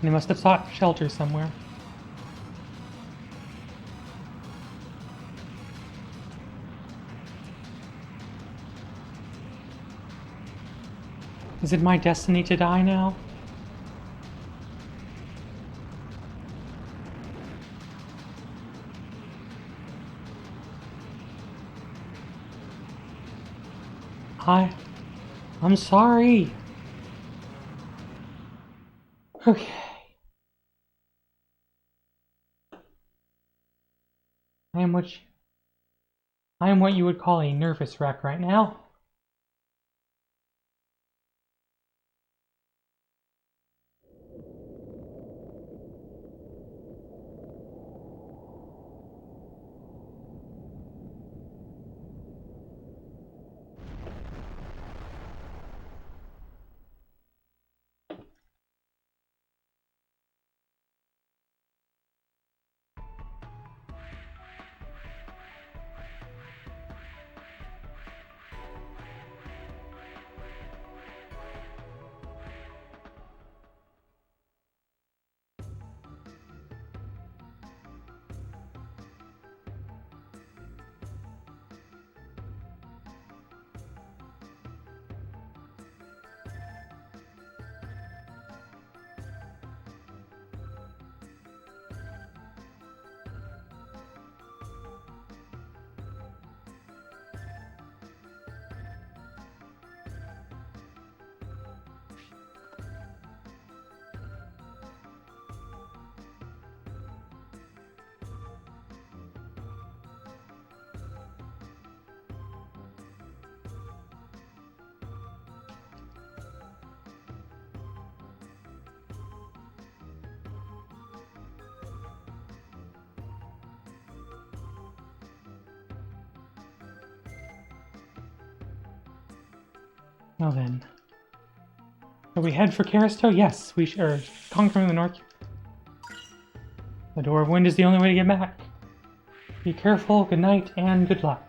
They must have sought shelter somewhere. Is it my destiny to die now? I'm sorry. Okay. I am what you would call a nervous wreck right now. Now then. Shall we head for Caristo? Yes, we are conquering the north. The Door of Wind is the only way to get back. Be careful, good night, and good luck.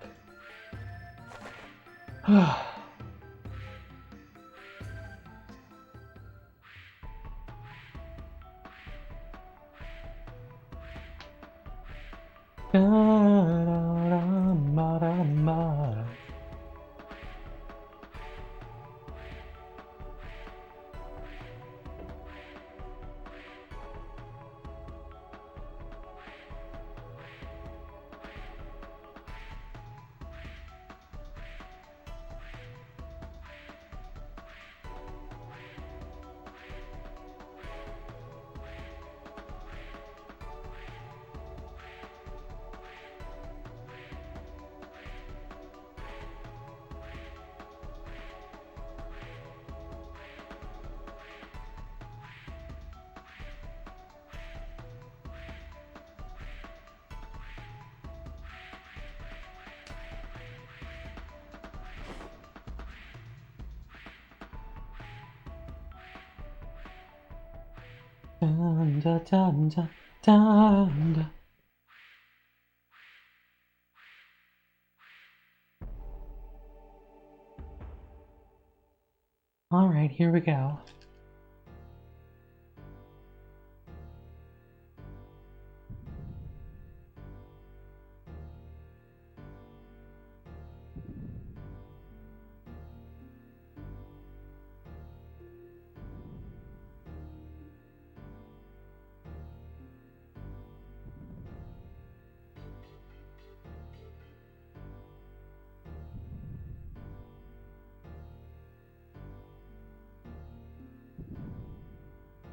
Da-da-da-ma-da-ma-da. Dun, dun, dun, dun, dun, dun. All right, here we go.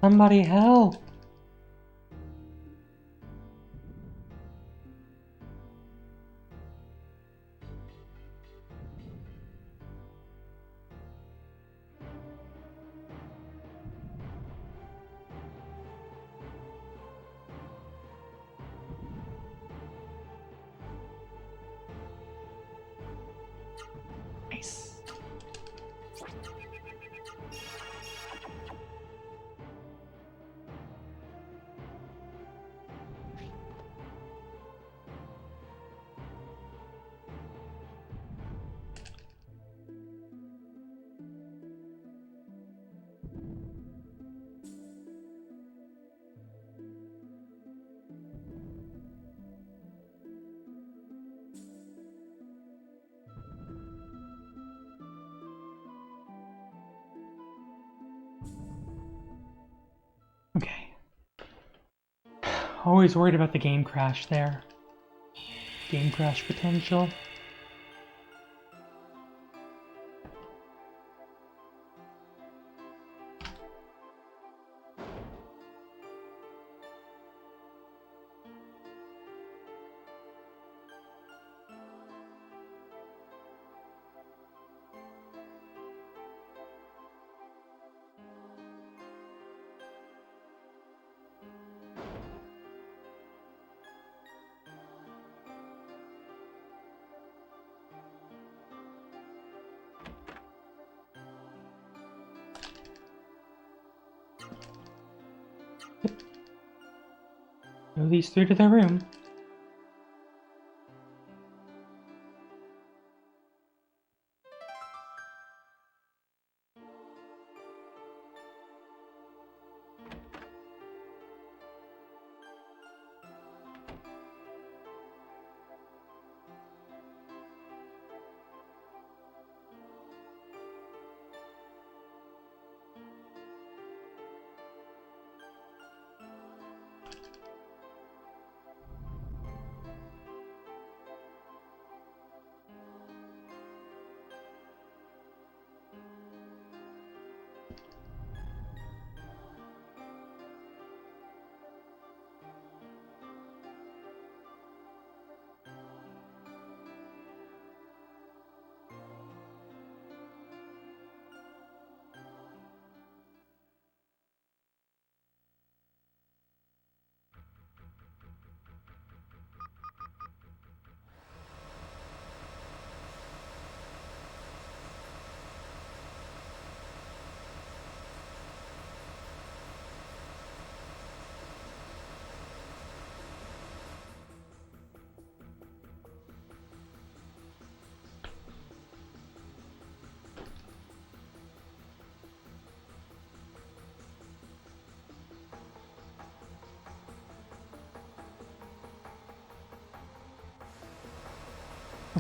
Somebody help! Nice. Okay. Always worried about the game crash there. Game crash potential. Move these through to their room.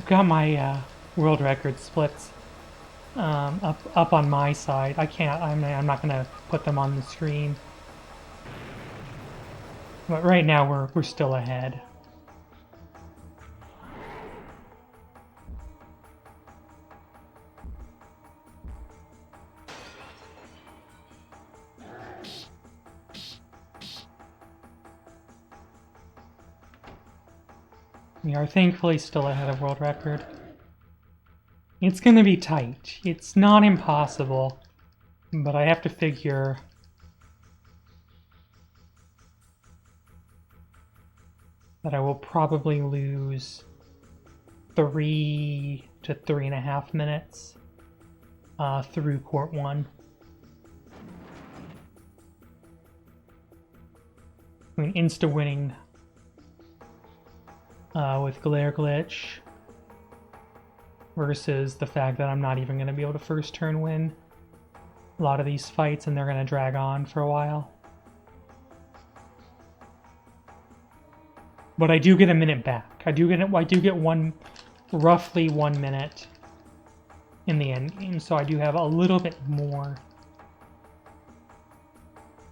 I've got my world record splits up on my side. I can't. I'm not gonna put them on the screen. But right now we're still ahead. We are thankfully still ahead of world record. It's gonna be tight. It's not impossible, but I have to figure that I will probably lose 3 to 3.5 minutes through Court 1. I mean, insta-winning with Glare Glitch versus the fact that I'm not even going to be able to first turn win a lot of these fights and they're going to drag on for a while. But I do get a minute back. I do get roughly 1 minute in the end game, so I do have a little bit more.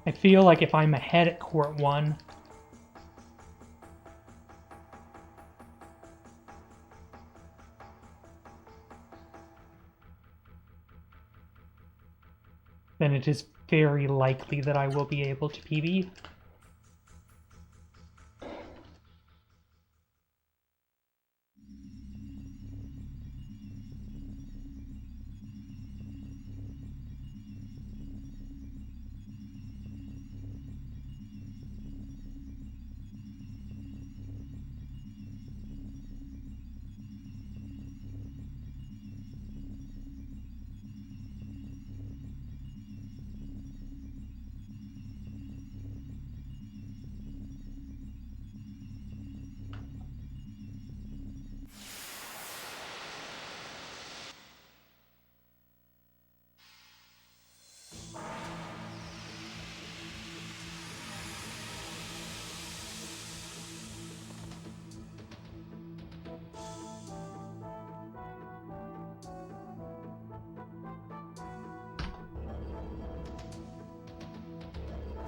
I feel like if I'm ahead at Court 1, then it is very likely that I will be able to PB.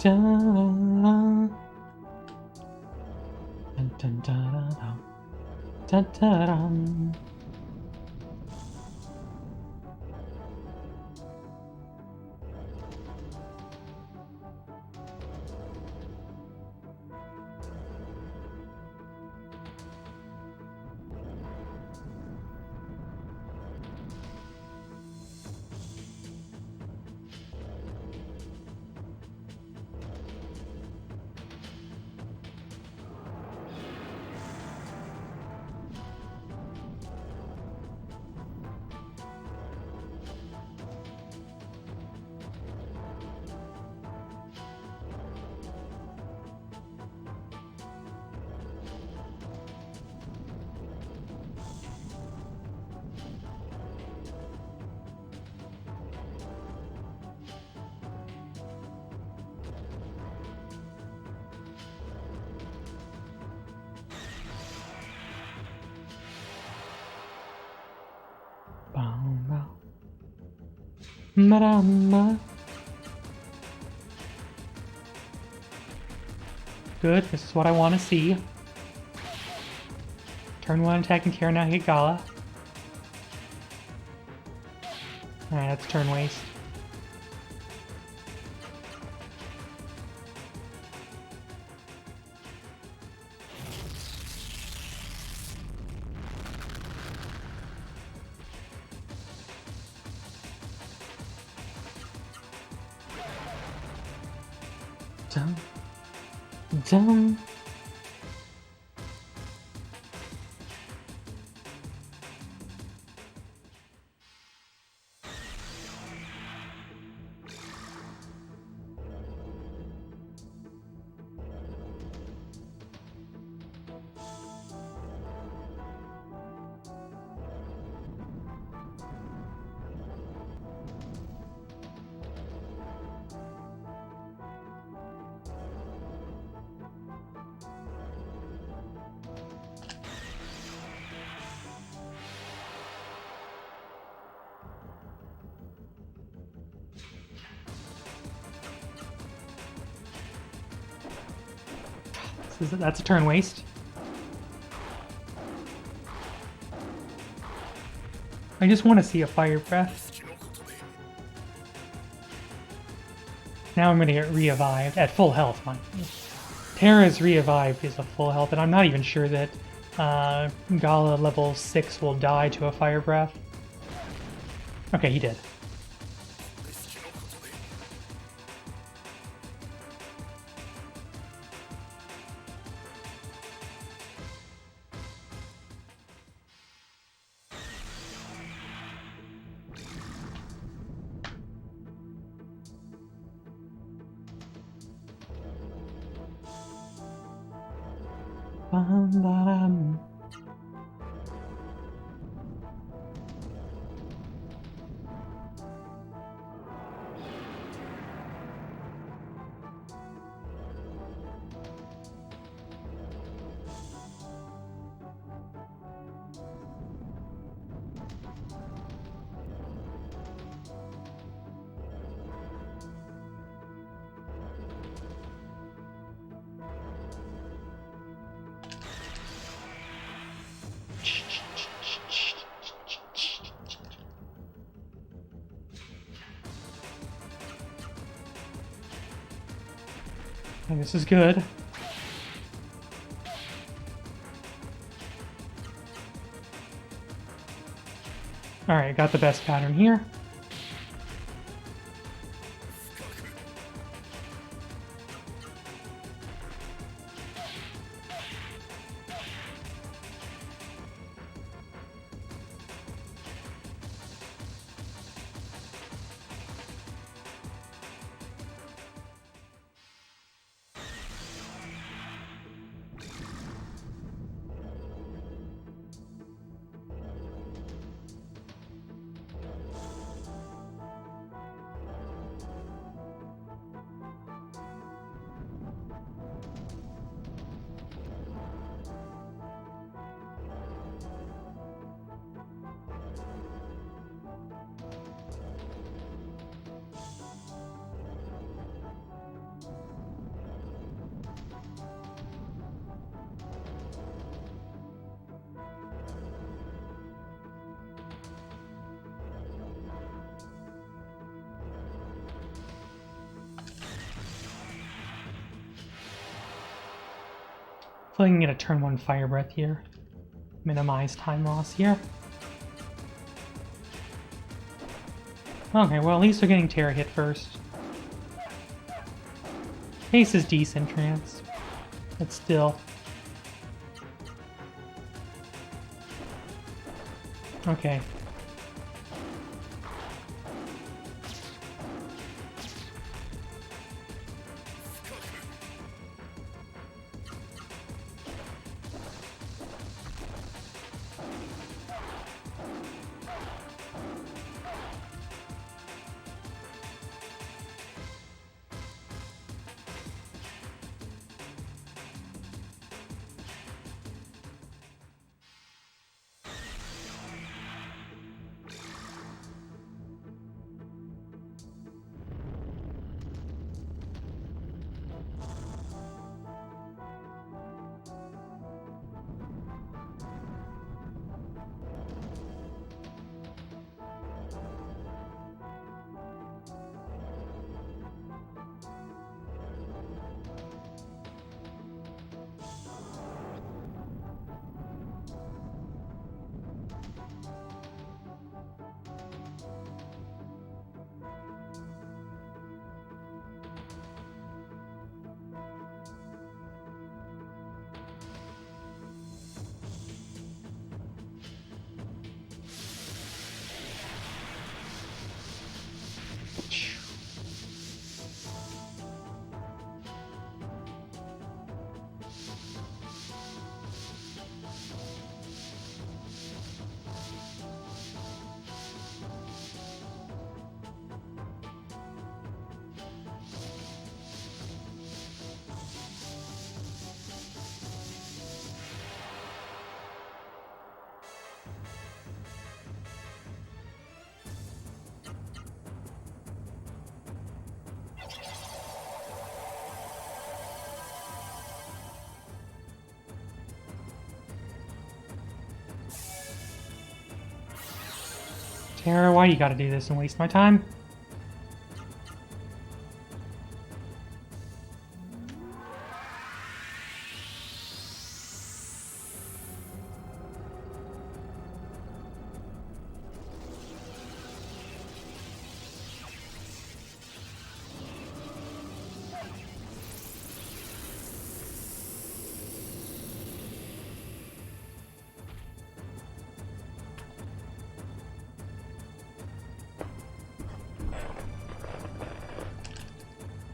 Dun, dun, dun, dun, dun, dun, dun. Marama. Good, this is what I want to see. Turn 1 attacking Terra, now hit Gala. Alright, that's turn waste. Dun, dun. That's a turn waste. I just want to see a fire breath. Now I'm going to get revived at full health. Terra's revived is a full health, and I'm not even sure that Gala level 6 will die to a fire breath. Okay, he did. Bam. And this is good. Alright, got the best pattern here. So I can get a turn 1 fire breath here. Minimize time loss here. Okay, well at least they're getting Terra hit first. Pace is decent, Trance. But still. Okay. Kara, why you gotta do this and waste my time?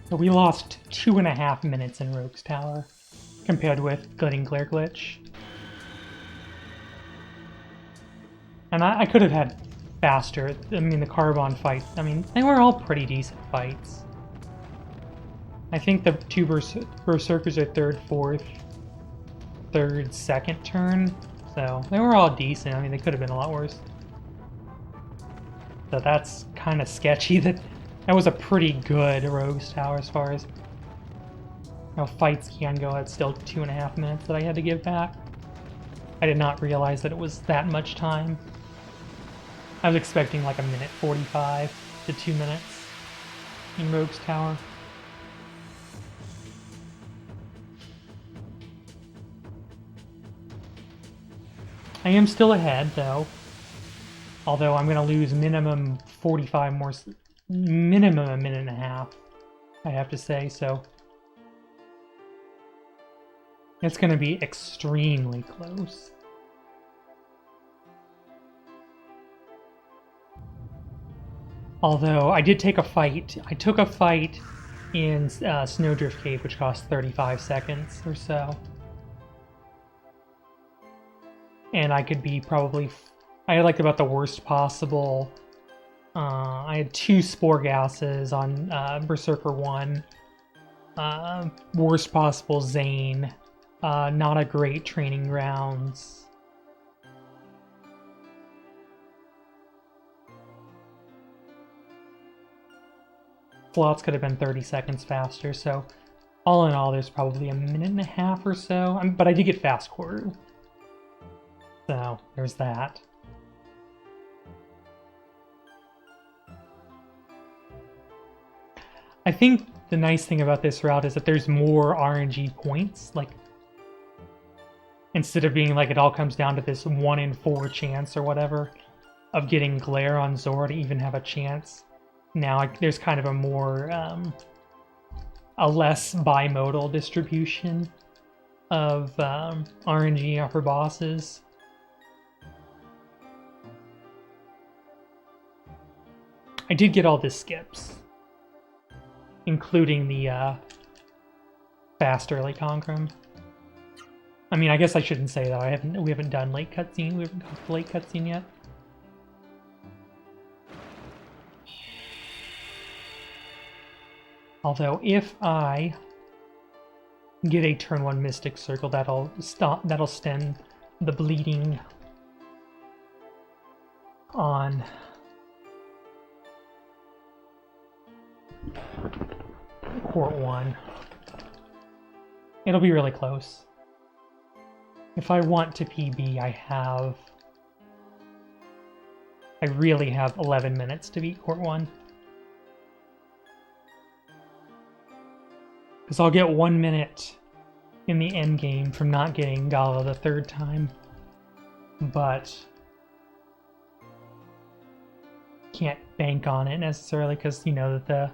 So we lost 2.5 minutes in Rogue's Tower, compared with Gliding Glare Glitch. And I could have had faster. I mean, the Carbon fight, I mean, they were all pretty decent fights. I think the two Berserkers are third, second turn, so they were all decent. I mean, they could have been a lot worse. So that's kind of sketchy. That was a pretty good Rogue's Tower as far as how fights can go. It's still 2.5 minutes that I had to give back. I did not realize that it was that much time. I was expecting like 1:45 to 2 minutes in Rogue's Tower. I am still ahead though, although I'm going to lose minimum 45 more, minimum a minute and a half, I have to say, so it's going to be extremely close. Although I did take a fight. I took a fight in Snowdrift Cave, which cost 35 seconds or so. And I could be probably... I had like about the worst possible... I had 2 Spore Gases on Berserker 1. Worst possible Zane. Not a great training grounds. Slots could have been 30 seconds faster, so all in all, there's probably 1.5 minutes or so. But I did get fast quarter. So, there's that. I think the nice thing about this route is that there's more RNG points. Like, instead of being like it all comes down to this 1 in 4 chance or whatever of getting Glare on Zora to even have a chance. Now there's kind of a more, a less bimodal distribution of RNG for bosses. I did get all the skips, including the fast early Concrum. I mean, I guess I shouldn't say that. We haven't done late cutscene. We haven't got to the late cutscene yet. Although, if I get a turn 1 Mystic Circle, that'll stem the bleeding on Court 1. It'll be really close. If I want to PB, I really have 11 minutes to beat Court 1. Because I'll get 1 minute in the end game from not getting Gala the 3rd time. But can't bank on it necessarily because you know that the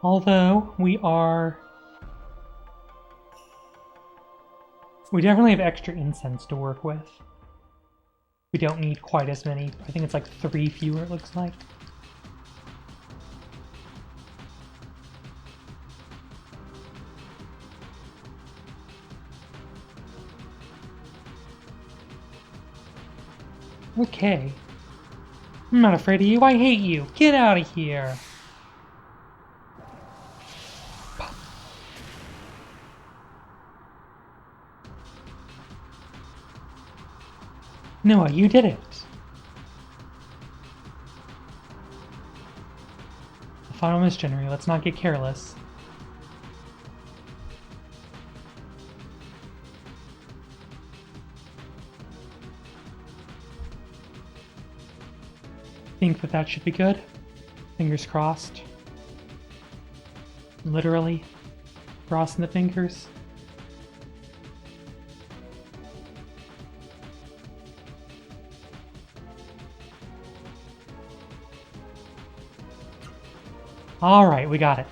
Although we definitely have extra incense to work with. We don't need quite as many. I think it's like 3 fewer, it looks like. Okay. I'm not afraid of you. I hate you. Get out of here. Noah, you did it. The final missionary. Let's not get careless. Think that should be good. Fingers crossed. Literally. Crossing the fingers. Alright, we got it.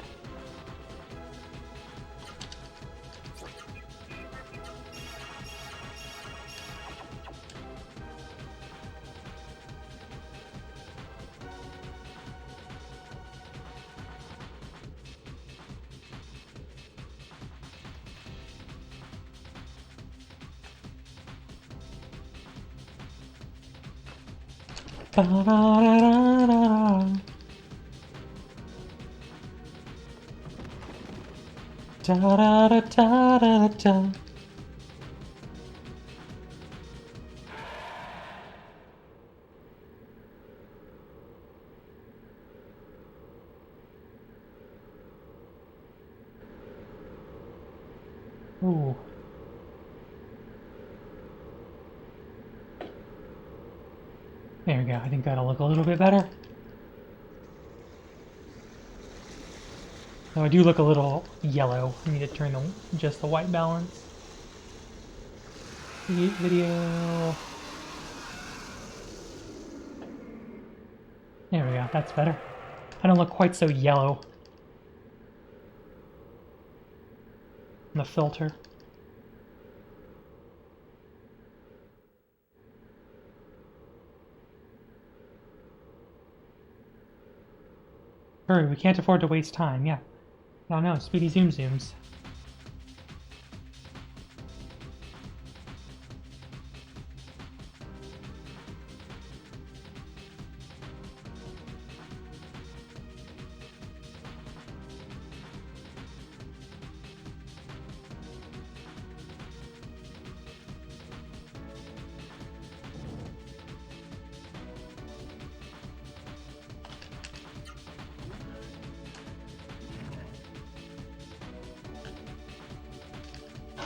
Da-da-da-da-da. Da-da-da-da-da-da. Ooh. There we go. I think that'll look a little bit better. Though I do look a little yellow. I need to turn just the white balance. Video. There we go. That's better. I don't look quite so yellow. The filter. Hurry, we can't afford to waste time, yeah. Oh no, speedy zoom zooms.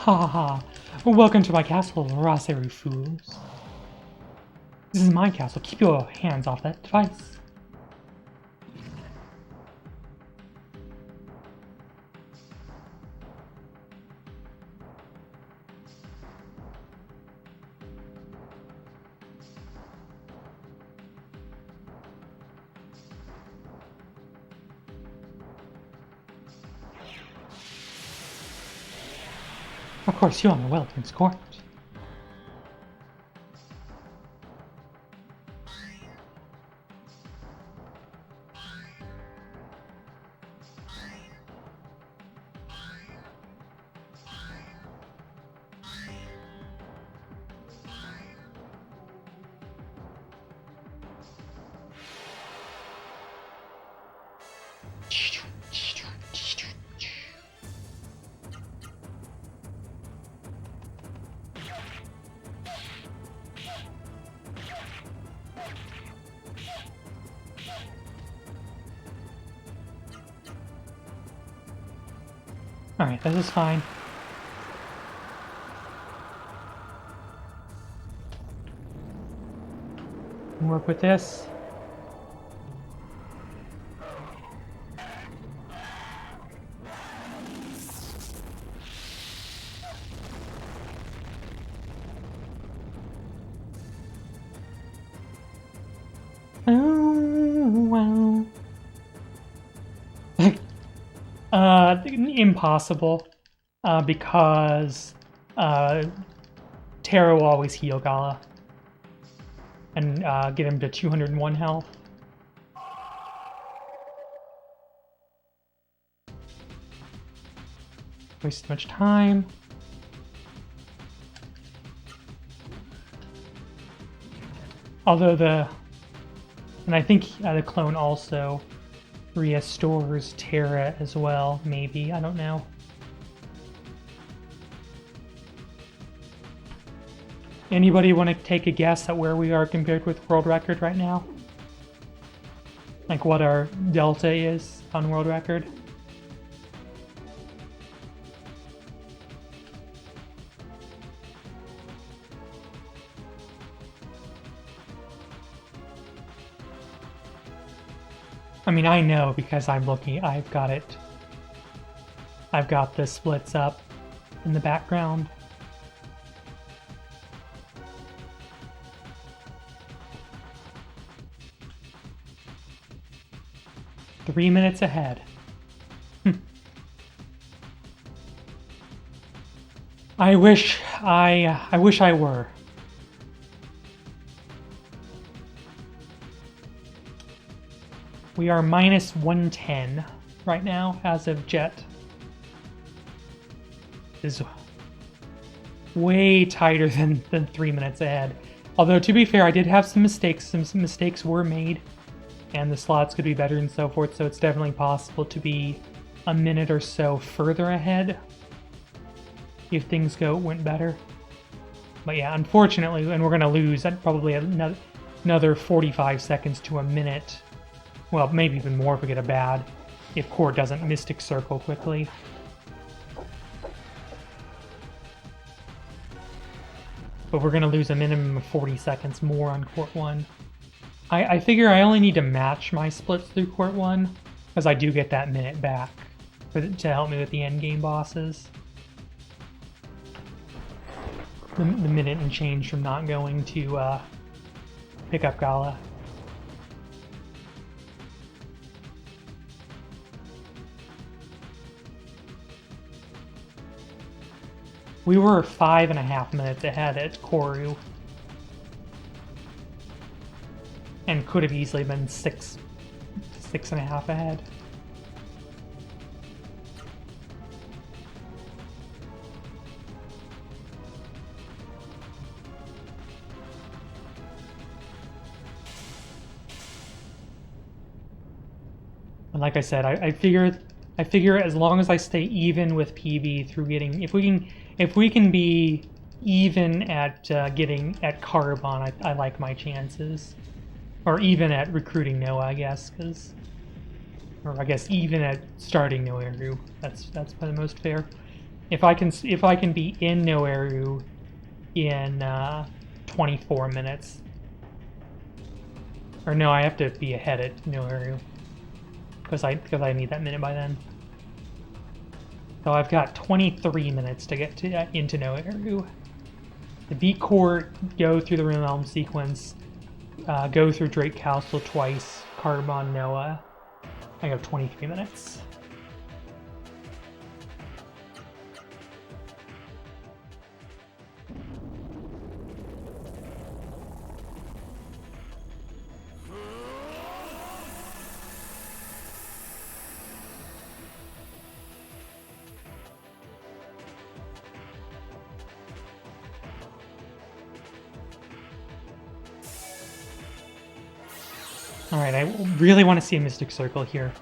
Ha ha ha. Welcome to my castle, Raseru fools. This is my castle. Keep your hands off that device. Of course, you are my Wellington's court. Alright, this is fine. Work with this. Oh, wow. Impossible, because Terra will always heal Gala and get him to 201 health. Waste too much time. Although and I think the clone also restores Terra as well, maybe, I don't know. Anybody want to take a guess at where we are compared with world record right now? Like what our delta is on world record? I mean, I know because I'm looking, I've got the splits up in the background. Three minutes ahead. I wish I were. We are minus 110 right now as of Jet. Is way tighter than 3 minutes ahead. Although to be fair, I did have some mistakes. Some mistakes were made, and the slots could be better and so forth. So it's definitely possible to be a minute or so further ahead if things went better. But yeah, unfortunately, and we're gonna lose probably another 45 seconds to a minute. Well, maybe even more if we get a bad, if Court doesn't Mystic Circle quickly. But we're going to lose a minimum of 40 seconds more on Court 1. I figure I only need to match my splits through Court 1, because I do get that minute back to help me with the endgame bosses. The minute and change from not going to pick up Gala. We were 5.5 minutes ahead at Koru. And could have easily been 6.5 ahead. And like I said, I figure as long as I stay even with PB through getting, if we can be even at getting at Carbon, I like my chances, or even at recruiting Noah, I guess, or I guess even at starting Noeru. That's probably the most fair. If I can be in Noeru in 24 minutes, or no, I have to be ahead at Noeru because I need that minute by then. So I've got 23 minutes to get into Noeru. The beat Court, go through the Realm sequence, go through Drake Castle twice, Carbon, Noah. I have 23 minutes. Alright, I really want to see a Mystic Circle here.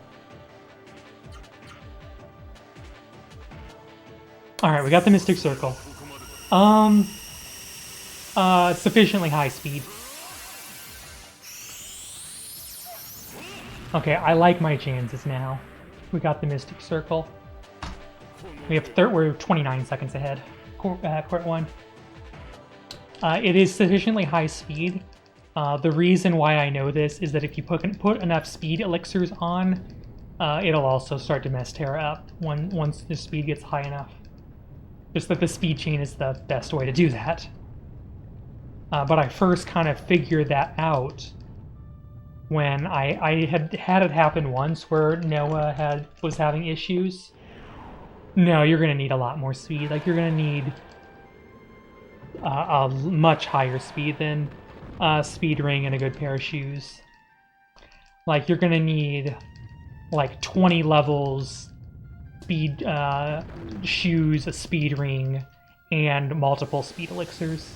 Alright, we got the Mystic Circle. Sufficiently high speed. Okay, I like my chances now. We got the Mystic Circle. We're 29 seconds ahead. Court 1. It is sufficiently high speed. The reason why I know this is that if you put enough speed elixirs on, it'll also start to mess Terra up once the speed gets high enough. Just that the speed chain is the best way to do that. But I first kind of figured that out when I had it happen once where Noah was having issues No, you're gonna need a lot more speed. Like, you're gonna need a much higher speed than speed ring and a good pair of shoes. Like, you're gonna need like 20 levels, speed shoes, a speed ring, and multiple speed elixirs.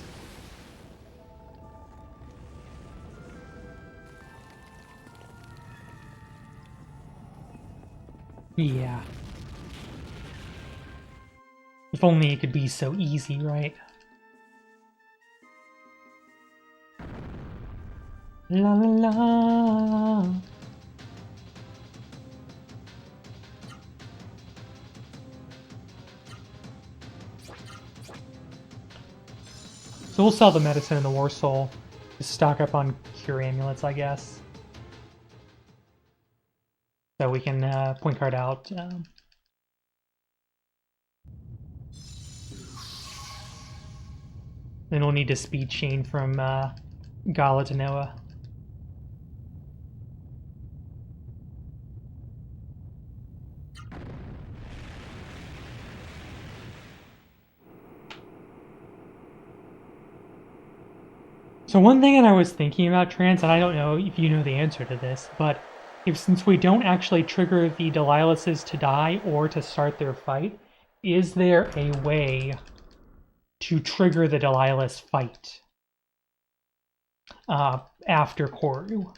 Yeah. If only it could be so easy, right? La la la. So we'll sell the medicine and the war soul to stock up on cure amulets, I guess. So we can point card out. Then we'll need to speed chain from Gala to Noah. So one thing that I was thinking about, Trans, and I don't know if you know the answer to this, but since we don't actually trigger the Delilahs to die or to start their fight, is there a way to trigger the Delilah's fight after Koru?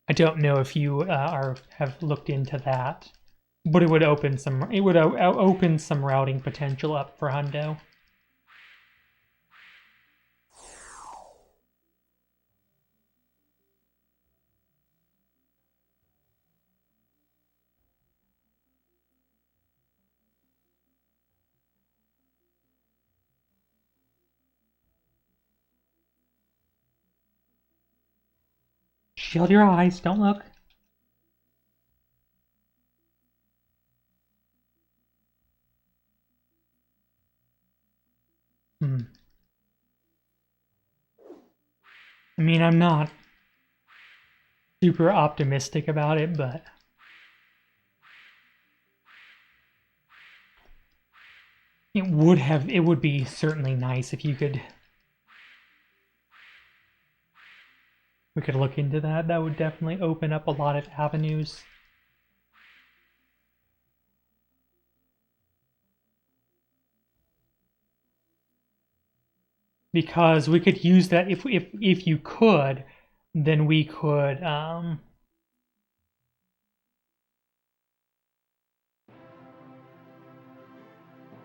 I don't know if you have looked into that, but it would open some open some routing potential up for Hundo. Shield your eyes, don't look. I mean, I'm not super optimistic about it, but it would be certainly nice if you could we could look into that. That would definitely open up a lot of avenues. Because we could use that if you could, then we could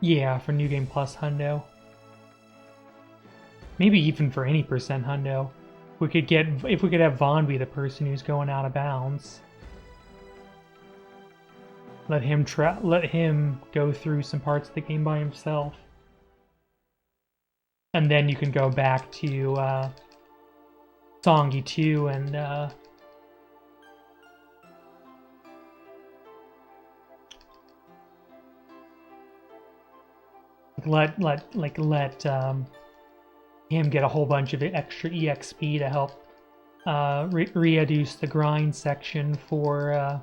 yeah, for New Game Plus Hundo. Maybe even for any percent Hundo. If we could have Vaughn be the person who's going out of bounds. Let him go through some parts of the game by himself. And then you can go back to Songi 2 and let him get a whole bunch of extra EXP to help reduce the grind section for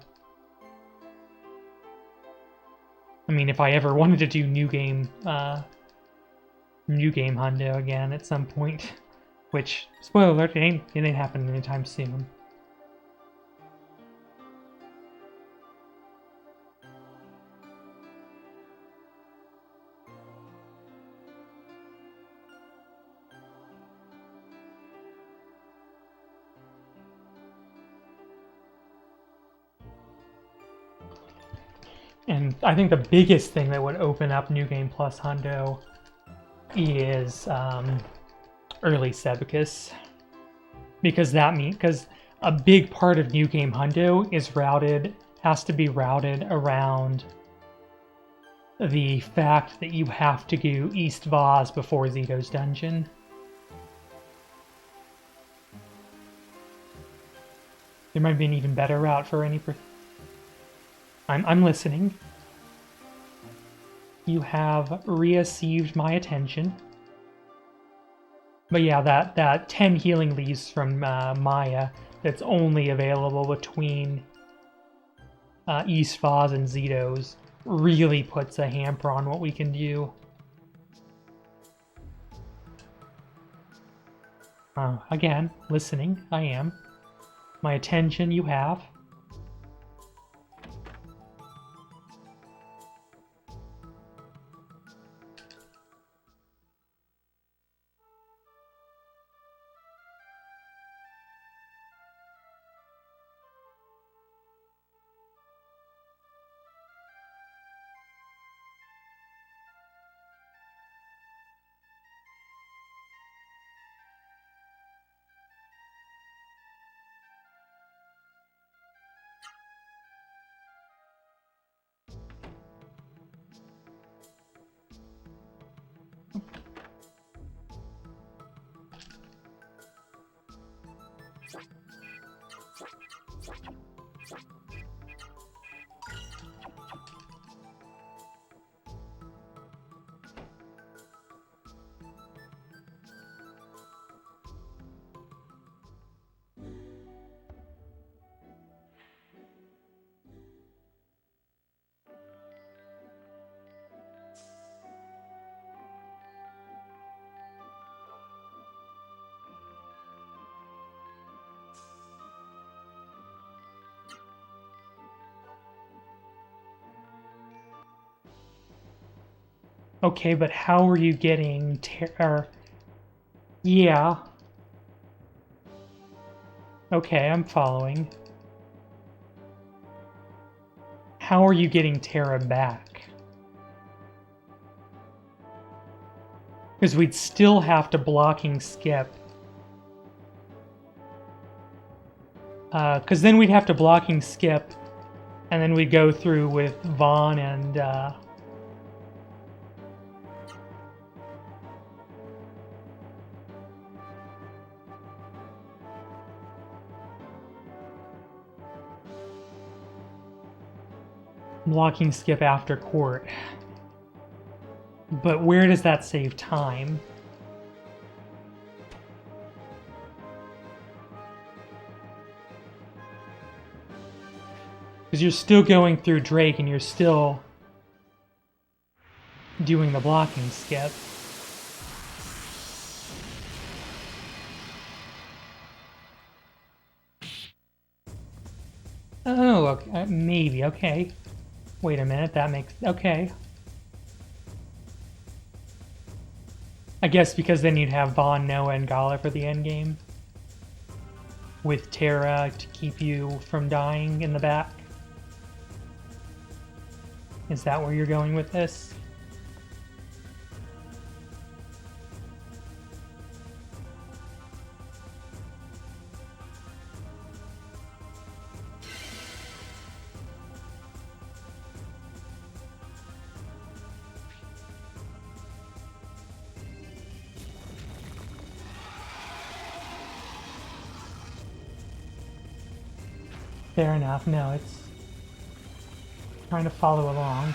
I mean, if I ever wanted to do New Game Hundo again at some point, which, spoiler alert, it ain't happening anytime soon. And I think the biggest thing that would open up New Game Plus Hundo is early Sebicus. Because a big part of New Game Hundo has to be routed around the fact that you have to do East Vaz before Zito's dungeon. There might be an even better route for any I'm listening. You have received my attention. But yeah, that 10 healing leaves from Maya that's only available between East Foz and Zito's really puts a hamper on what we can do. Again, listening, I am. My attention you have. Okay, but how are you getting yeah. Okay, I'm following. How are you getting Terra back? Because we'd still have to blocking skip. Because then we'd have to blocking skip, and then we'd go through with Vaughn and blocking skip after court. But where does that save time? Because you're still going through Drake and you're still doing the blocking skip. Oh, okay, maybe, okay. Wait a minute, that makes... okay. I guess because then you'd have Vaughn, Noah, and Gala for the endgame. With Terra to keep you from dying in the back. Is that where you're going with this? Fair enough. No, it's trying to follow along.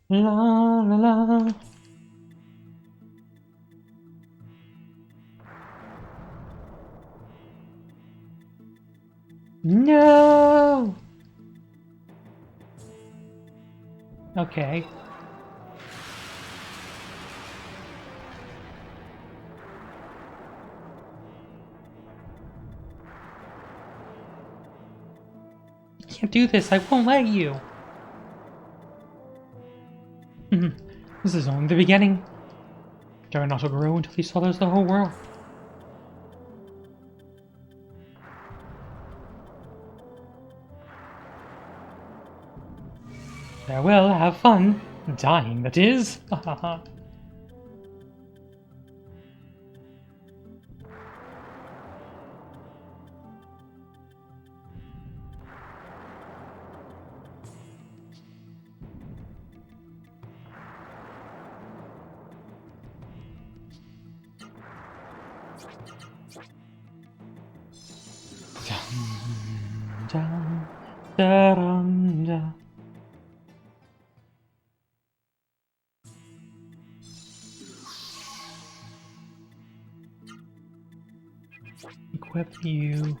La la la. No! Okay. You can't do this, I won't let you. This is only the beginning. Juggernaut will grow until he swallows the whole world. Farewell, have fun. Dying, that is. Da-dum-da. Equip you.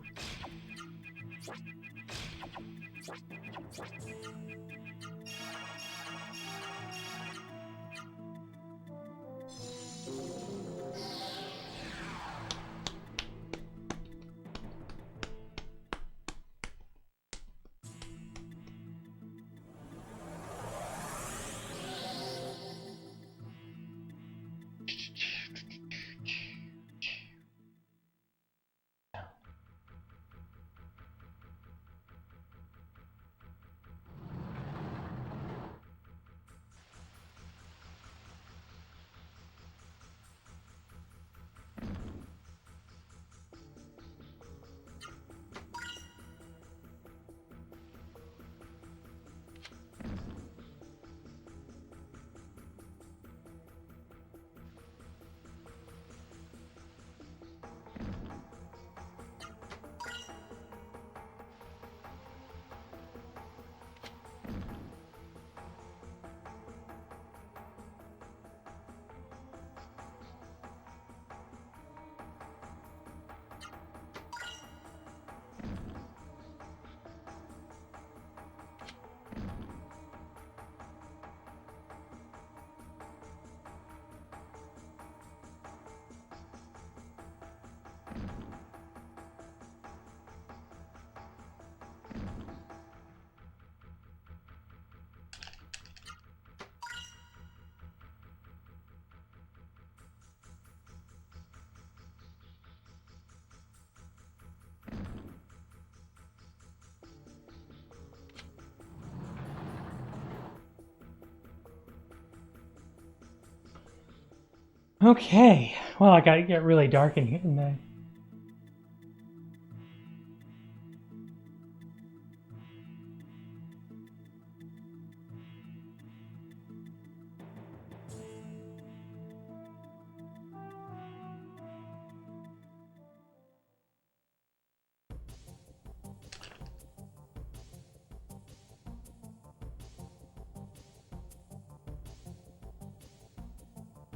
Okay, well, I gotta get really dark in here, didn't I?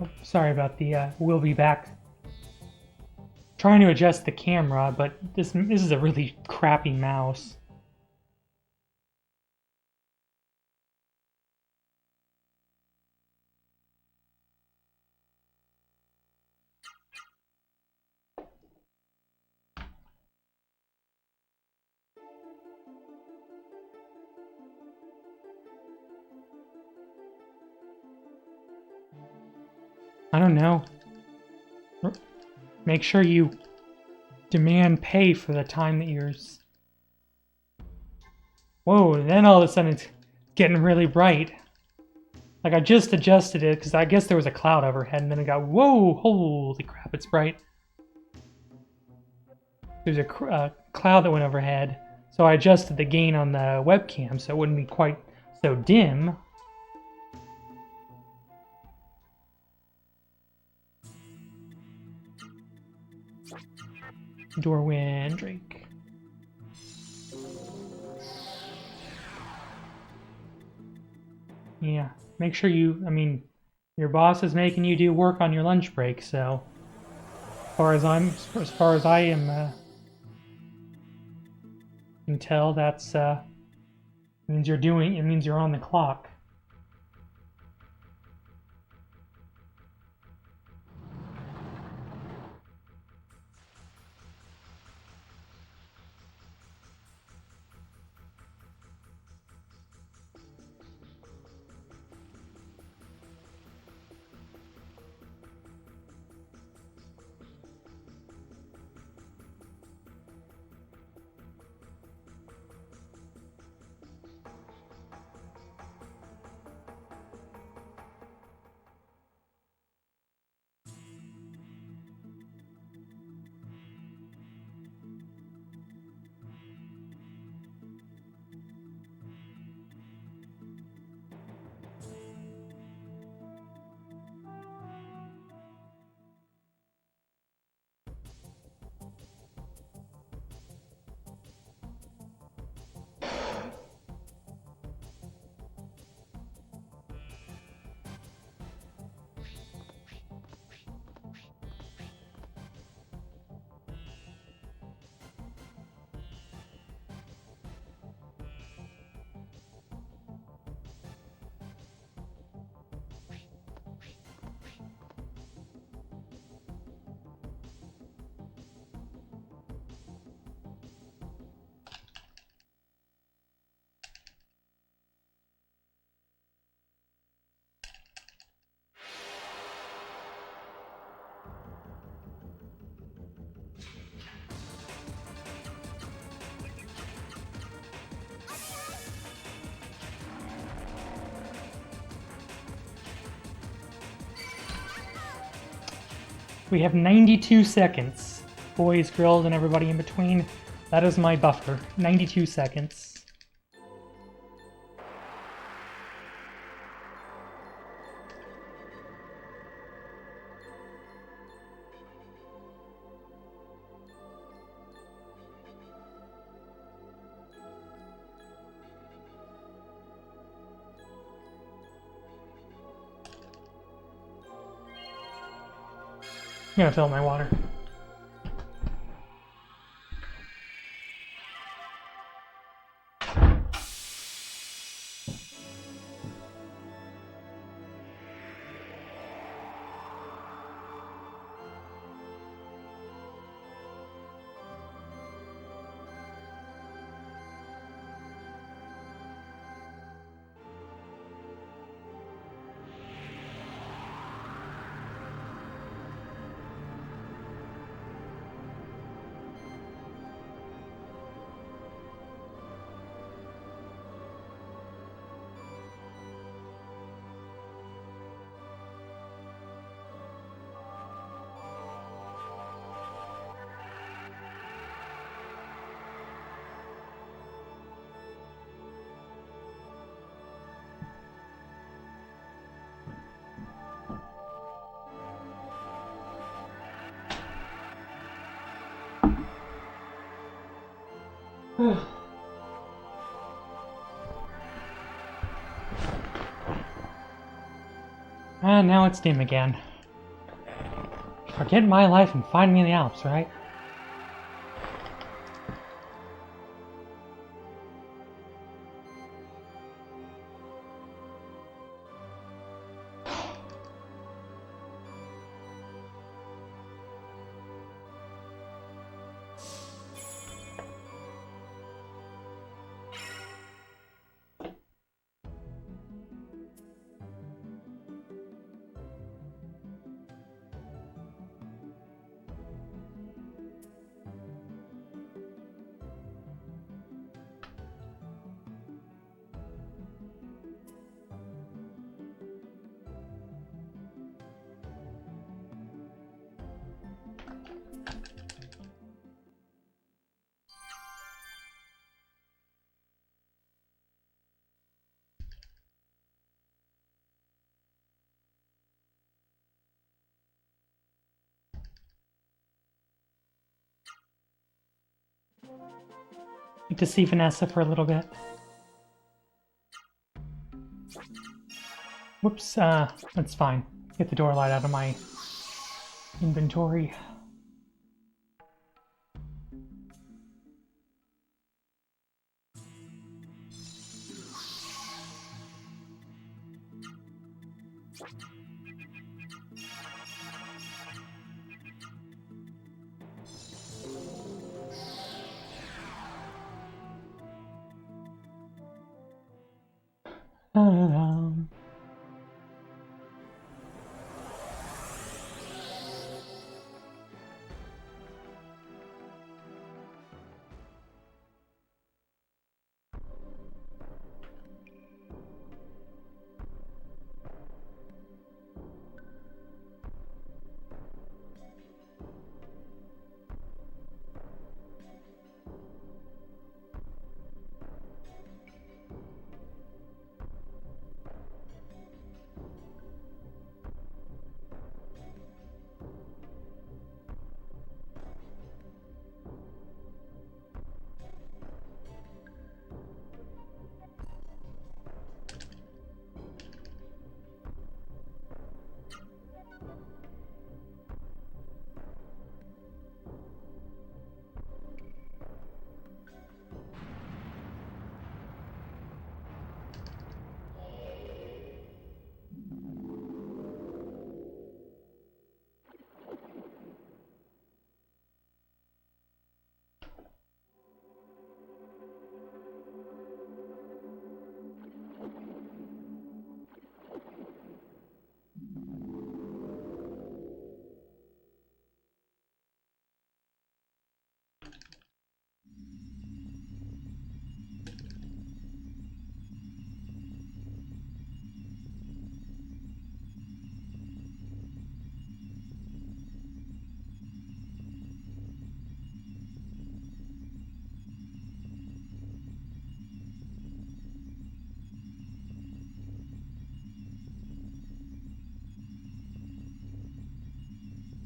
Oh, sorry about the, we'll be back. Trying to adjust the camera, but this is a really crappy mouse. I don't know. Make sure you demand pay for the time that you're... Whoa, then all of a sudden it's getting really bright. Like I just adjusted it because I guess there was a cloud overhead and then it got, whoa, holy crap, it's bright. There's a cloud that went overhead, so I adjusted the gain on the webcam so it wouldn't be quite so dim. Doorwind Drake. Yeah, make sure you, I mean, your boss is making you do work on your lunch break, so as far as I am can tell, that's means you're doing, it means you're on the clock. We have 92 seconds. Boys, girls, and everybody in between. That is my buffer. 92 seconds. I'm gonna fill my water. And now it's dim again. Forget my life and find me in the Alps, right? Need to see Vanessa for a little bit. Whoops, that's fine. Get the door light out of my inventory.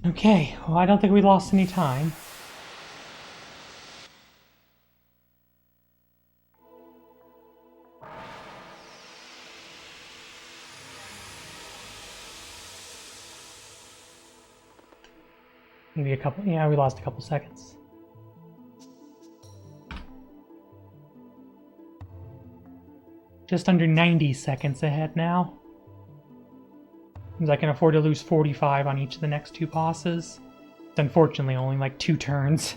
Okay, well, I don't think we lost any time. Maybe a couple, yeah, we lost a couple seconds. Just under 90 seconds ahead now. Means I can afford to lose 45 on each of the next two bosses. It's unfortunately only like 2 turns.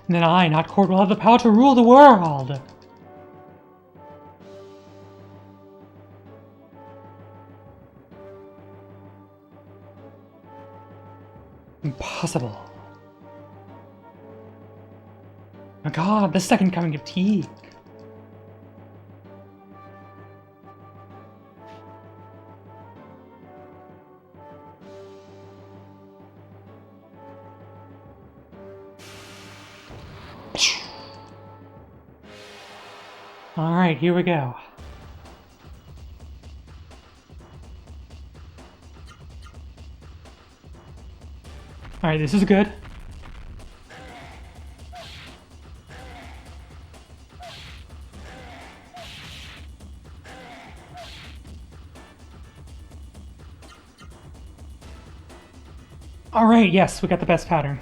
And then I, not Cord, will have the power to rule the world! Impossible. My god, the second coming of Teague. Alright, here we go. Alright, this is good. Alright, yes, we got the best pattern.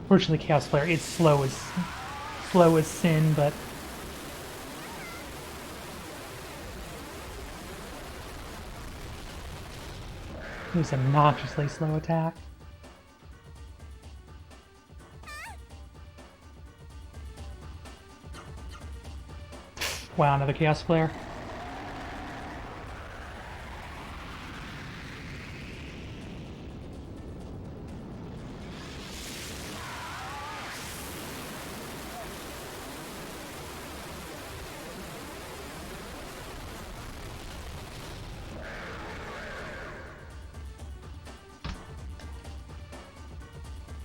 Fortunately, Chaos Flare is slow as sin, but it was an obnoxiously slow attack. Wow, another Chaos Flare.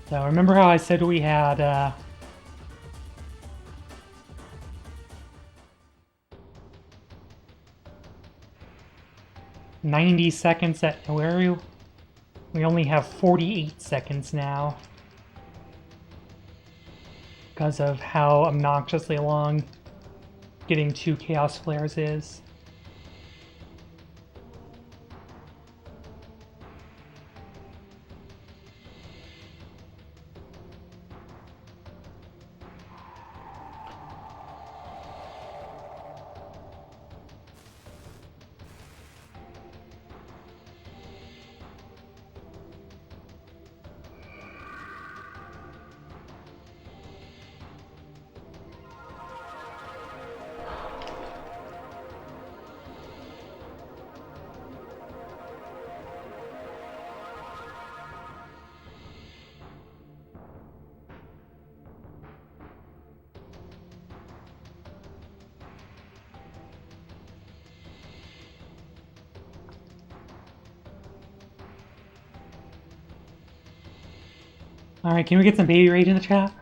So remember how I said we had 90 seconds at where are you? We only have 48 seconds now because of how obnoxiously long getting 2 Chaos Flares is. Alright, can we get some baby rage in the chat?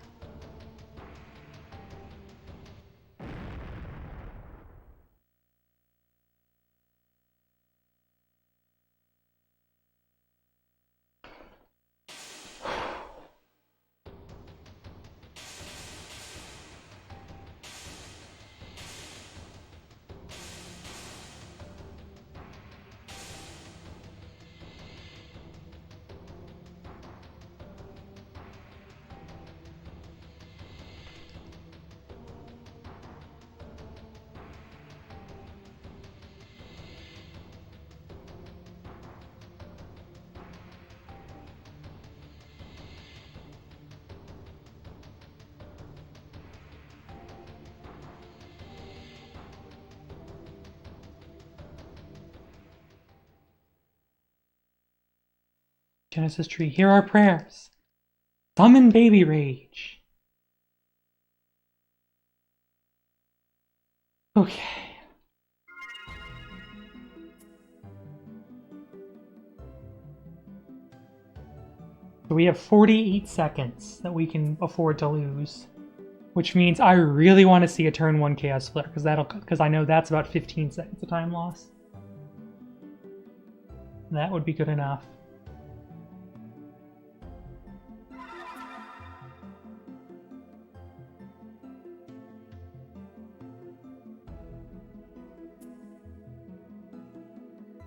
Genesis tree, hear our prayers. Summon baby rage. Okay. So we have 48 seconds that we can afford to lose, which means I really want to see a turn 1 Chaos Flare because I know that's about 15 seconds of time loss. That would be good enough.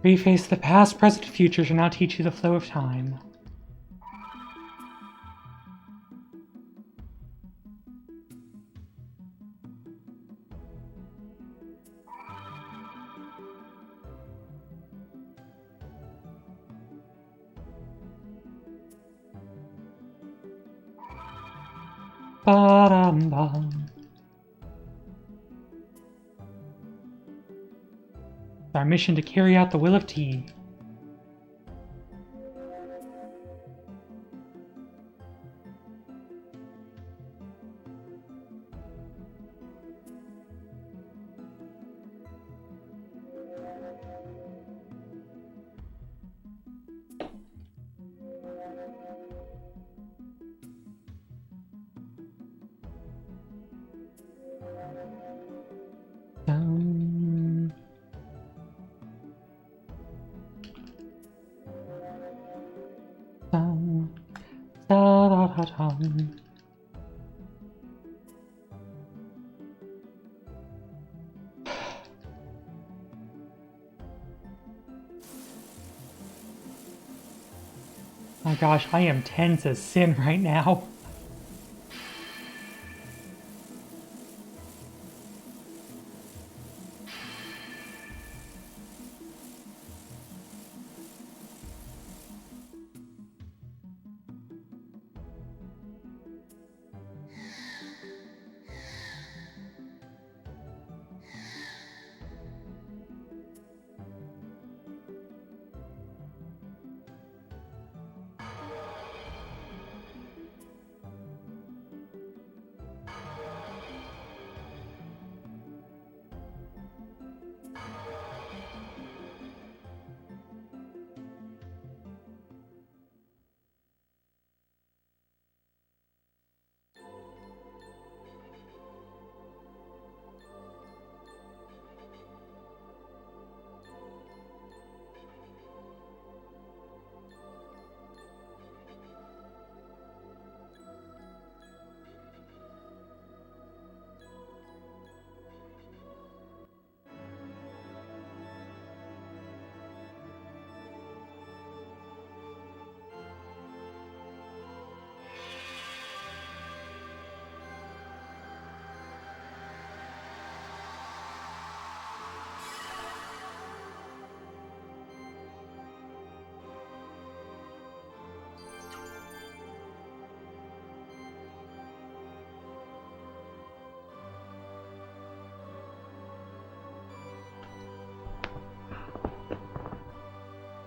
Reface the past, present, future shall now teach you the flow of time. Ba-dum-bum. It's our mission to carry out the will of T. Oh gosh, I am tense as sin right now.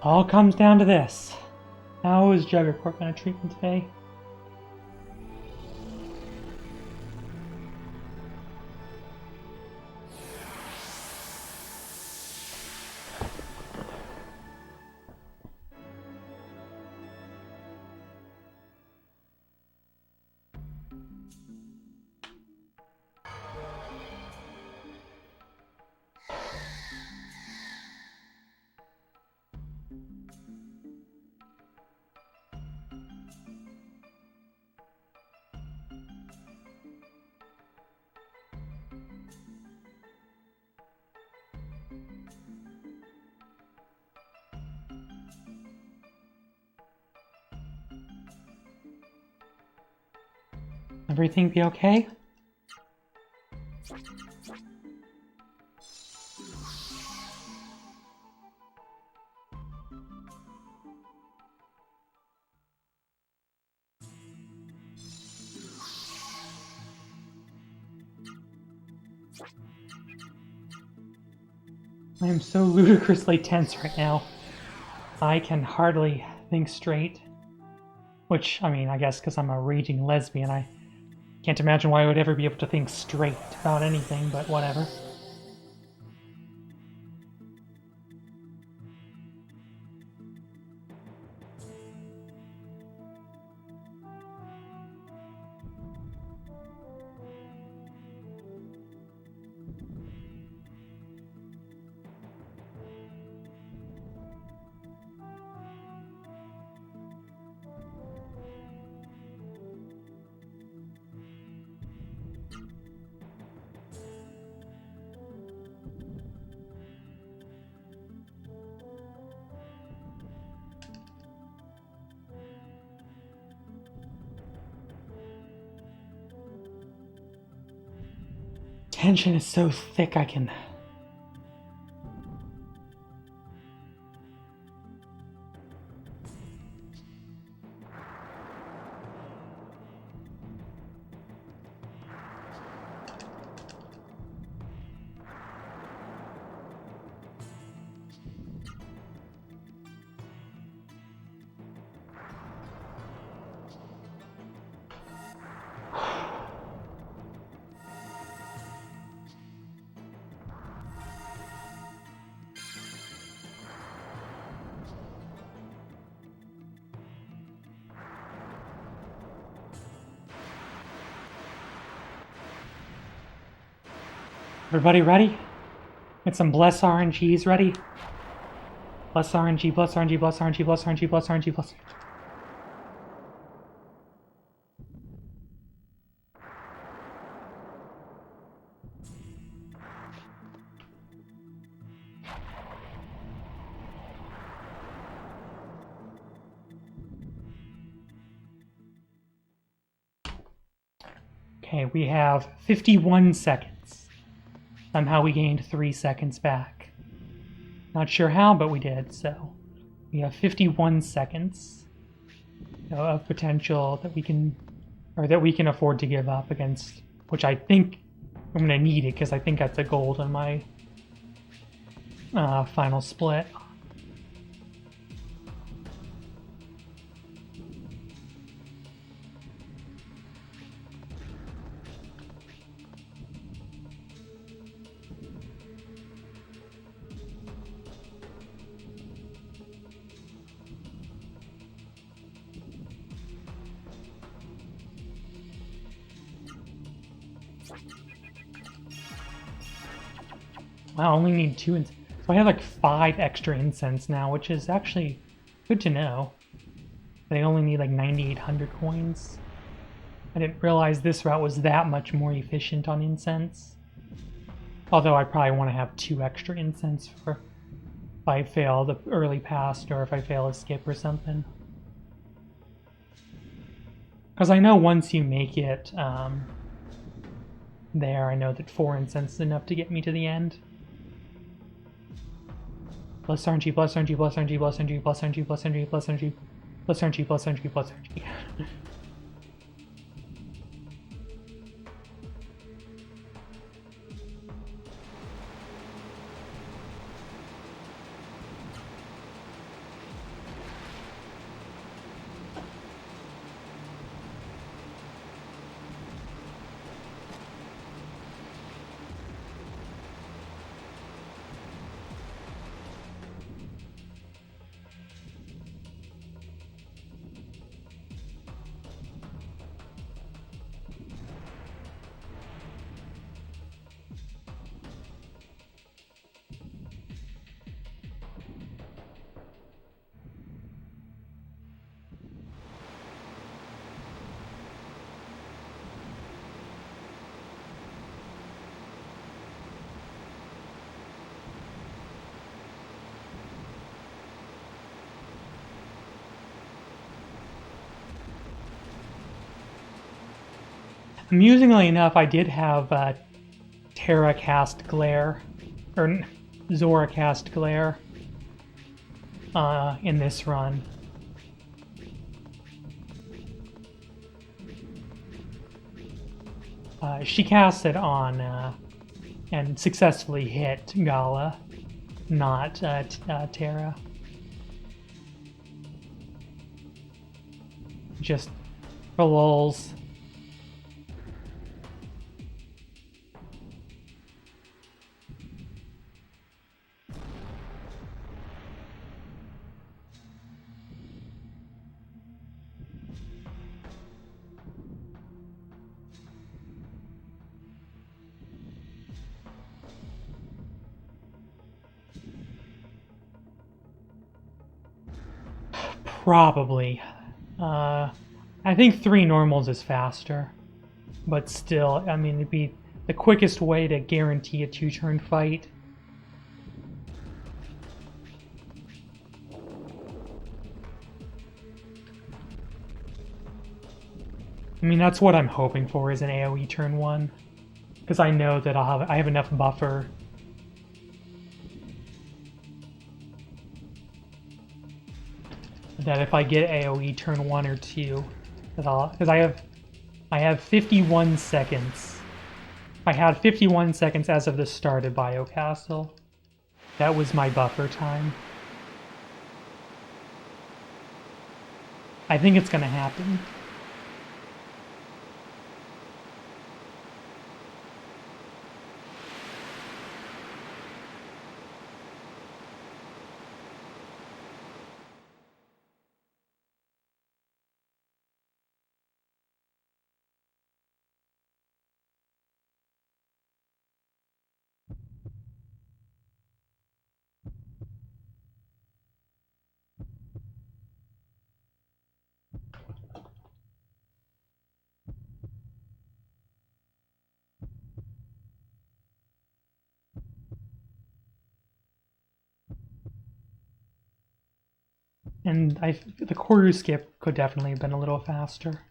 All comes down to this. How is Juggerport going to treat me today? Everything be okay? I am so ludicrously tense right now. I can hardly think straight. Which, I mean, I guess because I'm a raging lesbian, I can't imagine why I would ever be able to think straight about anything, but whatever. Tension is so thick I can... Everybody ready? Get some bless RNGs ready? Bless RNG, bless RNG, bless RNG, bless RNG, bless RNG, bless RNG. Okay, we have 51 seconds. Somehow we gained 3 seconds back. Not sure how, but we did, so we have 51 seconds of potential that we can afford to give up against, which I think I'm gonna need it because I think that's a gold on my final split. Wow, I only need 2 incense. So I have like 5 extra incense now, which is actually good to know. But I only need like 9,800 coins. I didn't realize this route was that much more efficient on incense. Although I probably want to have 2 extra incense for if I fail the early past or if I fail a skip or something. Because I know once you make it there, I know that 4 incense is enough to get me to the end. Plus RNG, plus RNG, plus RNG, plus RNG, plus RNG, plus RNG, plus RNG, plus RNG, plus RNG, plus RNG. Amusingly enough, I did have Terra cast Glare, or Zora cast Glare in this run. She cast it on and successfully hit Gala, not Terra. Which just for lulz. Probably. I think 3 normals is faster. But still, I mean, it'd be the quickest way to guarantee a 2-turn fight. I mean, that's what I'm hoping for, is an AoE turn 1. Because I know that I have enough buffer. That if I get AoE turn 1 or 2, because I have 51 seconds. I had 51 seconds as of the start of Biocastle. That was my buffer time. I think it's gonna happen. And the Koryu skip could definitely have been a little faster.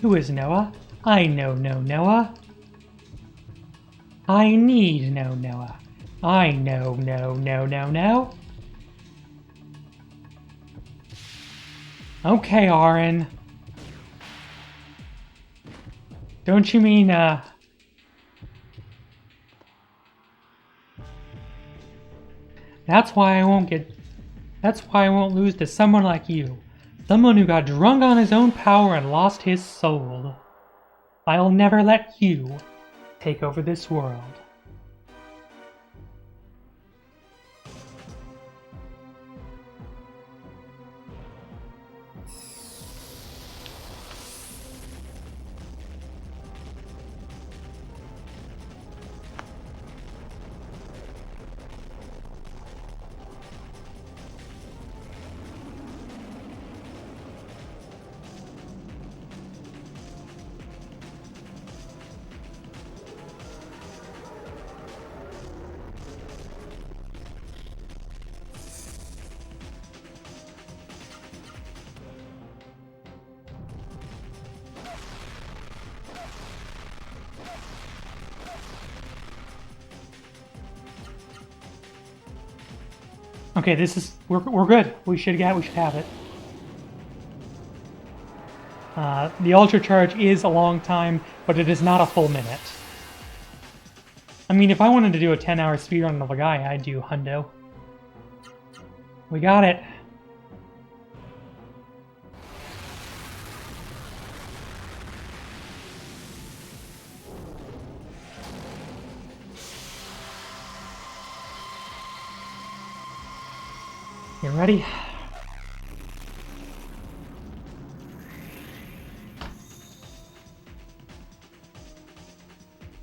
Who is Noah? I know no Noah. I need no Noah. I know no. Okay, Aaron. Don't you mean, That's why I won't lose to someone like you. Someone who got drunk on his own power and lost his soul. I'll never let you take over this world. Okay, we're good. We should have it. The Ultra Charge is a long time, but it is not a full minute. I mean, if I wanted to do a 10-hour speedrun of Legaia, I'd do hundo. We got it. You ready?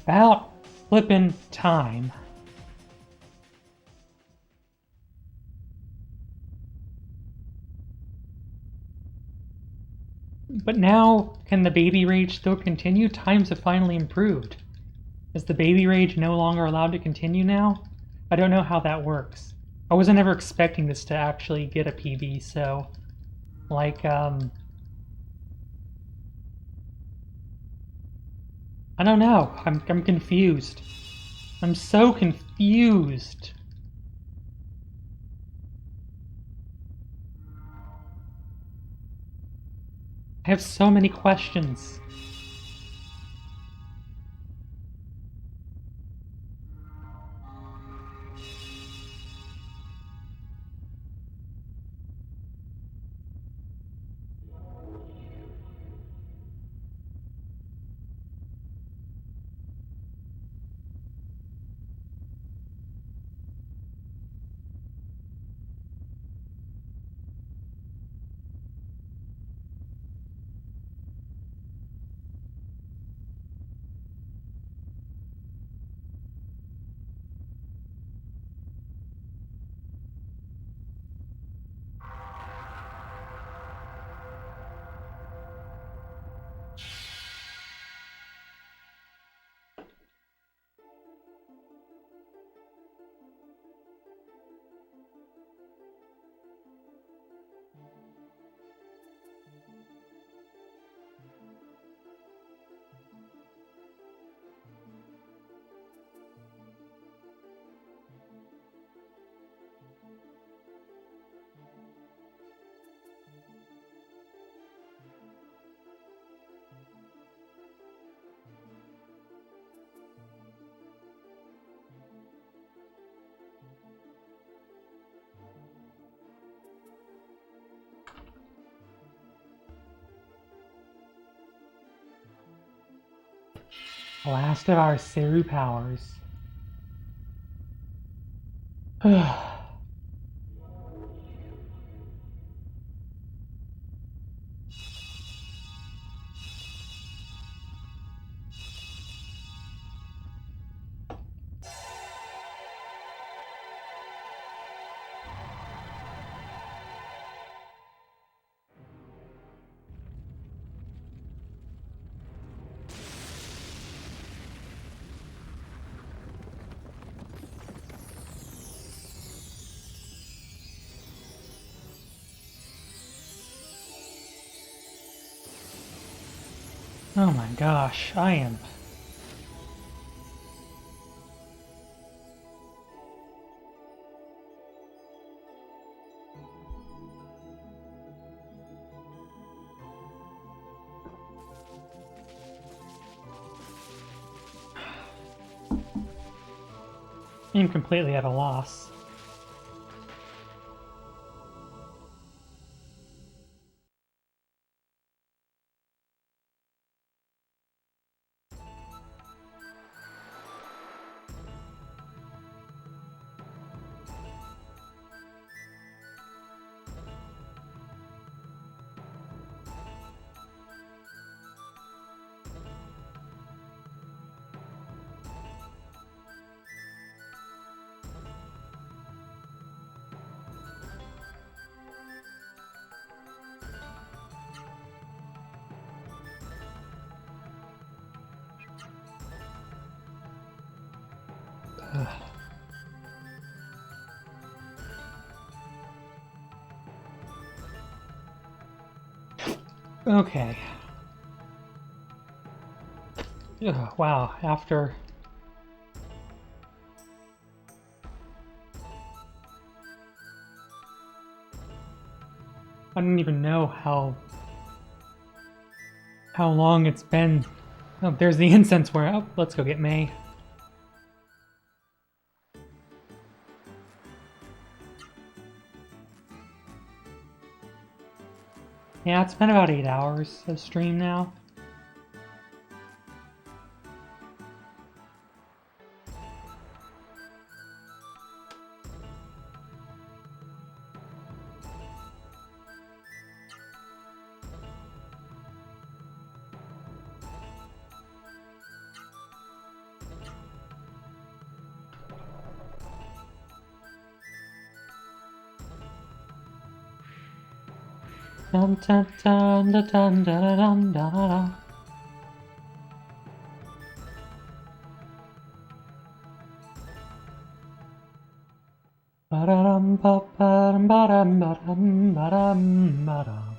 About flippin' time. But now, can the baby rage still continue? Times have finally improved. Is the baby rage no longer allowed to continue now? I don't know how that works. I wasn't ever expecting this to actually get a PB, so... Like, I don't know. I'm confused. I'm so confused. I have so many questions. Last of our Seru powers. Oh my gosh, I am... I'm completely at a loss. Ugh. Okay. Ugh, wow, after... I don't even know how long it's been. Oh, there's the incense where... Oh, let's go get May. Yeah, it's been about 8 hours of stream now. Dun, dun, dun, dun, dun, dun, dun, dun, dun. Ba-da-dum, ba-ba-dum, ba-dum, ba-dum, ba-dum, ba-dum.